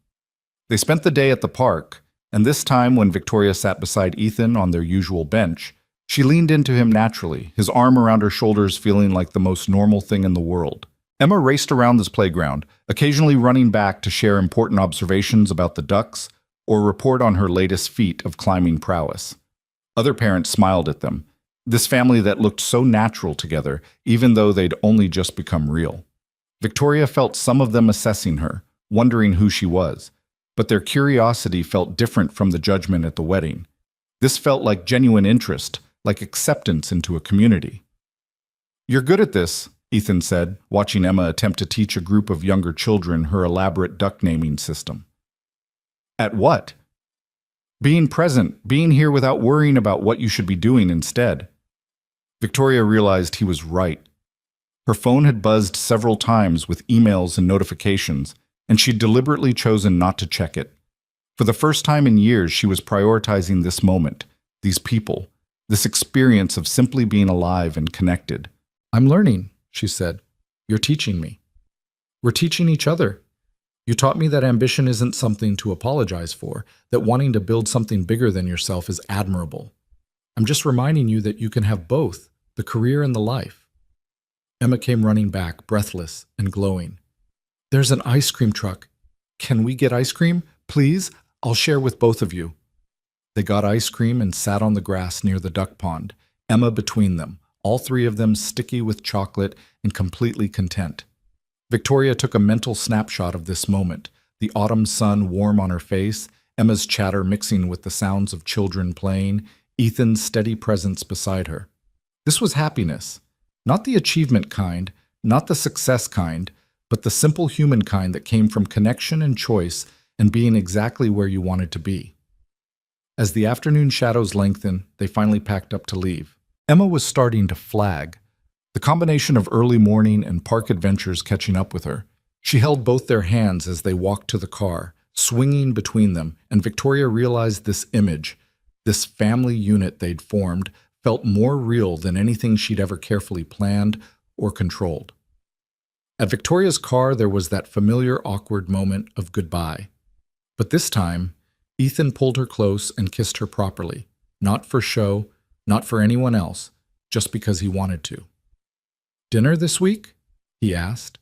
They spent the day at the park, and this time when Victoria sat beside Ethan on their usual bench, she leaned into him naturally, his arm around her shoulders feeling like the most normal thing in the world. Emma raced around this playground, occasionally running back to share important observations about the ducks or report on her latest feat of climbing prowess. Other parents smiled at them, this family that looked so natural together, even though they'd only just become real. Victoria felt some of them assessing her, wondering who she was, but their curiosity felt different from the judgment at the wedding. This felt like genuine interest, like acceptance into a community. You're good at this, Ethan said, watching Emma attempt to teach a group of younger children her elaborate duck naming system. At what? Being present, being here without worrying about what you should be doing instead. Victoria realized he was right. Her phone had buzzed several times with emails and notifications, and she'd deliberately chosen not to check it. For the first time in years, she was prioritizing this moment, these people, this experience of simply being alive and connected. I'm learning, she said. You're teaching me. We're teaching each other. You taught me that ambition isn't something to apologize for, that wanting to build something bigger than yourself is admirable. I'm just reminding you that you can have both, the career and the life. Emma came running back, breathless and glowing. There's an ice cream truck. Can we get ice cream? Please? I'll share with both of you. They got ice cream and sat on the grass near the duck pond, Emma between them, all three of them sticky with chocolate and completely content. Victoria took a mental snapshot of this moment, the autumn sun warm on her face, Emma's chatter mixing with the sounds of children playing, Ethan's steady presence beside her. This was happiness. Not the achievement kind, not the success kind, but the simple human kind that came from connection and choice and being exactly where you wanted to be. As the afternoon shadows lengthened, they finally packed up to leave. Emma was starting to flag, the combination of early morning and park adventures catching up with her. She held both their hands as they walked to the car, swinging between them, and Victoria realized this image, this family unit they'd formed, felt more real than anything she'd ever carefully planned or controlled. At Victoria's car, there was that familiar awkward moment of goodbye. But this time, Ethan pulled her close and kissed her properly, not for show, not for anyone else, just because he wanted to. Dinner this week? He asked.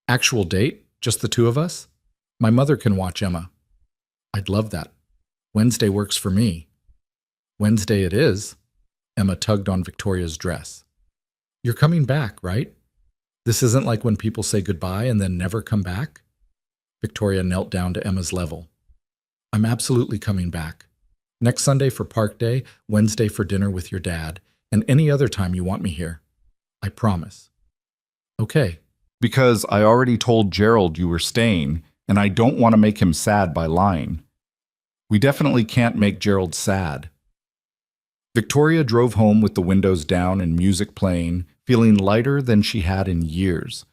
Actual date? Just the two of us? My mother can watch Emma. I'd love that. Wednesday works for me. Wednesday it is. Emma tugged on Victoria's dress. You're coming back, right? This isn't like when people say goodbye and then never come back? Victoria knelt down to Emma's level. I'm absolutely coming back. Next Sunday for Park Day, Wednesday for dinner with your dad, and any other time you want me here. I promise. Okay. Because I already told Gerald you were staying, and I don't want to make him sad by lying. We definitely can't make Gerald sad. Victoria drove home with the windows down and music playing, feeling lighter than she had in years.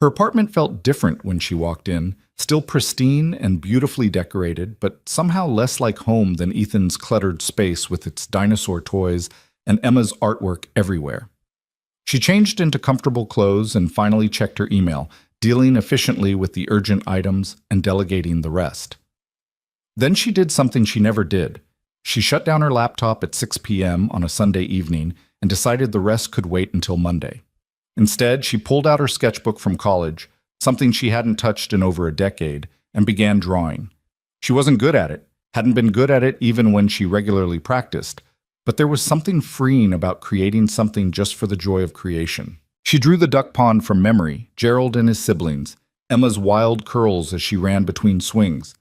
Her apartment felt different when she walked in, still pristine and beautifully decorated, but somehow less like home than Ethan's cluttered space with its dinosaur toys and Emma's artwork everywhere. She changed into comfortable clothes and finally checked her email, dealing efficiently with the urgent items and delegating the rest. Then she did something she never did. She shut down her laptop at 6 p.m. on a Sunday evening and decided the rest could wait until Monday. Instead, she pulled out her sketchbook from college, something she hadn't touched in over a decade, and began drawing. She wasn't good at it, hadn't been good at it even when she regularly practiced, but there was something freeing about creating something just for the joy of creation. She drew the duck pond from memory, Gerald and his siblings, Emma's wild curls as she ran between swings.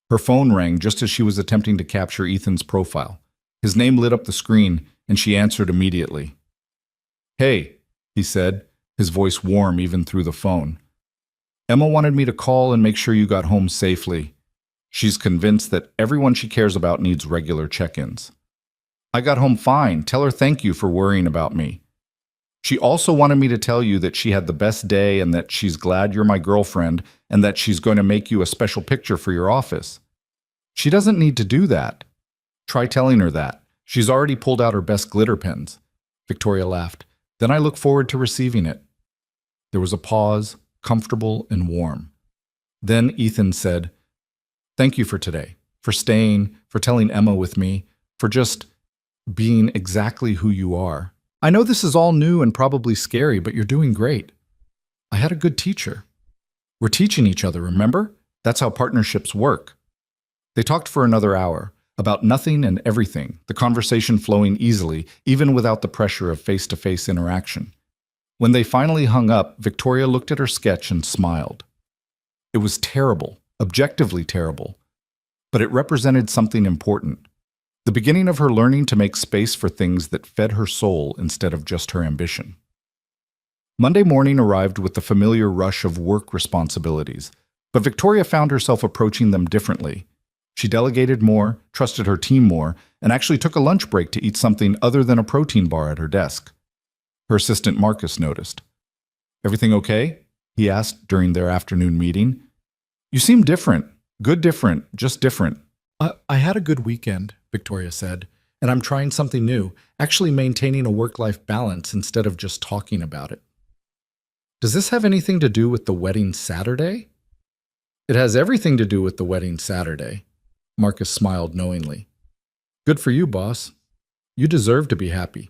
Her phone rang just as she was attempting to capture Ethan's profile. His name lit up the screen, and she answered immediately. "Hey," he said, his voice warm even through the phone. "Emma wanted me to call and make sure you got home safely. She's convinced that everyone she cares about needs regular check-ins." "I got home fine. Tell her thank you for worrying about me. She also wanted me to tell you that she had the best day and that she's glad you're my girlfriend and that she's going to make you a special picture for your office." "She doesn't need to do that." "Try telling her that. She's already pulled out her best glitter pens." Victoria laughed. "Then I look forward to receiving it." There was a pause, comfortable and warm. Then Ethan said, "Thank you for today, for staying, for telling Emma with me, for just being exactly who you are. I know this is all new and probably scary, but you're doing great. I had a good teacher. We're teaching each other, remember? That's how partnerships work." They talked for another hour, about nothing and everything, the conversation flowing easily, even without the pressure of face-to-face interaction. When they finally hung up, Victoria looked at her sketch and smiled. It was terrible, objectively terrible, but it represented something important. The beginning of her learning to make space for things that fed her soul instead of just her ambition. Monday morning arrived with the familiar rush of work responsibilities, but Victoria found herself approaching them differently. She delegated more, trusted her team more, and actually took a lunch break to eat something other than a protein bar at her desk. Her assistant Marcus noticed. "Everything okay?" he asked during their afternoon meeting. "You seem different. Good different, just different." I had a good weekend," Victoria said, "and I'm trying something new, actually maintaining a work-life balance instead of just talking about it." "Does this have anything to do with the wedding Saturday?" "It has everything to do with the wedding Saturday." Marcus smiled knowingly. "Good for you, boss. You deserve to be happy."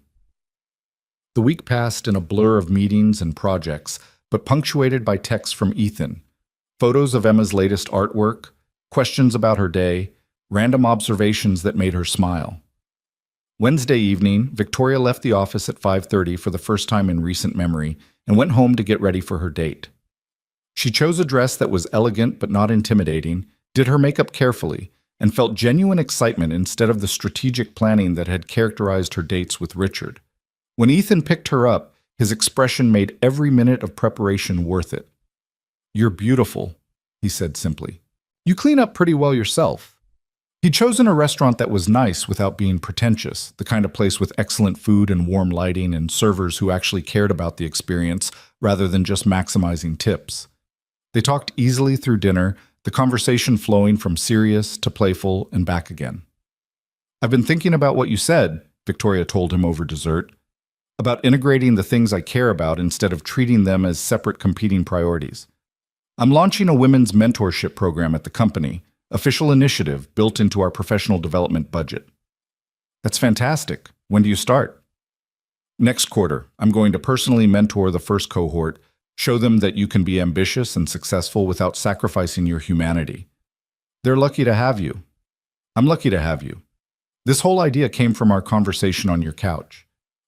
The week passed in a blur of meetings and projects, but punctuated by texts from Ethan, photos of Emma's latest artwork, questions about her day, random observations that made her smile. Wednesday evening, Victoria left the office at 5:30 for the first time in recent memory and went home to get ready for her date. She chose a dress that was elegant but not intimidating, did her makeup carefully, and felt genuine excitement instead of the strategic planning that had characterized her dates with Richard. When Ethan picked her up, his expression made every minute of preparation worth it. "You're beautiful," he said simply. "You clean up pretty well yourself." He'd chosen a restaurant that was nice without being pretentious, the kind of place with excellent food and warm lighting and servers who actually cared about the experience rather than just maximizing tips. They talked easily through dinner, the conversation flowing from serious to playful and back again. "I've been thinking about what you said," Victoria told him over dessert, "about integrating the things I care about instead of treating them as separate competing priorities. I'm launching a women's mentorship program at the company, official initiative built into our professional development budget." "That's fantastic. When do you start?" "Next quarter. I'm going to personally mentor the first cohort, show them that you can be ambitious and successful without sacrificing your humanity. They're lucky to have you. I'm lucky to have you. This whole idea came from our conversation on your couch.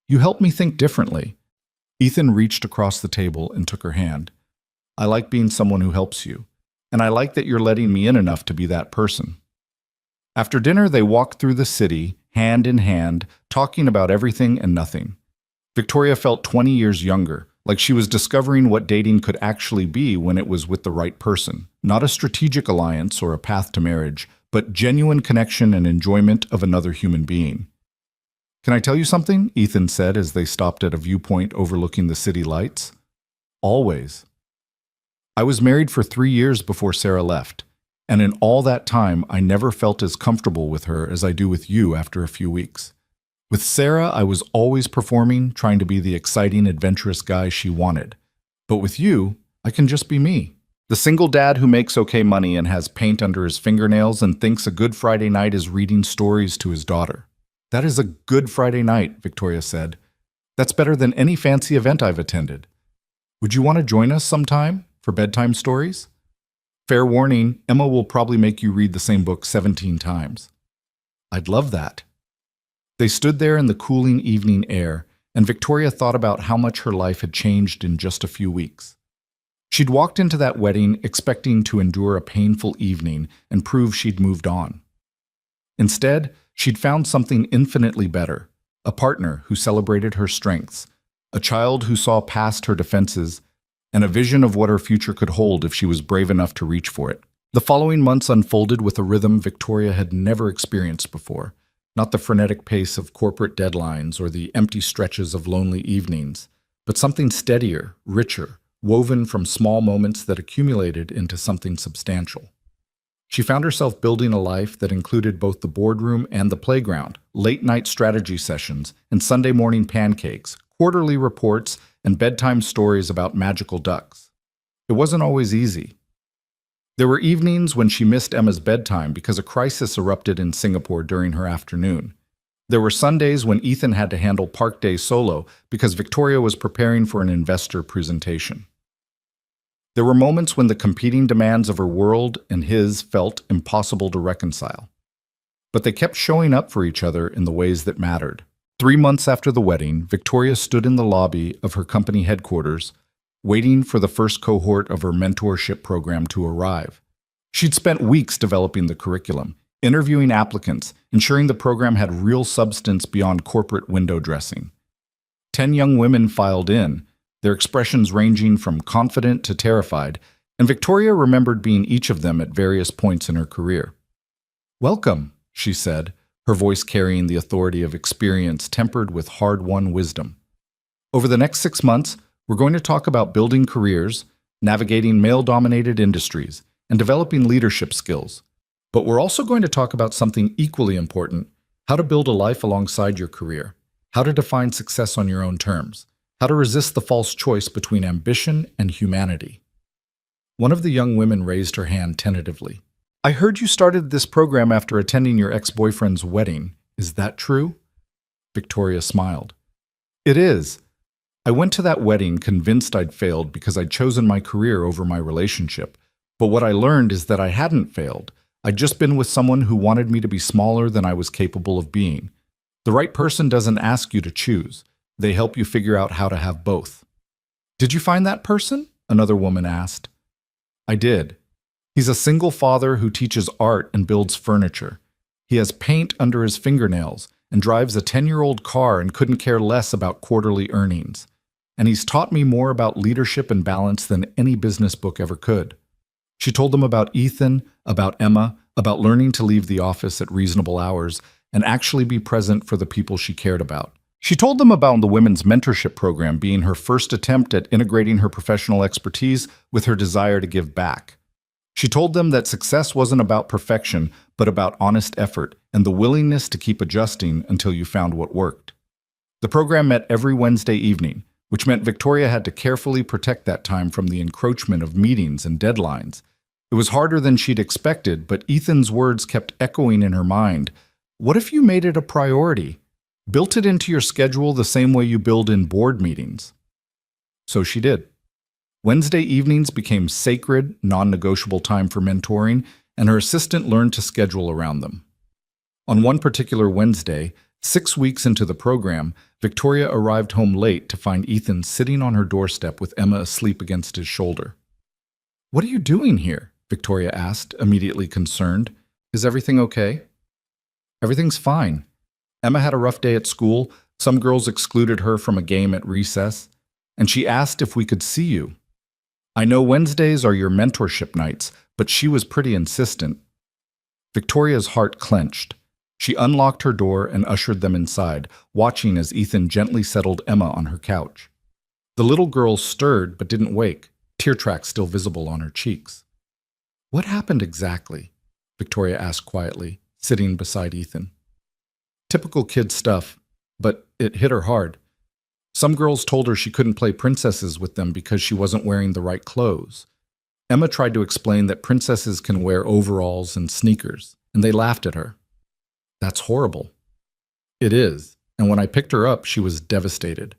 You helped me think differently." Ethan reached across the table and took her hand. "I like being someone who helps you. And I like that you're letting me in enough to be that person." After dinner, they walked through the city, hand in hand, talking about everything and nothing. Victoria felt 20 years younger, like she was discovering what dating could actually be when it was with the right person. Not a strategic alliance or a path to marriage, but genuine connection and enjoyment of another human being. "Can I tell you something?" Ethan said as they stopped at a viewpoint overlooking the city lights. "Always. I was married for 3 years before Sarah left, and in all that time I never felt as comfortable with her as I do with you after a few weeks. With Sarah, I was always performing, trying to be the exciting, adventurous guy she wanted. But with you, I can just be me. The single dad who makes okay money and has paint under his fingernails and thinks a good Friday night is reading stories to his daughter." "That is a good Friday night," Victoria said. "That's better than any fancy event I've attended. Would you want to join us sometime for bedtime stories? Fair warning, Emma will probably make you read the same book 17 times. "I'd love that." They stood there in the cooling evening air, and Victoria thought about how much her life had changed in just a few weeks. She'd walked into that wedding expecting to endure a painful evening and prove she'd moved on. Instead, she'd found something infinitely better, a partner who celebrated her strengths, a child who saw past her defenses, and a vision of what her future could hold if she was brave enough to reach for it. The following months unfolded with a rhythm Victoria had never experienced before, not the frenetic pace of corporate deadlines or the empty stretches of lonely evenings, but something steadier, richer, woven from small moments that accumulated into something substantial. She found herself building a life that included both the boardroom and the playground, late-night strategy sessions, and Sunday morning pancakes, quarterly reports, and bedtime stories about magical ducks. It wasn't always easy. There were evenings when she missed Emma's bedtime because a crisis erupted in Singapore during her afternoon. There were Sundays when Ethan had to handle Park Day solo because Victoria was preparing for an investor presentation. There were moments when the competing demands of her world and his felt impossible to reconcile. But they kept showing up for each other in the ways that mattered. 3 months after the wedding, Victoria stood in the lobby of her company headquarters, waiting for the first cohort of her mentorship program to arrive. She'd spent weeks developing the curriculum, interviewing applicants, ensuring the program had real substance beyond corporate window dressing. 10 young women filed in, their expressions ranging from confident to terrified, and Victoria remembered being each of them at various points in her career. "Welcome," she said, her voice carrying the authority of experience tempered with hard-won wisdom. "Over the next 6 months, we're going to talk about building careers, navigating male-dominated industries, and developing leadership skills. But we're also going to talk about something equally important: how to build a life alongside your career, how to define success on your own terms, how to resist the false choice between ambition and humanity." One of the young women raised her hand tentatively. "I heard you started this program after attending your ex-boyfriend's wedding. Is that true?" Victoria smiled. "It is. I went to that wedding convinced I'd failed because I'd chosen my career over my relationship. But what I learned is that I hadn't failed. I'd just been with someone who wanted me to be smaller than I was capable of being. The right person doesn't ask you to choose. They help you figure out how to have both." "Did you find that person?" another woman asked. "I did. He's a single father who teaches art and builds furniture. He has paint under his fingernails and drives a 10-year-old car and couldn't care less about quarterly earnings. And he's taught me more about leadership and balance than any business book ever could." She told them about Ethan, about Emma, about learning to leave the office at reasonable hours and actually be present for the people she cared about. She told them about the women's mentorship program being her first attempt at integrating her professional expertise with her desire to give back. She told them that success wasn't about perfection, but about honest effort and the willingness to keep adjusting until you found what worked. The program met every Wednesday evening, which meant Victoria had to carefully protect that time from the encroachment of meetings and deadlines. It was harder than she'd expected, but Ethan's words kept echoing in her mind. What if you made it a priority? Built it into your schedule the same way you build in board meetings? So she did. Wednesday evenings became sacred, non-negotiable time for mentoring, and her assistant learned to schedule around them. On one particular Wednesday, 6 weeks into the program, Victoria arrived home late to find Ethan sitting on her doorstep with Emma asleep against his shoulder. "What are you doing here?" Victoria asked, immediately concerned. "Is everything okay?" "Everything's fine. Emma had a rough day at school, some girls excluded her from a game at recess, and she asked if we could see you. I know Wednesdays are your mentorship nights, but she was pretty insistent." Victoria's heart clenched. She unlocked her door and ushered them inside, watching as Ethan gently settled Emma on her couch. The little girl stirred but didn't wake, tear tracks still visible on her cheeks. "What happened exactly?" Victoria asked quietly, sitting beside Ethan. Typical kid stuff, but it hit her hard. Some girls told her she couldn't play princesses with them because she wasn't wearing the right clothes. Emma tried to explain that princesses can wear overalls and sneakers, and they laughed at her. "That's horrible." "It is, and when I picked her up, she was devastated.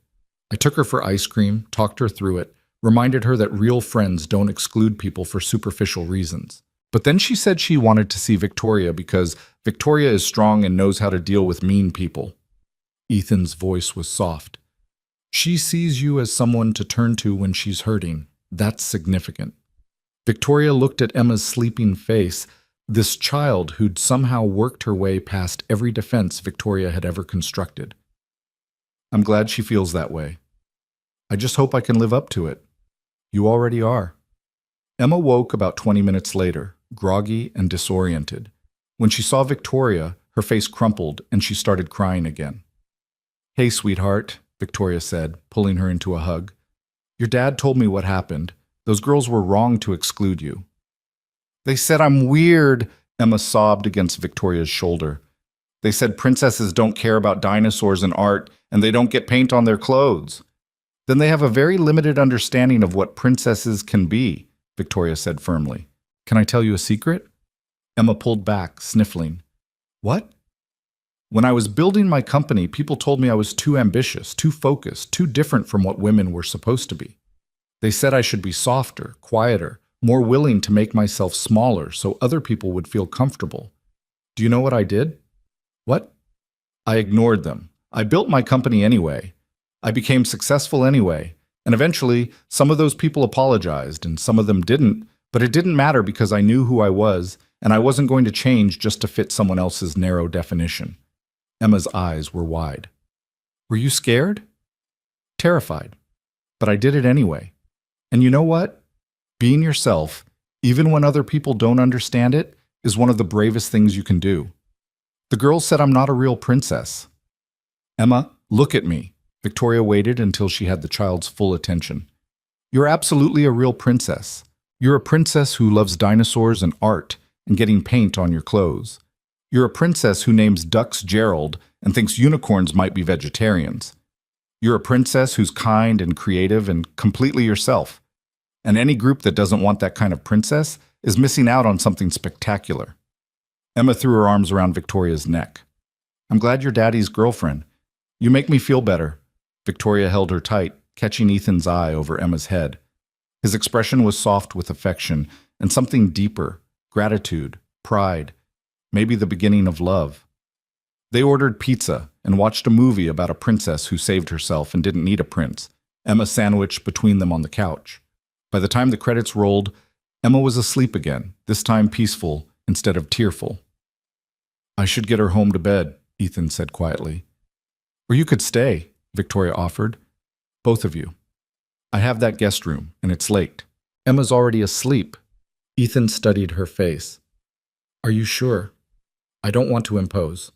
I took her for ice cream, talked her through it, reminded her that real friends don't exclude people for superficial reasons. But then she said she wanted to see Victoria because Victoria is strong and knows how to deal with mean people." Ethan's voice was soft. "She sees you as someone to turn to when she's hurting, That's significant. Victoria looked at Emma's sleeping face, this child who'd somehow worked her way past every defense Victoria had ever constructed. I'm glad she feels that way. I just hope I can live up to it. You already are. Emma woke about 20 minutes later, groggy and disoriented. When she saw Victoria, her face crumpled and she started crying again. Hey, sweetheart, Victoria said, pulling her into a hug. Your dad told me what happened. Those girls were wrong to exclude you. They said I'm weird, Emma sobbed against Victoria's shoulder. They said princesses don't care about dinosaurs and art, and they don't get paint on their clothes. Then they have a very limited understanding of what princesses can be, Victoria said firmly. Can I tell you a secret? Emma pulled back, sniffling. What? When I was building my company, people told me I was too ambitious, too focused, too different from what women were supposed to be. They said I should be softer, quieter, more willing to make myself smaller so other people would feel comfortable. Do you know what I did? What? I ignored them. I built my company anyway. I became successful anyway. And eventually, some of those people apologized and some of them didn't, but it didn't matter because I knew who I was and I wasn't going to change just to fit someone else's narrow definition. Emma's eyes were wide. Were you scared? Terrified. But I did it anyway. And you know what? Being yourself, even when other people don't understand it, is one of the bravest things you can do. The girls said I'm not a real princess. Emma, look at me. Victoria waited until she had the child's full attention. You're absolutely a real princess. You're a princess who loves dinosaurs and art and getting paint on your clothes. You're a princess who names ducks Gerald and thinks unicorns might be vegetarians. You're a princess who's kind and creative and completely yourself. And any group that doesn't want that kind of princess is missing out on something spectacular. Emma threw her arms around Victoria's neck. I'm glad you're Daddy's girlfriend. You make me feel better. Victoria held her tight, catching Ethan's eye over Emma's head. His expression was soft with affection and something deeper, gratitude, pride, maybe the beginning of love. They ordered pizza and watched a movie about a princess who saved herself and didn't need a prince, Emma sandwiched between them on the couch. By the time the credits rolled, Emma was asleep again, this time peaceful instead of tearful. I should get her home to bed, Ethan said quietly. Or you could stay, Victoria offered. Both of you. I have that guest room, and it's late. Emma's already asleep. Ethan studied her face. Are you sure? I don't want to impose.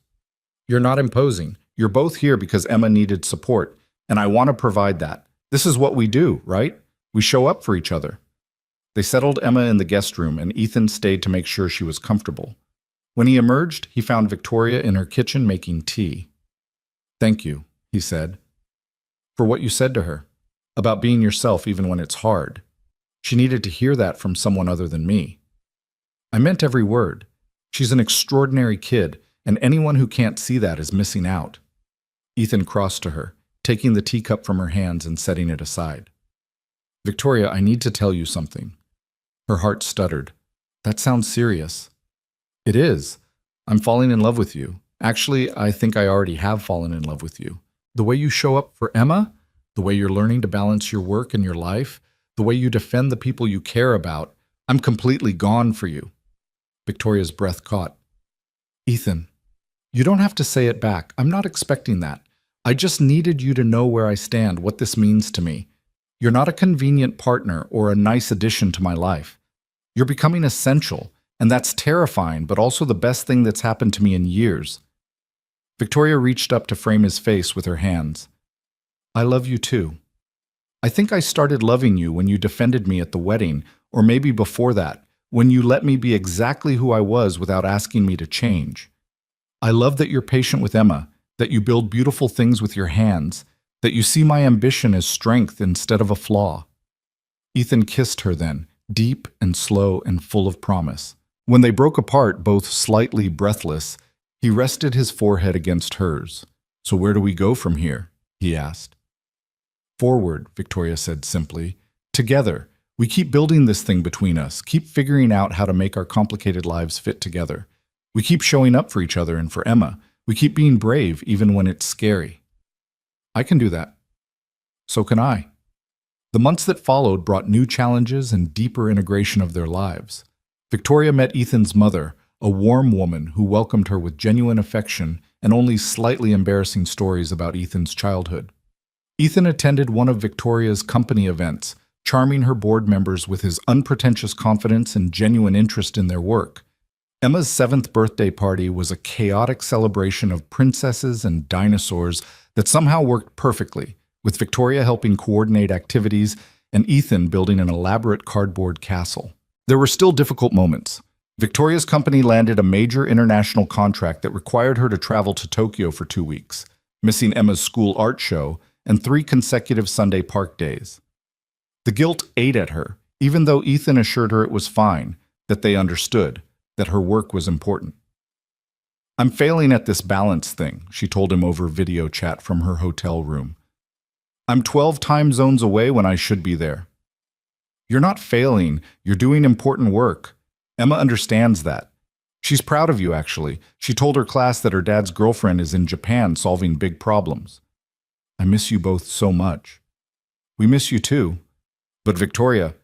You're not imposing. You're both here because Emma needed support, and I want to provide that. This is what we do, right? We show up for each other. They settled Emma in the guest room, and Ethan stayed to make sure she was comfortable. When he emerged, he found Victoria in her kitchen making tea. Thank you, he said, for what you said to her, about being yourself even when it's hard. She needed to hear that from someone other than me. I meant every word. She's an extraordinary kid, and anyone who can't see that is missing out. Ethan crossed to her, taking the teacup from her hands and setting it aside. Victoria, I need to tell you something. Her heart stuttered. That sounds serious. It is. I'm falling in love with you. Actually, I think I already have fallen in love with you. The way you show up for Emma, the way you're learning to balance your work and your life, the way you defend the people you care about, I'm completely gone for you. Victoria's breath caught. Ethan, you don't have to say it back. I'm not expecting that. I just needed you to know where I stand, what this means to me. You're not a convenient partner or a nice addition to my life. You're becoming essential, and that's terrifying, but also the best thing that's happened to me in years. Victoria reached up to frame his face with her hands. I love you too. I think I started loving you when you defended me at the wedding, or maybe before that, when you let me be exactly who I was without asking me to change. I love that you're patient with Emma, that you build beautiful things with your hands, that you see my ambition as strength instead of a flaw. Ethan kissed her then, deep and slow and full of promise. When they broke apart, both slightly breathless, he rested his forehead against hers. So where do we go from here? He asked. Forward, Victoria said simply. Together. We keep building this thing between us, keep figuring out how to make our complicated lives fit together. We keep showing up for each other and for Emma. We keep being brave even when it's scary. I can do that. So can I. The months that followed brought new challenges and deeper integration of their lives. Victoria met Ethan's mother, a warm woman who welcomed her with genuine affection and only slightly embarrassing stories about Ethan's childhood. Ethan attended one of Victoria's company events, charming her board members with his unpretentious confidence and genuine interest in their work. Emma's 7th birthday party was a chaotic celebration of princesses and dinosaurs that somehow worked perfectly, with Victoria helping coordinate activities and Ethan building an elaborate cardboard castle. There were still difficult moments. Victoria's company landed a major international contract that required her to travel to Tokyo for 2 weeks, missing Emma's school art show and 3 consecutive Sunday park days. The guilt ate at her, even though Ethan assured her it was fine, that they understood, that her work was important. "I'm failing at this balance thing," she told him over video chat from her hotel room. "I'm 12 time zones away when I should be there." "You're not failing, you're doing important work. Emma understands that. She's proud of you, actually. She told her class that her dad's girlfriend is in Japan solving big problems." "I miss you both so much." "We miss you too. But Victoria,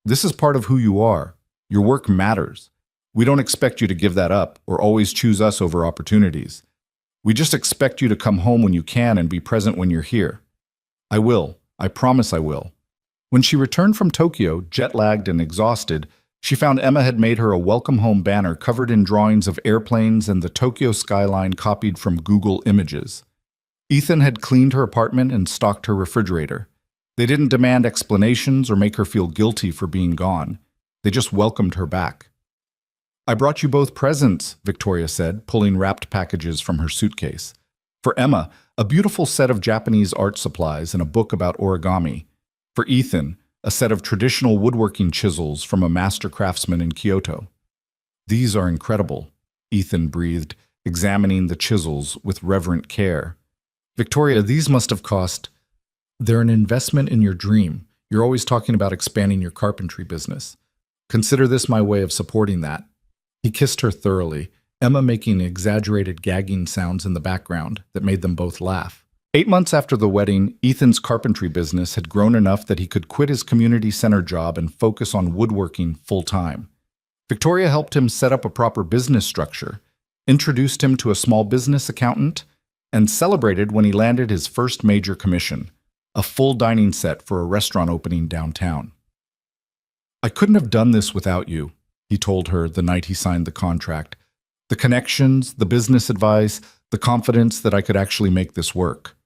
this is part of who you are. Your work matters. We don't expect you to give that up or always choose us over opportunities. We just expect you to come home when you can and be present when you're here." "I will. I promise I will." When she returned from Tokyo, jet-lagged and exhausted, she found Emma had made her a welcome home banner covered in drawings of airplanes and the Tokyo skyline copied from Google Images. Ethan had cleaned her apartment and stocked her refrigerator. They didn't demand explanations or make her feel guilty for being gone. They just welcomed her back. "I brought you both presents," Victoria said, pulling wrapped packages from her suitcase. For Emma, a beautiful set of Japanese art supplies and a book about origami. For Ethan, a set of traditional woodworking chisels from a master craftsman in Kyoto. "These are incredible," Ethan breathed, examining the chisels with reverent care. "Victoria, these must have cost..." "They're an investment in your dream. You're always talking about expanding your carpentry business. Consider this my way of supporting that." He kissed her thoroughly, Emma making exaggerated gagging sounds in the background that made them both laugh. 8 months after the wedding, Ethan's carpentry business had grown enough that he could quit his community center job and focus on woodworking full-time. Victoria helped him set up a proper business structure, introduced him to a small business accountant, and celebrated when he landed his first major commission, a full dining set for a restaurant opening downtown. "I couldn't have done this without you," he told her the night he signed the contract. "The connections, the business advice, the confidence that I could actually make this work.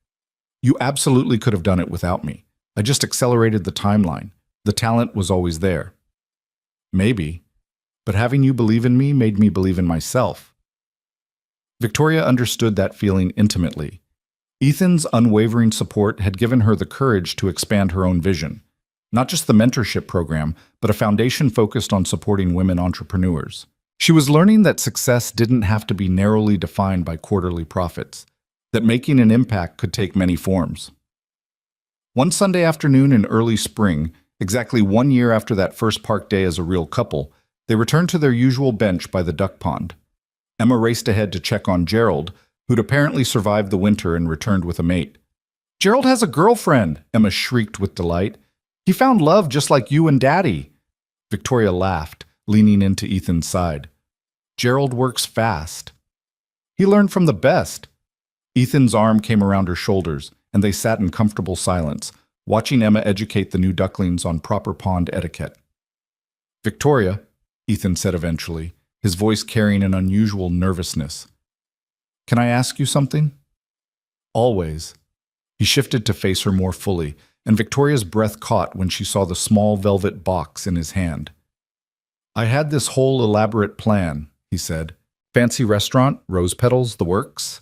You absolutely could have done it without me. I just accelerated the timeline. The talent was always there." "Maybe, but having you believe in me made me believe in myself." Victoria understood that feeling intimately. Ethan's unwavering support had given her the courage to expand her own vision. Not just the mentorship program, but a foundation focused on supporting women entrepreneurs. She was learning that success didn't have to be narrowly defined by quarterly profits, that making an impact could take many forms. One Sunday afternoon in early spring, exactly 1 year after that first park day as a real couple, they returned to their usual bench by the duck pond. Emma raced ahead to check on Gerald, who'd apparently survived the winter and returned with a mate. "Gerald has a girlfriend!" Emma shrieked with delight. "He found love just like you and Daddy." Victoria laughed, leaning into Ethan's side. "Gerald works fast. He learned from the best." Ethan's arm came around her shoulders, and they sat in comfortable silence, watching Emma educate the new ducklings on proper pond etiquette. "Victoria," Ethan said eventually, his voice carrying an unusual nervousness. "Can I ask you something?" "Always." He shifted to face her more fully, and Victoria's breath caught when she saw the small velvet box in his hand. "I had this whole elaborate plan," he said. "Fancy restaurant, rose petals, the works.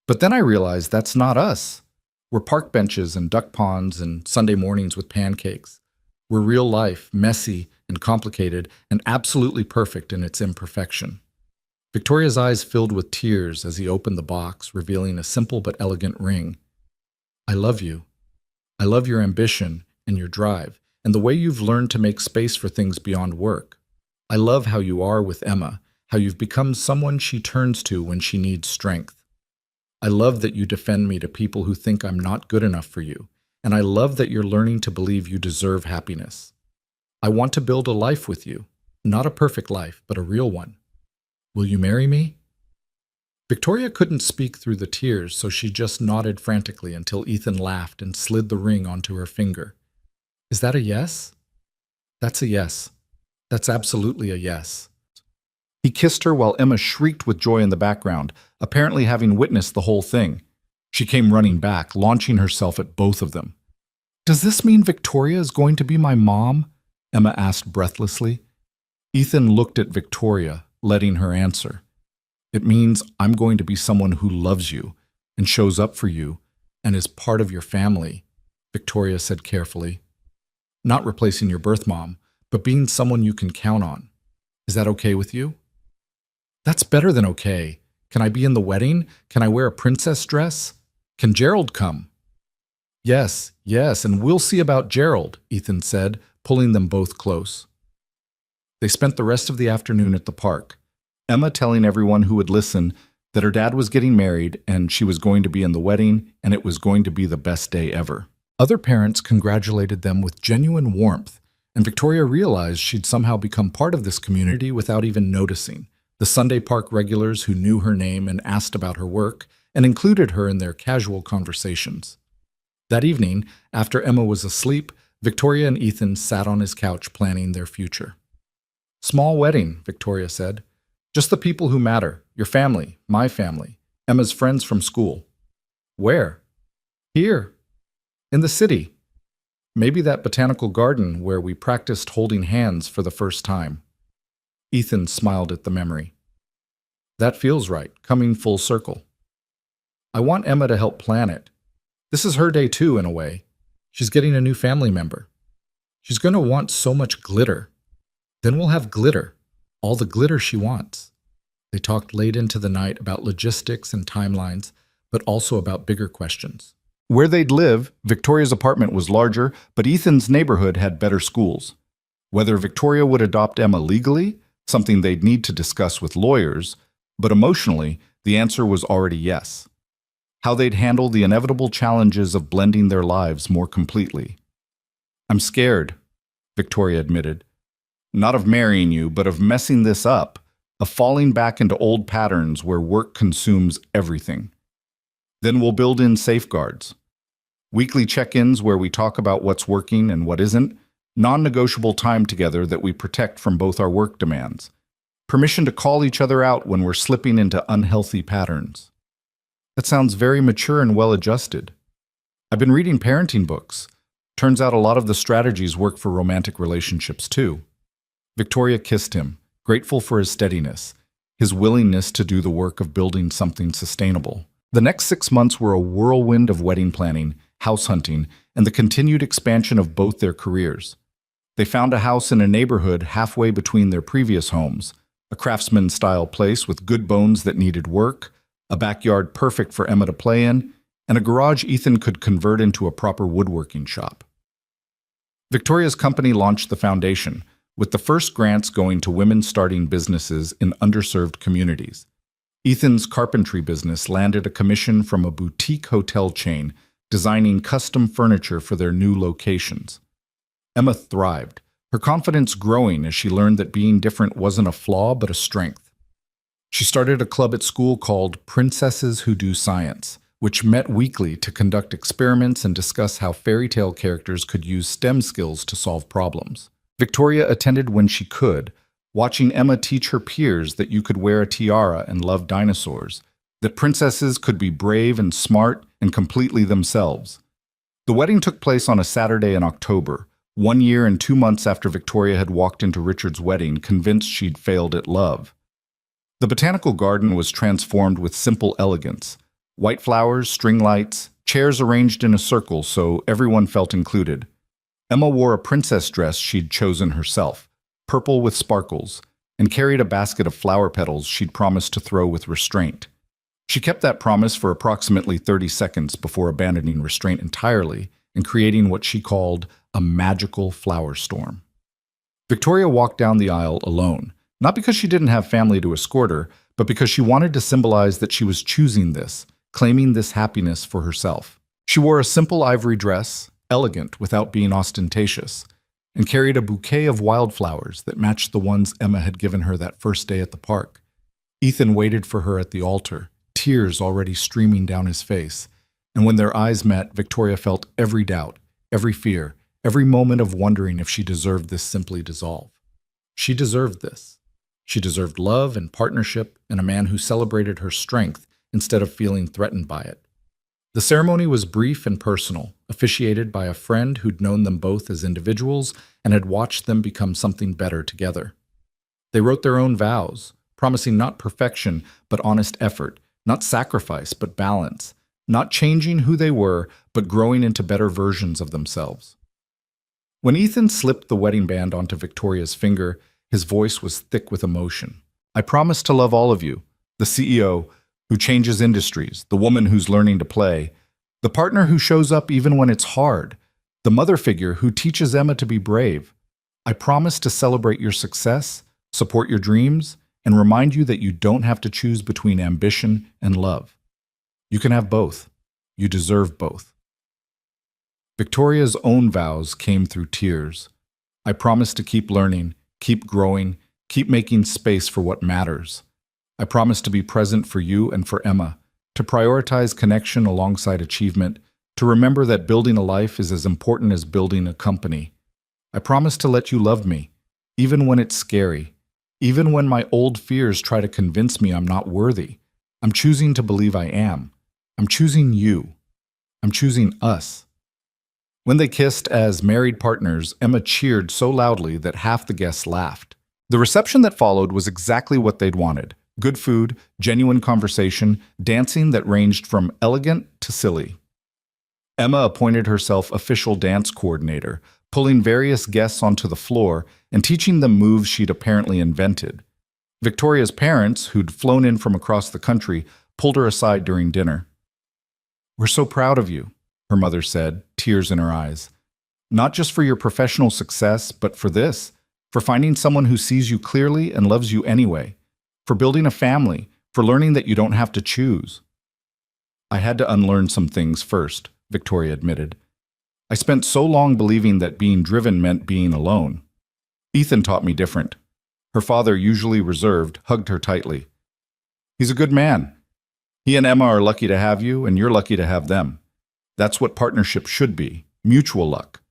But then I realized that's not us. We're park benches and duck ponds and Sunday mornings with pancakes. We're real life, messy and complicated, and absolutely perfect in its imperfection." Victoria's eyes filled with tears as he opened the box, revealing a simple but elegant ring. "I love you. I love your ambition and your drive, and the way you've learned to make space for things beyond work. I love how you are with Emma, how you've become someone she turns to when she needs strength. I love that you defend me to people who think I'm not good enough for you, and I love that you're learning to believe you deserve happiness. I want to build a life with you, not a perfect life, but a real one. Will you marry me?" Victoria couldn't speak through the tears, so she just nodded frantically until Ethan laughed and slid the ring onto her finger. "Is that a yes?" "That's a yes. That's absolutely a yes." He kissed her while Emma shrieked with joy in the background, apparently having witnessed the whole thing. She came running back, launching herself at both of them. "Does this mean Victoria is going to be my mom?" Emma asked breathlessly. Ethan looked at Victoria, letting her answer. "It means I'm going to be someone who loves you and shows up for you and is part of your family," Victoria said carefully. "Not replacing your birth mom, but being someone you can count on. Is that okay with you?" "That's better than okay. Can I be in the wedding? Can I wear a princess dress? Can Gerald come?" Yes, and we'll see about Gerald," Ethan said, pulling them both close. They spent the rest of the afternoon at the park, Emma telling everyone who would listen that her dad was getting married and she was going to be in the wedding and it was going to be the best day ever. Other parents congratulated them with genuine warmth, and Victoria realized she'd somehow become part of this community without even noticing. The Sunday park regulars who knew her name and asked about her work and included her in their casual conversations. That evening, after Emma was asleep, Victoria and Ethan sat on his couch planning their future. "Small wedding," Victoria said. "Just the people who matter, your family, my family, Emma's friends from school." "Where?" "Here. In the city. Maybe that botanical garden where we practiced holding hands for the first time." Ethan smiled at the memory. "That feels right, coming full circle. I want Emma to help plan it. This is her day too, in a way. She's getting a new family member. She's going to want so much glitter. Then we'll have glitter, all the glitter she wants." They talked late into the night about logistics and timelines, but also about bigger questions. Where they'd live, Victoria's apartment was larger, but Ethan's neighborhood had better schools. Whether Victoria would adopt Emma legally, something they'd need to discuss with lawyers, but emotionally, the answer was already yes. How they'd handle the inevitable challenges of blending their lives more completely. "I'm scared," Victoria admitted. "Not of marrying you, but of messing this up, of falling back into old patterns where work consumes everything. Then we'll build in safeguards. Weekly check-ins where we talk about what's working and what isn't, non-negotiable time together that we protect from both our work demands. Permission to call each other out when we're slipping into unhealthy patterns." That sounds very mature and well-adjusted. I've been reading parenting books. Turns out a lot of the strategies work for romantic relationships too. Victoria kissed him, grateful for his steadiness, his willingness to do the work of building something sustainable. The next 6 months were a whirlwind of wedding planning, house hunting, and the continued expansion of both their careers. They found a house in a neighborhood halfway between their previous homes, a craftsman-style place with good bones that needed work, a backyard perfect for Emma to play in, and a garage Ethan could convert into a proper woodworking shop. Victoria's company launched the foundation, with the first grants going to women starting businesses in underserved communities. Ethan's carpentry business landed a commission from a boutique hotel chain designing custom furniture for their new locations. Emma thrived, her confidence growing as she learned that being different wasn't a flaw but a strength. She started a club at school called Princesses Who Do Science, which met weekly to conduct experiments and discuss how fairy tale characters could use STEM skills to solve problems. Victoria attended when she could, watching Emma teach her peers that you could wear a tiara and love dinosaurs, that princesses could be brave and smart and completely themselves. The wedding took place on a Saturday in October, 1 year and 2 months after Victoria had walked into Richard's wedding, convinced she'd failed at love. The botanical garden was transformed with simple elegance. White flowers, string lights, chairs arranged in a circle so everyone felt included. Emma wore a princess dress she'd chosen herself, purple with sparkles, and carried a basket of flower petals she'd promised to throw with restraint. She kept that promise for approximately 30 seconds before abandoning restraint entirely and creating what she called a magical flower storm. Victoria walked down the aisle alone, not because she didn't have family to escort her, but because she wanted to symbolize that she was choosing this, claiming this happiness for herself. She wore a simple ivory dress, elegant without being ostentatious, and carried a bouquet of wildflowers that matched the ones Emma had given her that first day at the park. Ethan waited for her at the altar, tears already streaming down his face, and when their eyes met, Victoria felt every doubt, every fear, every moment of wondering if she deserved this simply dissolve. She deserved this. She deserved love and partnership and a man who celebrated her strength instead of feeling threatened by it. The ceremony was brief and personal, officiated by a friend who'd known them both as individuals and had watched them become something better together. They wrote their own vows, promising not perfection but honest effort, not sacrifice but balance, not changing who they were but growing into better versions of themselves. When Ethan slipped the wedding band onto Victoria's finger, his voice was thick with emotion. "I promise to love all of you, the CEO who changes industries, the woman who's learning to play, the partner who shows up even when it's hard, the mother figure who teaches Emma to be brave. I promise to celebrate your success, support your dreams, and remind you that you don't have to choose between ambition and love. You can have both. You deserve both." Victoria's own vows came through tears. "I promise to keep learning, keep growing, keep making space for what matters. I promise to be present for you and for Emma, to prioritize connection alongside achievement, to remember that building a life is as important as building a company. I promise to let you love me, even when it's scary, even when my old fears try to convince me I'm not worthy. I'm choosing to believe I am. I'm choosing you. I'm choosing us." When they kissed as married partners, Emma cheered so loudly that half the guests laughed. The reception that followed was exactly what they'd wanted. Good food, genuine conversation, dancing that ranged from elegant to silly. Emma appointed herself official dance coordinator, pulling various guests onto the floor and teaching them moves she'd apparently invented. Victoria's parents, who'd flown in from across the country, pulled her aside during dinner. "We're so proud of you," her mother said, tears in her eyes. "Not just for your professional success, but for this, for finding someone who sees you clearly and loves you anyway, for building a family, for learning that you don't have to choose." "I had to unlearn some things first," Victoria admitted. "I spent so long believing that being driven meant being alone. Ethan taught me different." Her father, usually reserved, hugged her tightly. "He's a good man. He and Emma are lucky to have you, and you're lucky to have them. That's what partnership should be, mutual luck."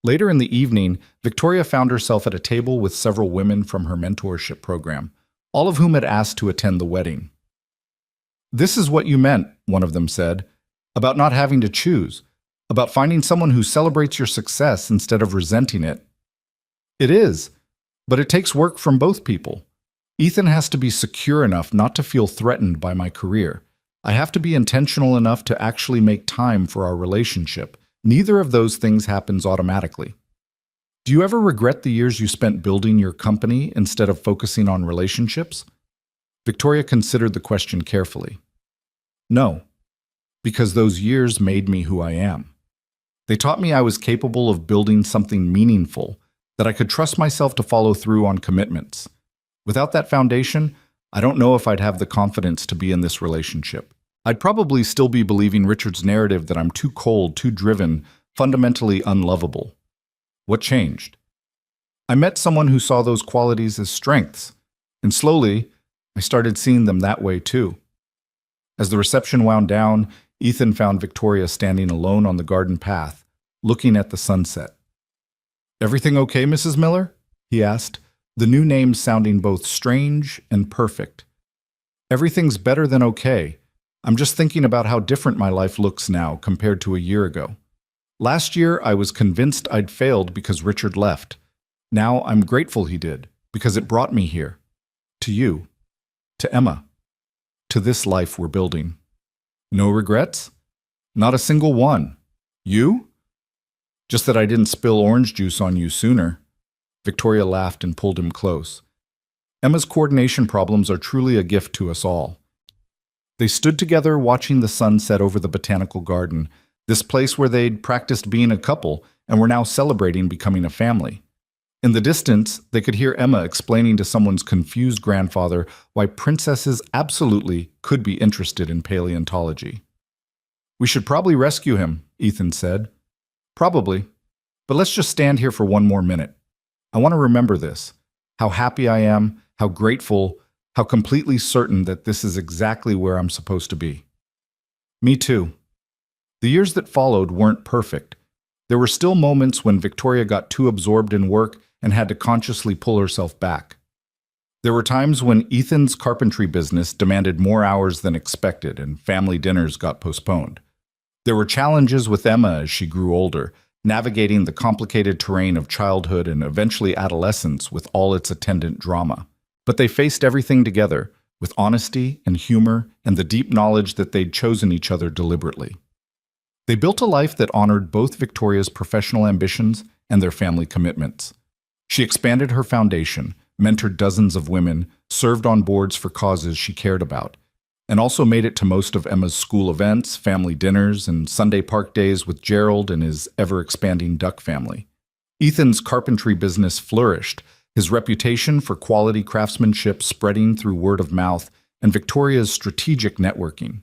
Later in the evening, Victoria found herself at a table with several women from her mentorship program, all of whom had asked to attend the wedding. "This is what you meant," one of them said, "about not having to choose, about finding someone who celebrates your success instead of resenting it." "It is, but it takes work from both people. Ethan has to be secure enough not to feel threatened by my career. I have to be intentional enough to actually make time for our relationship. Neither of those things happens automatically." "Do you ever regret the years you spent building your company instead of focusing on relationships?" Victoria considered the question carefully. "No, because those years made me who I am. They taught me I was capable of building something meaningful, that I could trust myself to follow through on commitments. Without that foundation, I don't know if I'd have the confidence to be in this relationship. I'd probably still be believing Richard's narrative that I'm too cold, too driven, fundamentally unlovable." "What changed?" "I met someone who saw those qualities as strengths, and slowly, I started seeing them that way too." As the reception wound down, Ethan found Victoria standing alone on the garden path, looking at the sunset. "Everything okay, Mrs. Miller?" he asked, the new name sounding both strange and perfect. "Everything's better than okay. I'm just thinking about how different my life looks now compared to a year ago. Last year, I was convinced I'd failed because Richard left. Now I'm grateful he did, because it brought me here. To you. To Emma. To this life we're building." "No regrets?" "Not a single one. You?" "Just that I didn't spill orange juice on you sooner." Victoria laughed and pulled him close. Emma's coordination problems are truly a gift to us all. They stood together watching the sun set over the botanical garden, this place where they'd practiced being a couple and were now celebrating becoming a family. In the distance, they could hear Emma explaining to someone's confused grandfather why princesses absolutely could be interested in paleontology. We should probably rescue him, Ethan said. Probably. But let's just stand here for one more minute. I want to remember this. How happy I am, how grateful, how completely certain that this is exactly where I'm supposed to be. Me too. The years that followed weren't perfect. There were still moments when Victoria got too absorbed in work and had to consciously pull herself back. There were times when Ethan's carpentry business demanded more hours than expected and family dinners got postponed. There were challenges with Emma as she grew older, navigating the complicated terrain of childhood and eventually adolescence with all its attendant drama. But they faced everything together, with honesty and humor and the deep knowledge that they'd chosen each other deliberately. They built a life that honored both Victoria's professional ambitions and their family commitments. She expanded her foundation, mentored dozens of women, served on boards for causes she cared about, and also made it to most of Emma's school events, family dinners, and Sunday park days with Gerald and his ever-expanding duck family. Ethan's carpentry business flourished, his reputation for quality craftsmanship spreading through word of mouth, and Victoria's strategic networking.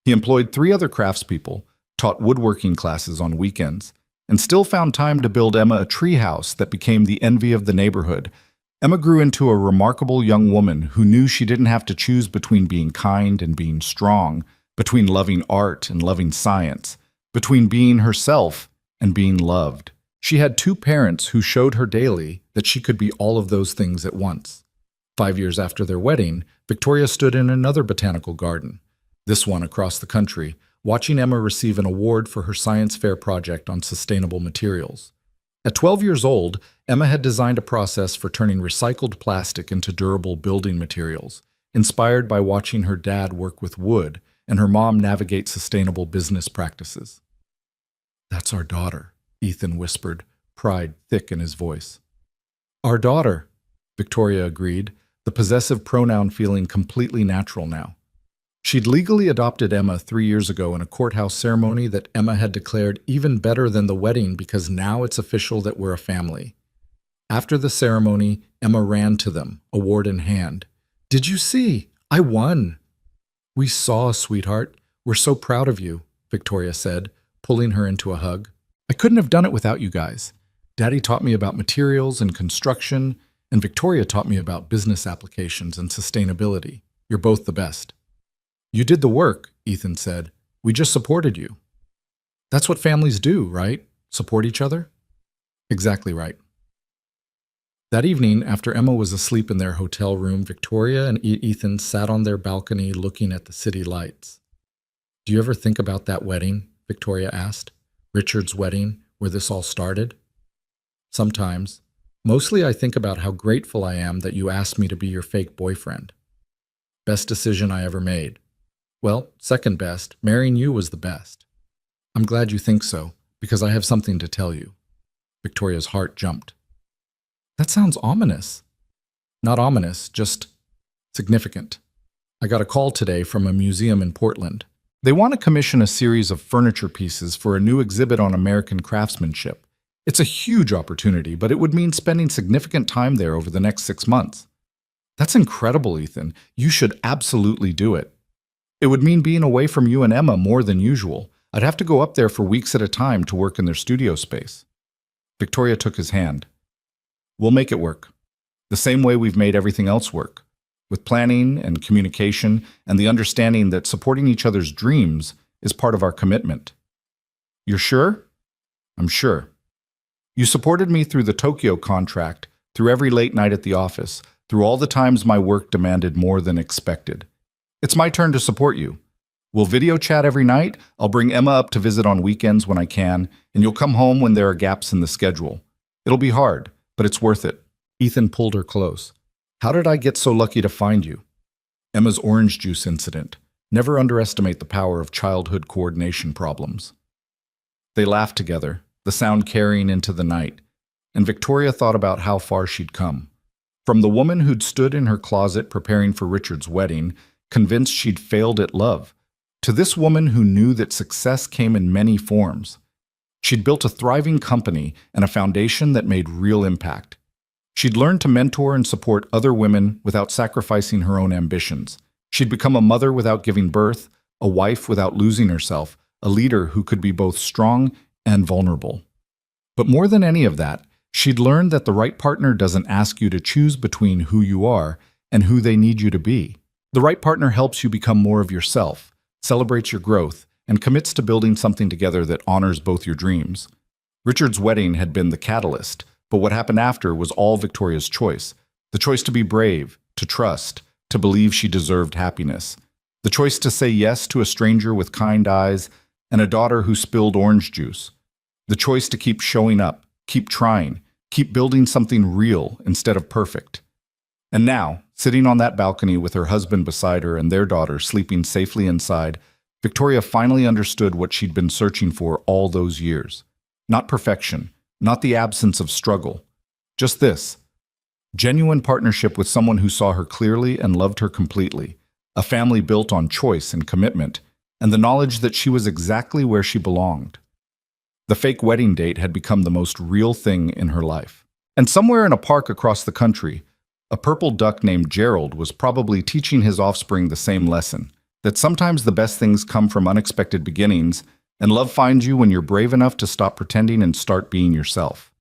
He employed 3 other craftspeople, taught woodworking classes on weekends, and still found time to build Emma a treehouse that became the envy of the neighborhood. Emma grew into a remarkable young woman who knew she didn't have to choose between being kind and being strong, between loving art and loving science, between being herself and being loved. She had 2 parents who showed her daily that she could be all of those things at once. 5 years after their wedding, Victoria stood in another botanical garden, this one across the country, watching Emma receive an award for her science fair project on sustainable materials. At 12 years old, Emma had designed a process for turning recycled plastic into durable building materials, inspired by watching her dad work with wood and her mom navigate sustainable business practices. "That's our daughter," Ethan whispered, pride thick in his voice. "Our daughter," Victoria agreed, the possessive pronoun feeling completely natural now. She'd legally adopted Emma 3 years ago in a courthouse ceremony that Emma had declared even better than the wedding because now it's official that we're a family. After the ceremony, Emma ran to them, award in hand. "Did you see? I won!" "We saw, sweetheart. We're so proud of you," Victoria said, pulling her into a hug. "I couldn't have done it without you guys. Daddy taught me about materials and construction, and Victoria taught me about business applications and sustainability. You're both the best." "You did the work," Ethan said. "We just supported you." "That's what families do, right? Support each other?" "Exactly right." That evening, after Emma was asleep in their hotel room, Victoria and Ethan sat on their balcony looking at the city lights. "Do you ever think about that wedding?" Victoria asked. "Richard's wedding, where this all started?" "Sometimes. Mostly I think about how grateful I am that you asked me to be your fake boyfriend. Best decision I ever made. Well, second best, marrying you was the best." "I'm glad you think so, because I have something to tell you." Victoria's heart jumped. "That sounds ominous." "Not ominous, just significant. I got a call today from a museum in Portland. They want to commission a series of furniture pieces for a new exhibit on American craftsmanship. It's a huge opportunity, but it would mean spending significant time there over the next 6 months. That's incredible, Ethan. You should absolutely do it. It would mean being away from you and Emma more than usual. I'd have to go up there for weeks at a time to work in their studio space. Victoria took his hand. We'll make it work. The same way we've made everything else work. With planning and communication and the understanding that supporting each other's dreams is part of our commitment. You're sure? I'm sure. You supported me through the Tokyo contract, through every late night at the office, through all the times my work demanded more than expected. It's my turn to support you. We'll video chat every night, I'll bring Emma up to visit on weekends when I can, and you'll come home when there are gaps in the schedule. It'll be hard, but it's worth it. Ethan pulled her close. How did I get so lucky to find you? Emma's orange juice incident. Never underestimate the power of childhood coordination problems. They laughed together, the sound carrying into the night, and Victoria thought about how far she'd come. From the woman who'd stood in her closet preparing for Richard's wedding, convinced she'd failed at love, to this woman who knew that success came in many forms. She'd built a thriving company and a foundation that made real impact. She'd learned to mentor and support other women without sacrificing her own ambitions. She'd become a mother without giving birth, a wife without losing herself, a leader who could be both strong and vulnerable. But more than any of that, she'd learned that the right partner doesn't ask you to choose between who you are and who they need you to be. The right partner helps you become more of yourself, celebrates your growth, and commits to building something together that honors both your dreams. Richard's wedding had been the catalyst, but what happened after was all Victoria's choice. The choice to be brave, to trust, to believe she deserved happiness. The choice to say yes to a stranger with kind eyes and a daughter who spilled orange juice. The choice to keep showing up, keep trying, keep building something real instead of perfect. And now, sitting on that balcony with her husband beside her and their daughter sleeping safely inside, Victoria finally understood what she'd been searching for all those years. Not perfection, not the absence of struggle. Just this: genuine partnership with someone who saw her clearly and loved her completely. A family built on choice and commitment, and the knowledge that she was exactly where she belonged. The fake wedding date had become the most real thing in her life. And somewhere in a park across the country, a purple duck named Gerald was probably teaching his offspring the same lesson, that sometimes the best things come from unexpected beginnings, and love finds you when you're brave enough to stop pretending and start being yourself.